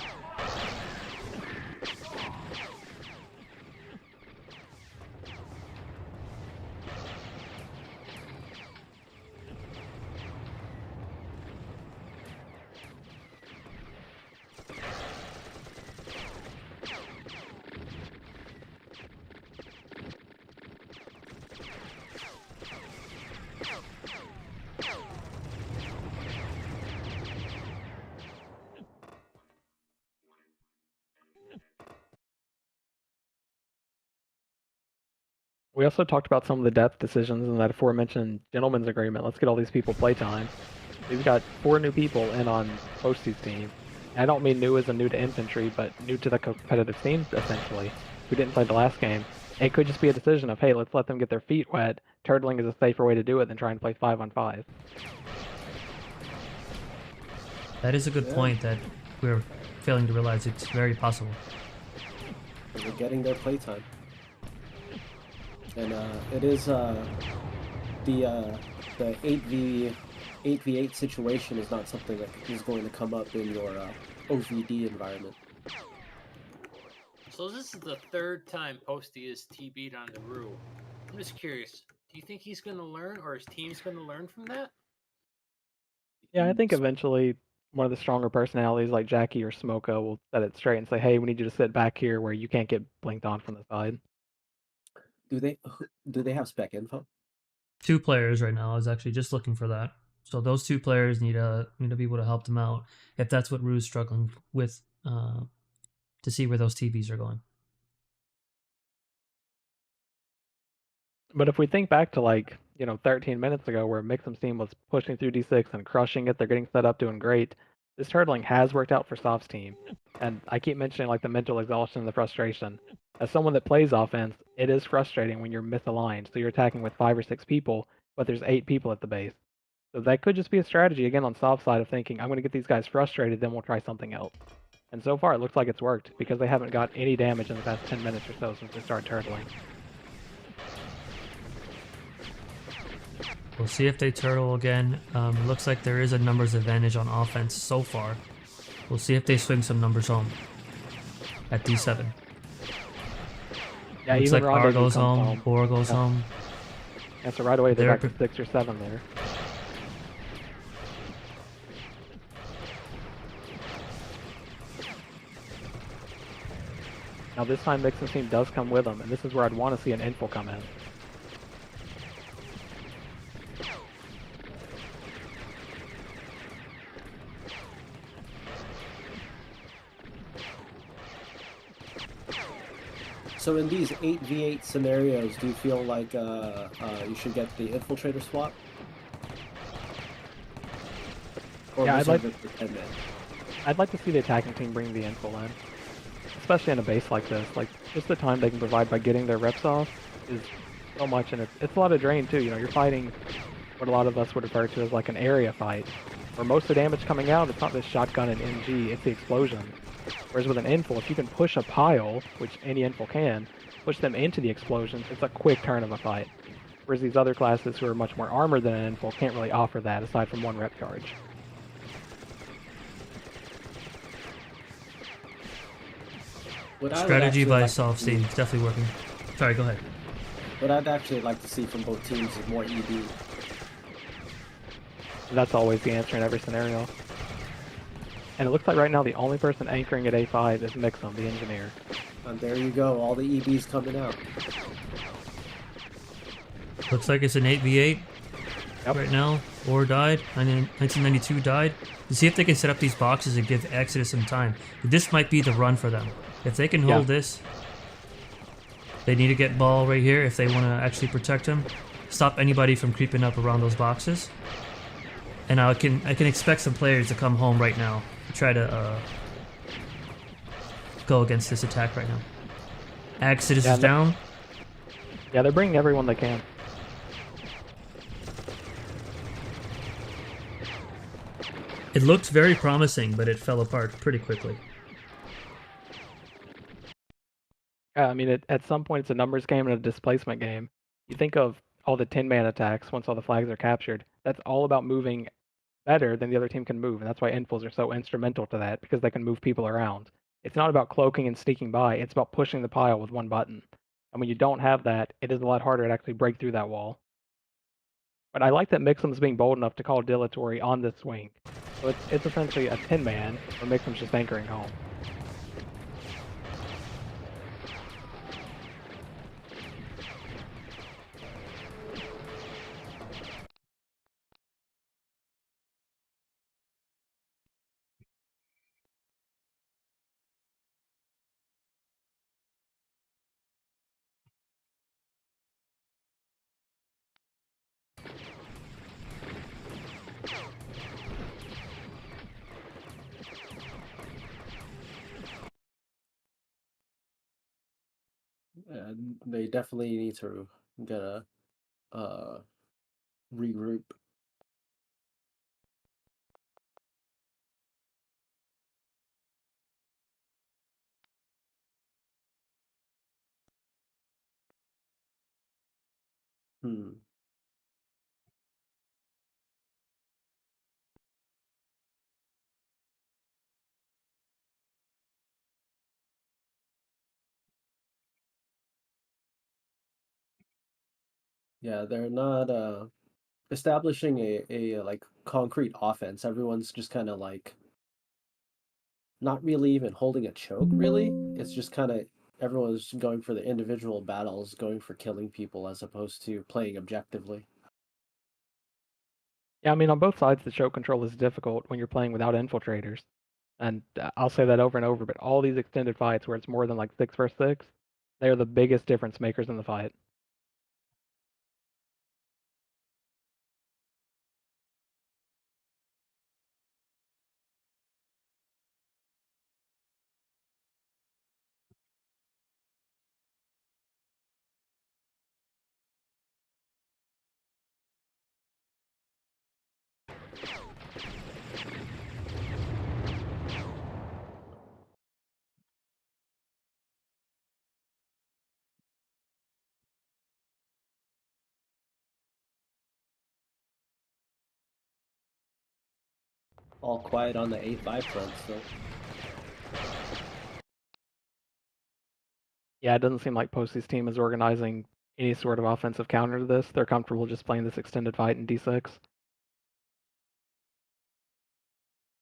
We also talked about some of the depth decisions in that aforementioned gentleman's agreement. Let's get all these people playtime. We've got 4 new people in on Posty's team. I don't mean new as in new to infantry, but new to the competitive scene, essentially. Who didn't play the last game. It could just be a decision of, hey, let's let them get their feet wet. Turtling is a safer way to do it than try and play 5-on-5. That is a good point that we're failing to realize. It's very possible. They're getting their playtime. And it is the 8v8 situation is not something that is going to come up in your OVD environment. So this is the 3rd time Posty is TB'd on the Rue. I'm just curious, do you think he's going to learn, or his team's going to learn from that? Yeah, I think eventually one of the stronger personalities like Jackie or Smoko will set it straight and say, hey, we need you to sit back here where you can't get blinked on from the side. Do they have spec info? 2 players right now. I was actually just looking for that. So those 2 players need to be able to help them out if that's what Rue's struggling with, to see where those TVs are going. But if we think back to 13 minutes ago where Mixum's team was pushing through D6 and crushing it, they're getting set up, doing great. This turtling has worked out for Soft's team. And I keep mentioning the mental exhaustion and the frustration. As someone that plays offense, it is frustrating when you're misaligned. So you're attacking with 5 or 6 people, but there's 8 people at the base. So that could just be a strategy, again, on Soft's side of thinking, I'm going to get these guys frustrated, then we'll try something else. And so far, it looks like it's worked, because they haven't got any damage in the past 10 minutes or so since they started turtling. We'll see if they turtle again. It looks like there is a numbers advantage on offense so far. We'll see if they swing some numbers home at D7. Yeah, looks even like R Rendezvous goes comes home, 4 goes home. Yeah, so right away they're They're back to 6 or 7 there. Now this time Mixon's team does come with them, and this is where I'd want to see an info come in. So in these 8v8 scenarios, do you feel like you should get the infiltrator swap? Or Yeah, reserve it for 10 men? I'd like to see the attacking team bring the info in. Especially in a base like this. Just the time they can provide by getting their reps off is so much, and it's a lot of drain too. You're fighting what a lot of us would refer to as an area fight. Where most of the damage coming out, it's not this shotgun and MG, it's the explosion. Whereas with an infil, if you can push a pile, which any infil can, push them into the explosions, it's a quick turn of a fight. Whereas these other classes who are much more armored than an infil can't really offer that aside from 1 rep charge. Strategy by Soft Team is definitely working. Sorry, go ahead. What I'd actually like to see from both teams is more ED. That's always the answer in every scenario. And it looks like right now the only person anchoring at A5 is Mixum, the engineer. And there you go, all the EBs coming out. Looks like it's an 8v8 right now. Or died. 1992 died. To see if they can set up these boxes and give Exodus some time. This might be the run for them. If they can hold this, they need to get ball right here if they want to actually protect him. Stop anybody from creeping up around those boxes. And I can expect some players to come home right now to try to go against this attack right now. Exodus is down. Yeah, they're bringing everyone they can. It looked very promising, but it fell apart pretty quickly. I mean, at some point, it's a numbers game and a displacement game. You think of all the 10-man attacks once all the flags are captured. That's all about moving better than the other team can move, and that's why infils are so instrumental to that, because they can move people around. It's not about cloaking and sneaking by, it's about pushing the pile with one button. And when you don't have that, it is a lot harder to actually break through that wall. But I like that Mixum's being bold enough to call dilatory on this swing. So it's essentially a 10-man, where Mixum's just anchoring home. And they definitely need to get a regroup. Hmm. Yeah, they're not establishing a like concrete offense. Everyone's just kind of like not really even holding a choke, really. It's just kind of everyone's going for the individual battles, going for killing people as opposed to playing objectively. Yeah, I mean, on both sides, the choke control is difficult when you're playing without infiltrators. And I'll say that over and over, but all these extended fights where it's more than like 6 versus 6, they are the biggest difference makers in the fight. All quiet on the A5 front still. Yeah, it doesn't seem like Posty's team is organizing any sort of offensive counter to this. They're comfortable just playing this extended fight in D6.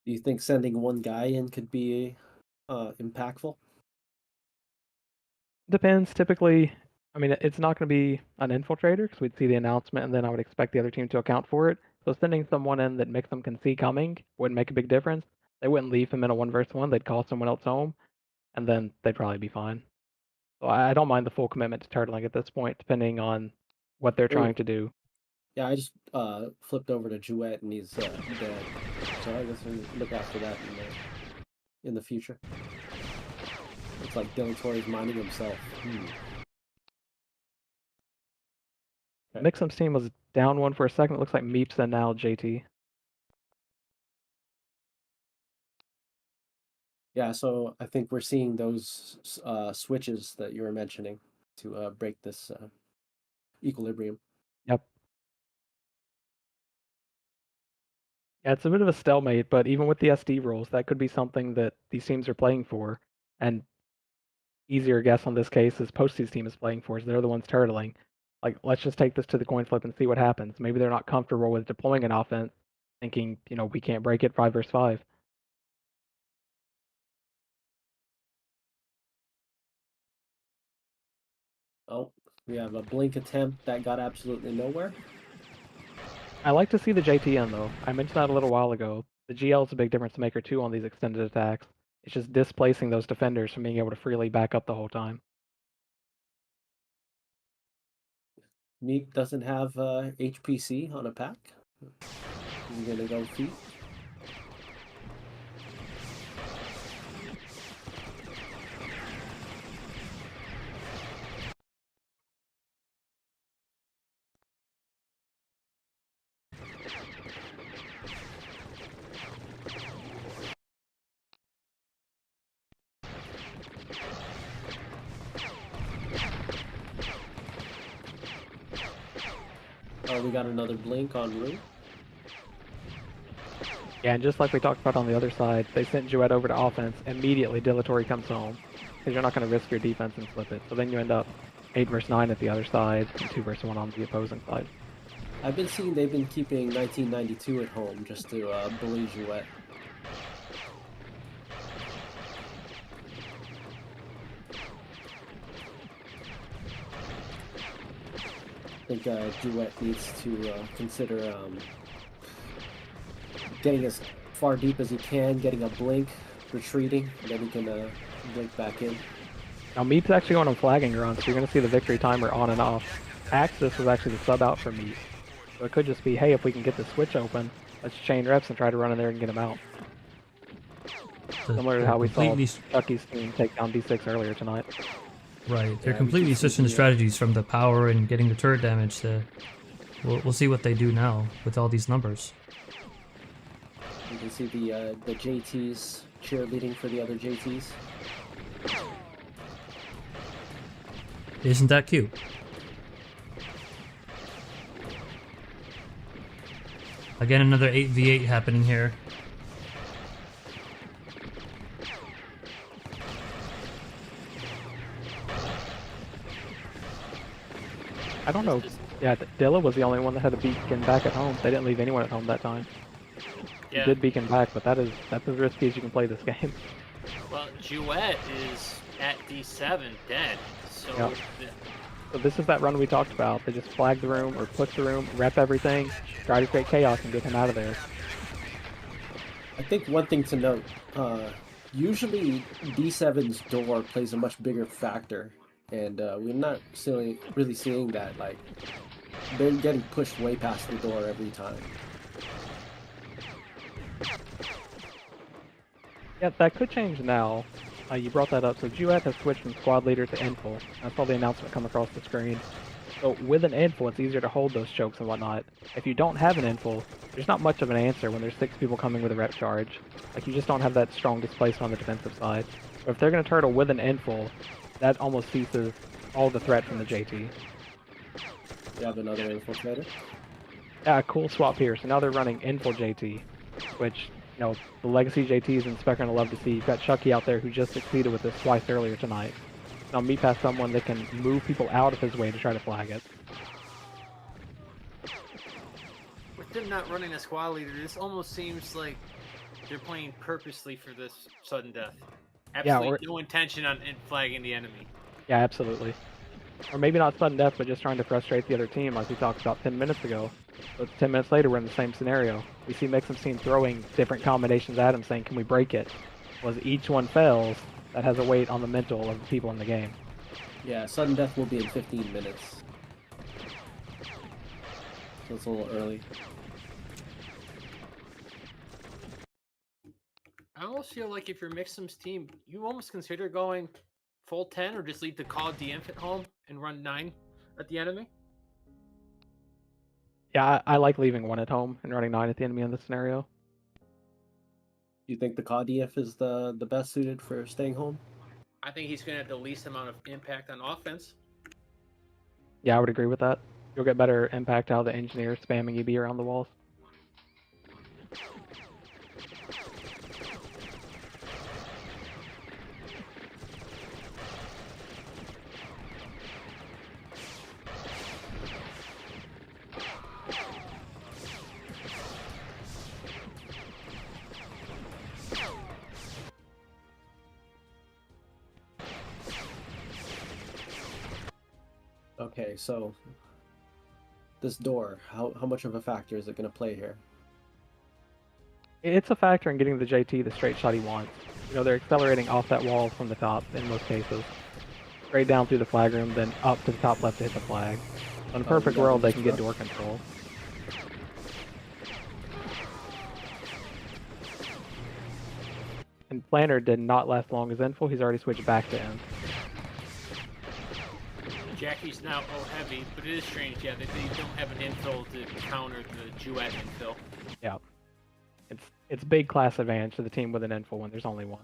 Do you think sending one guy in could be impactful? Depends. Typically, I mean, it's not going to be an infiltrator because we'd see the announcement and then I would expect the other team to account for it. So sending someone in that Mixum can see coming wouldn't make a big difference. They wouldn't leave him in a 1 versus 1. They'd call someone else home, and then they'd probably be fine. So I don't mind the full commitment to turtling at this point, depending on what they're trying Oh, to do. yeah, I just flipped over to Jouet and he's dead. So I guess we'll look out for that in the future. Looks like Dilatory's minding himself. Okay. Mixum's team was down one for a second. It looks like Meeps and now JT. Yeah, so I think we're seeing those switches that you were mentioning to break this equilibrium. Yep. Yeah, it's a bit of a stalemate, but even with the SD rules, that could be something that these teams are playing for. And easier guess on this case is Posty's team is playing for, so they're the ones turtling. Like, let's just take this to the coin flip and see what happens. Maybe they're not comfortable with deploying an offense, thinking, we can't break it 5 versus 5. Oh, we have a blink attempt that got absolutely nowhere. I like to see the JT in, though. I mentioned that a little while ago. The GL is a big difference maker, too, on these extended attacks. It's just displacing those defenders from being able to freely back up the whole time. Meek doesn't have HPC on a pack. Is he gonna go feet? Oh, we got another blink on Rue. Yeah, and just like we talked about on the other side, they sent Jouet over to offense. Immediately, Dilatory comes home because you're not going to risk your defense and flip it. So then you end up 8 versus 9 at the other side and 2 versus 1 on the opposing side. I've been seeing they've been keeping 1992 at home just to bully Jouet. I think Jouet needs to consider getting as far deep as he can, getting a blink, retreating, and then he can blink back in. Now, Meat's actually going on flagging run, so you're going to see the victory timer on and off. Axis was actually the sub out for Meat. So it could just be, hey, if we can get the switch open, let's chain reps and try to run in there and get him out. Similar to how we saw Chucky's team take down D6 earlier tonight. Right, they're completely switching the strategies from the power and getting the turret damage to... We'll see what they do now with all these numbers. You can see the JTs cheerleading for the other JTs. Isn't that cute? Again, another 8v8 happening here. I don't know. Yeah, Dilla was the only one that had a beacon back at home. They didn't leave anyone at home that time. Yeah. He did beacon back, but that's as risky as you can play this game. Well, Jouet is at D7 dead, so... Yep. So this is that run we talked about. They just flag the room or push the room, rep everything, try to create chaos and get him out of there. I think one thing to note, usually D7's door plays a much bigger factor, and we're not really seeing that. Like, they're getting pushed way past the door every time. Yeah, that could change now. You brought that up. So Jouet has switched from squad leader to infil. I saw the announcement come across the screen. So with an infil, it's easier to hold those chokes and whatnot. If you don't have an infil, there's not much of an answer when there's 6 people coming with a rep charge. Like, you just don't have that strong displacement on the defensive side. But if they're going to turtle with an infil, that almost ceases all the threat from the JT. You have another infiltrator? Yeah, cool swap here. So now they're running infil JT, which, you know, the legacy JTs and Spec are going to love to see. You've got Chucky out there who just succeeded with this twice earlier tonight. Now Meat has someone that can move people out of his way to try to flag it. With them not running a squad leader, this almost seems like they're playing purposely for this sudden death. Absolutely no intention on flagging the enemy. Yeah, absolutely. Or maybe not sudden death, but just trying to frustrate the other team like we talked about 10 minutes ago. But 10 minutes later, we're in the same scenario. We see Mixum's team throwing different combinations at him, saying, can we break it? Well, as each one fails, that has a weight on the mental of the people in the game. Yeah, sudden death will be in 15 minutes. So it's a little early. I almost feel like if you're Mixum's team, you almost consider going full 10 or just leave the COD DF at home and run 9 at the enemy. Yeah, I like leaving 1 at home and running 9 at the enemy in this scenario. You think the COD-DF is the best suited for staying home? I think he's going to have the least amount of impact on offense. Yeah, I would agree with that. You'll get better impact out of the engineer spamming EB around the walls. Okay, so this door, how much of a factor is it going to play here? It's a factor in getting the JT the straight shot he wants. You know, they're accelerating off that wall from the top in most cases. Straight down through the flag room, then up to the top left to hit the flag. In a perfect world, they can get door control. And Planner did not last long as info. He's already switched back to end. Jackie's now heavy, but it is strange, yeah, they don't have an infill to counter the Jouet infill. Yeah. It's big class advantage to the team with an infill when there's only one.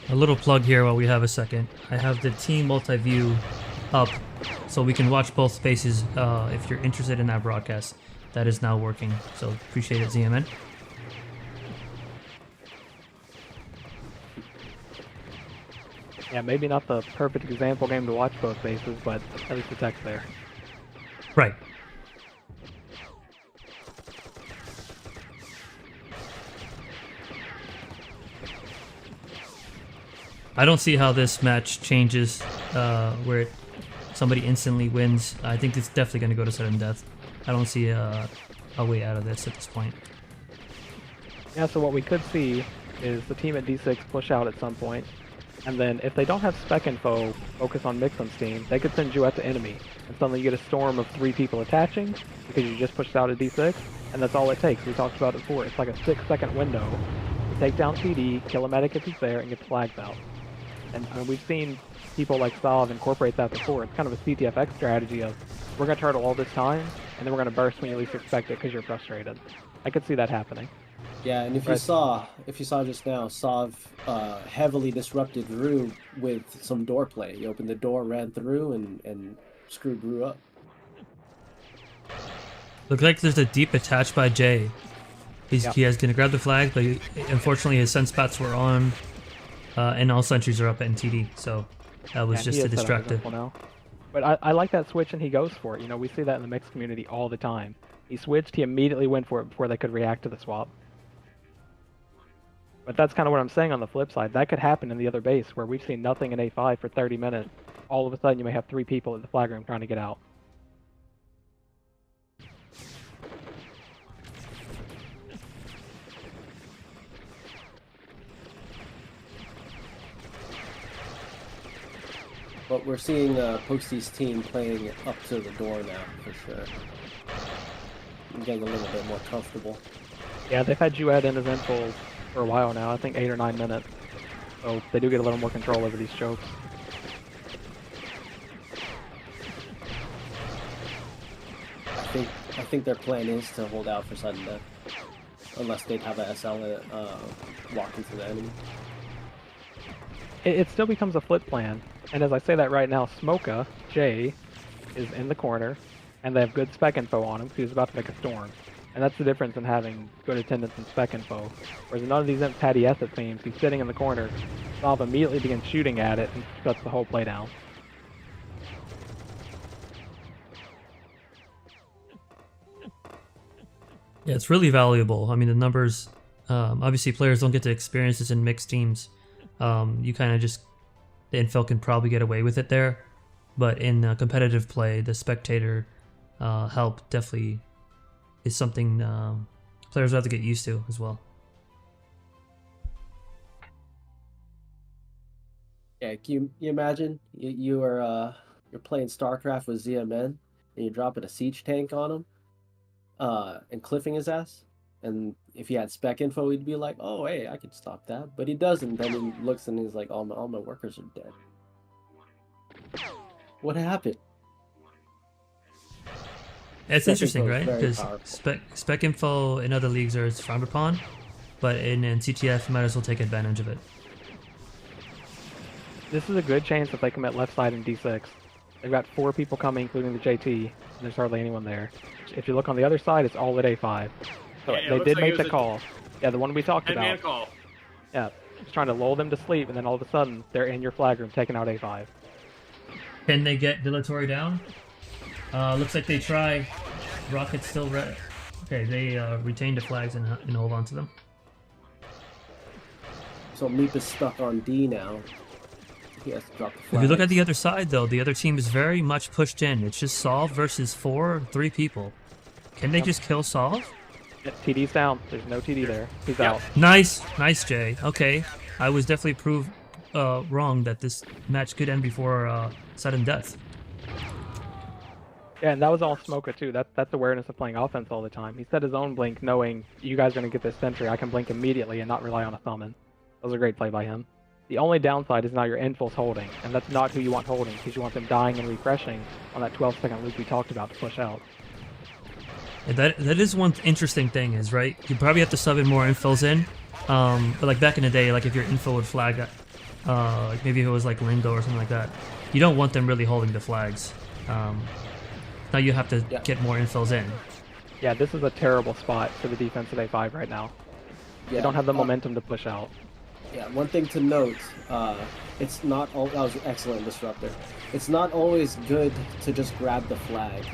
A little plug here while we have a second. I have the team multi-view up so we can watch both spaces if you're interested in that broadcast. That is now working, so appreciate it, ZMN. Yeah, maybe not the perfect example game to watch both bases, but at least the text there. Right. I don't see how this match changes where somebody instantly wins. I think it's definitely going to go to sudden death. I don't see a way out of this at this point. Yeah, so what we could see is the team at D6 push out at some point, and then if they don't have spec info focus on Mixon's team, they could send Duet to enemy, and suddenly you get a storm of 3 people attaching because you just pushed out at D6, and that's all it takes. We talked about it before. It's like a 6-second window to take down TD, kill a medic if he's there, and get the flags out. And we've seen people like Sav incorporate that before. It's kind of a CTFX strategy of, we're going to turtle all this time, and then we're going to burst when you least expect it because you're frustrated. I could see that happening. Yeah, and if you saw just now, Sav heavily disrupted Rue with some door play. He opened the door, ran through, and screwed Rue up. Looks like there's a deep attach by Jay. He has gonna grab the flag, but unfortunately his sunspots were on, and all sentries are up at TD, so that was just a distractive. But I like that switch, and he goes for it. You know, we see that in the mixed community all the time. He switched, he immediately went for it before they could react to the swap. But that's kind of what I'm saying on the flip side. That could happen in the other base, where we've seen nothing in A5 for 30 minutes. All of a sudden, you may have 3 people at the flag room trying to get out. But we're seeing Posty's team playing up to the door now, for sure. I'm getting a little bit more comfortable. Yeah, they've had Duet in his info for a while now, I think 8 or 9 minutes. So they do get a little more control over these chokes. I think their plan is to hold out for sudden death. Unless they'd have a SL walk into the enemy. It still becomes a flip plan. And as I say that right now, Smoka, Jay, is in the corner, and they have good spec info on him because he's about to make a storm. And that's the difference in having good attendance and spec info. Whereas in none of these Patty S, it seems, he's sitting in the corner, Salve immediately begins shooting at it and shuts the whole play down. Yeah, it's really valuable. I mean, the numbers, obviously players don't get to experience this in mixed teams. You kind of just, the info can probably get away with it there. But in competitive play, the spectator help definitely is something players will have to get used to as well. Yeah, can you imagine you're playing StarCraft with ZMN and you're dropping a siege tank on him and cliffing his ass? And if he had spec info, he'd be like, "Oh, hey, I could stop that." But he doesn't. Then he looks and he's like, all my workers are dead. What happened? It's interesting, right? Because spec info in other leagues are frowned upon, but in CTF, you might as well take advantage of it. This is a good chance that they commit left side in D6. They've got 4 people coming, including the JT, and there's hardly anyone there. If you look on the other side, it's all at A5. So Yeah, they did make the call. Yeah, the one we talked about. Man call. Yeah, it's trying to lull them to sleep, and then all of a sudden, they're in your flag room taking out A5. Can they get dilatory down? Looks like they try. Rocket's still red. Okay, they retain the flags and hold on to them. So Meep is stuck on D now. He has to drop the flag. If you look at the other side, though, the other team is very much pushed in. It's just Solve versus 3 people. Can they just kill Solve? Yeah, TD's down. There's no TD there. He's out. Nice, Jay. Okay, I was definitely proved wrong that this match could end before sudden death. Yeah, and that was all Smoka too. That's awareness of playing offense all the time. He set his own blink knowing you guys are going to get this sentry. I can blink immediately and not rely on a summon. That was a great play by him. The only downside is now your infil's holding, and that's not who you want holding, because you want them dying and refreshing on that 12-second loop we talked about to push out. Yeah, that is one interesting thing is, right, you probably have to sub in more infills in, but like back in the day, like if your info would flag like maybe if it was like Lingo or something like that, you don't want them really holding the flags. Now you have to get more infills in. Yeah, this is a terrible spot for the defense of A5 right now. Yeah, They don't have the momentum to push out. Yeah, one thing to note, it's not all. That was excellent, Disruptor. It's not always good to just grab the flag.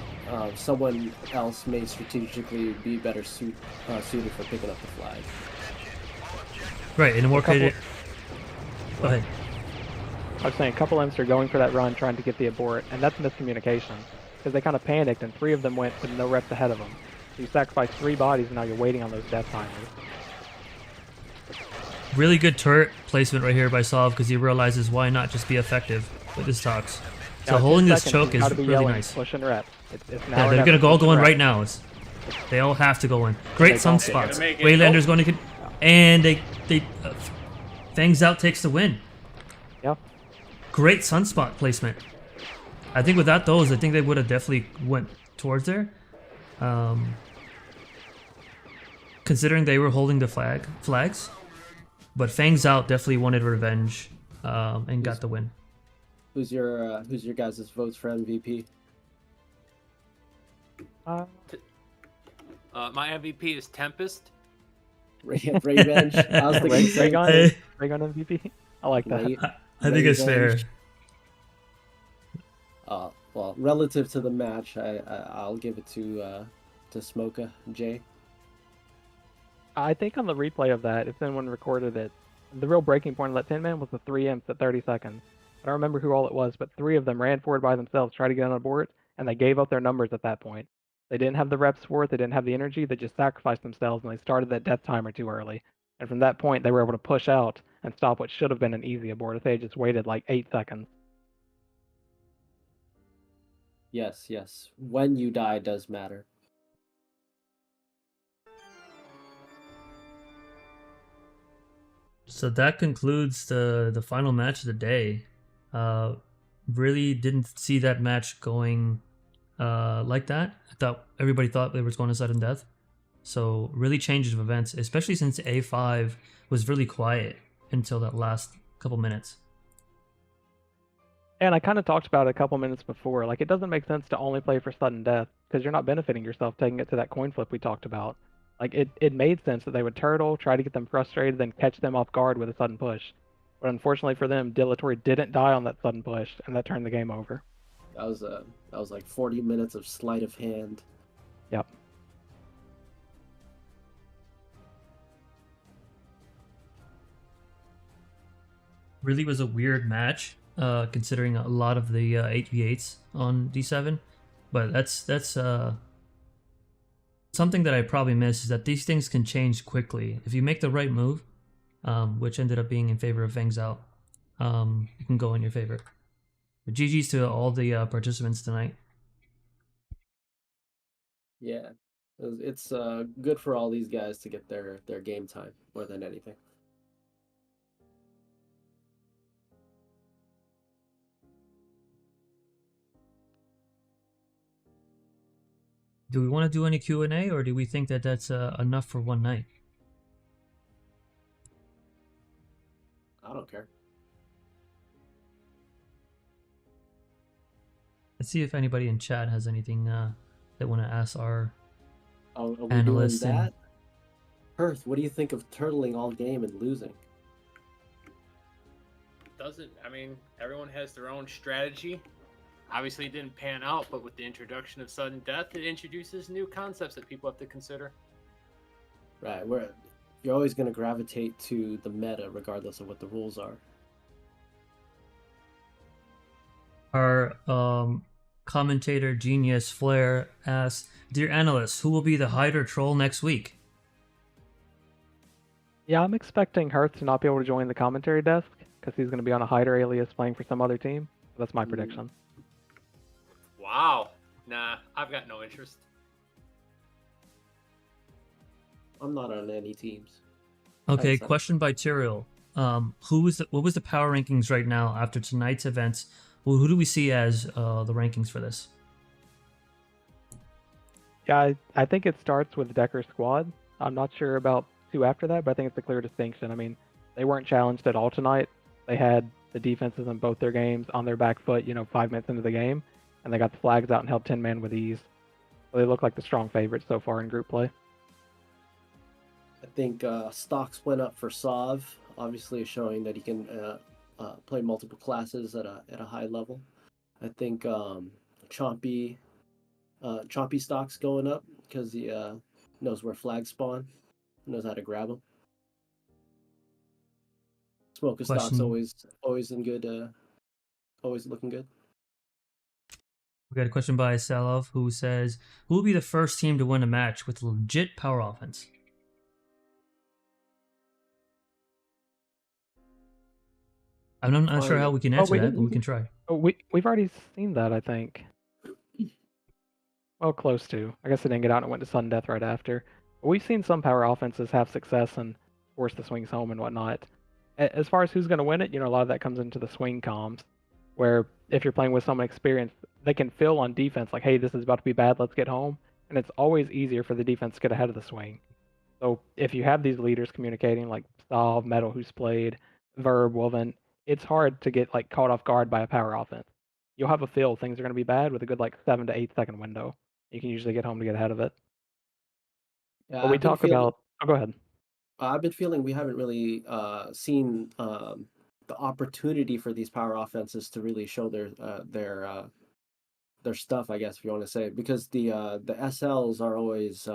Someone else may strategically be better suited for picking up the flag. Right, and more creative. Go ahead. I was saying a couple Imps are going for that run trying to get the abort, and that's miscommunication. Because they kind of panicked and 3 of them went with no reps ahead of them. So you sacrificed 3 bodies and now you're waiting on those death timers. Really good turret placement right here by Solve because he realizes why not just be effective with his talks. So Now, holding 10 this seconds, choke you is gotta be really yelling, nice. Push and rep. It's now Yeah, or they're never. gonna all Push go and in rep. right now. They all have to go in. Great They don't. sunspots. They're gonna make it. Waylander's going to, and they Fangs out takes the win. Yeah. Great sunspot placement. I think without those, I think they would have definitely went towards there. Considering they were holding the flags, but Fangs out definitely wanted revenge and got the win. Who's your guys' votes for MVP? My MVP is Tempest. Revenge. I was thinking the same Raygun, thing. Raygun MVP. I like that. I think it's fair. Revenge. Well, relative to the match, I'll give it to Smoka Jay. I think on the replay of that, if anyone recorded it, the real breaking point of that 10-man was the 3 Imps at 30 seconds. I don't remember who all it was, but 3 of them ran forward by themselves, tried to get on a board, and they gave up their numbers at that point. They didn't have the reps for it, they didn't have the energy, they just sacrificed themselves, and they started that death timer too early. And from that point, they were able to push out and stop what should have been an easy abort if they had just waited like 8 seconds. Yes. When you die does matter. So that concludes the final match of the day. Really didn't see that match going like that. I thought everybody thought they was going to sudden death. So really changes of events, especially since A5 was really quiet until that last couple minutes. And I kind of talked about it a couple minutes before. Like, it doesn't make sense to only play for sudden death because you're not benefiting yourself taking it to that coin flip we talked about. Like, it made sense that they would turtle, try to get them frustrated, then catch them off guard with a sudden push. But unfortunately for them, Dilatory didn't die on that sudden push, and that turned the game over. That was like 40 minutes of sleight of hand. Yep. Really was a weird match, considering a lot of the 8v8s on D7. But that's something that I probably missed is that these things can change quickly. If you make the right move, which ended up being in favor of Fangs out, it can go in your favor. But GG's to all the participants tonight. Yeah, it's good for all these guys to get their game time more than anything. Do we want to do any Q&A, or do we think that that's enough for one night? I don't care. Let's see if anybody in chat has anything they want to ask our Are we analysts. doing that? Perth, what do you think of turtling all game and losing? Everyone has their own strategy. Obviously, it didn't pan out, but with the introduction of sudden death, it introduces new concepts that people have to consider. Right, you're always going to gravitate to the meta regardless of what the rules are. Our commentator genius Flair asks, "Dear analysts, who will be the hider troll next week?" Yeah, I'm expecting Hearth to not be able to join the commentary desk because he's going to be on a hider alias playing for some other team. That's my prediction. Wow. Nah, I've got no interest. I'm not on any teams. Okay, Thanks, question by Tyrael. What was the power rankings right now after tonight's events? Well, who do we see as the rankings for this? Yeah, I think it starts with Decker's squad. I'm not sure about two after that, but I think it's a clear distinction. I mean, they weren't challenged at all tonight. They had the defenses in both their games on their back foot, 5 minutes into the game, and they got the flags out and held 10 man with ease. So they look like the strong favorites so far in group play. I think stocks went up for Sov, obviously showing that he can play multiple classes at a high level. I think Chompy stocks going up because he knows where flags spawn, knows how to grab them. Smoker stocks always in good, always looking good. We got a question by Salov who says, "Who will be the first team to win a match with legit power offense?" I'm not sure how we can answer that, but we can try. We've already seen that, I think. Well, close to. I guess it didn't get out and it went to sudden death right after. But we've seen some power offenses have success and force the swings home and whatnot. As far as who's going to win it, a lot of that comes into the swing comms, where if you're playing with someone experienced, they can feel on defense like, hey, this is about to be bad, let's get home. And it's always easier for the defense to get ahead of the swing. So if you have these leaders communicating like Stav, Metal, who's played, Verb, well then it's hard to get like caught off guard by a power offense. You'll have a feel things are going to be bad with a good like 7 to 8 second window. You can usually get home to get ahead of it. Yeah, But we talk about. Oh, go ahead. I've been feeling we haven't really seen the opportunity for these power offenses to really show their stuff, I guess, if you want to say, because the SLs are always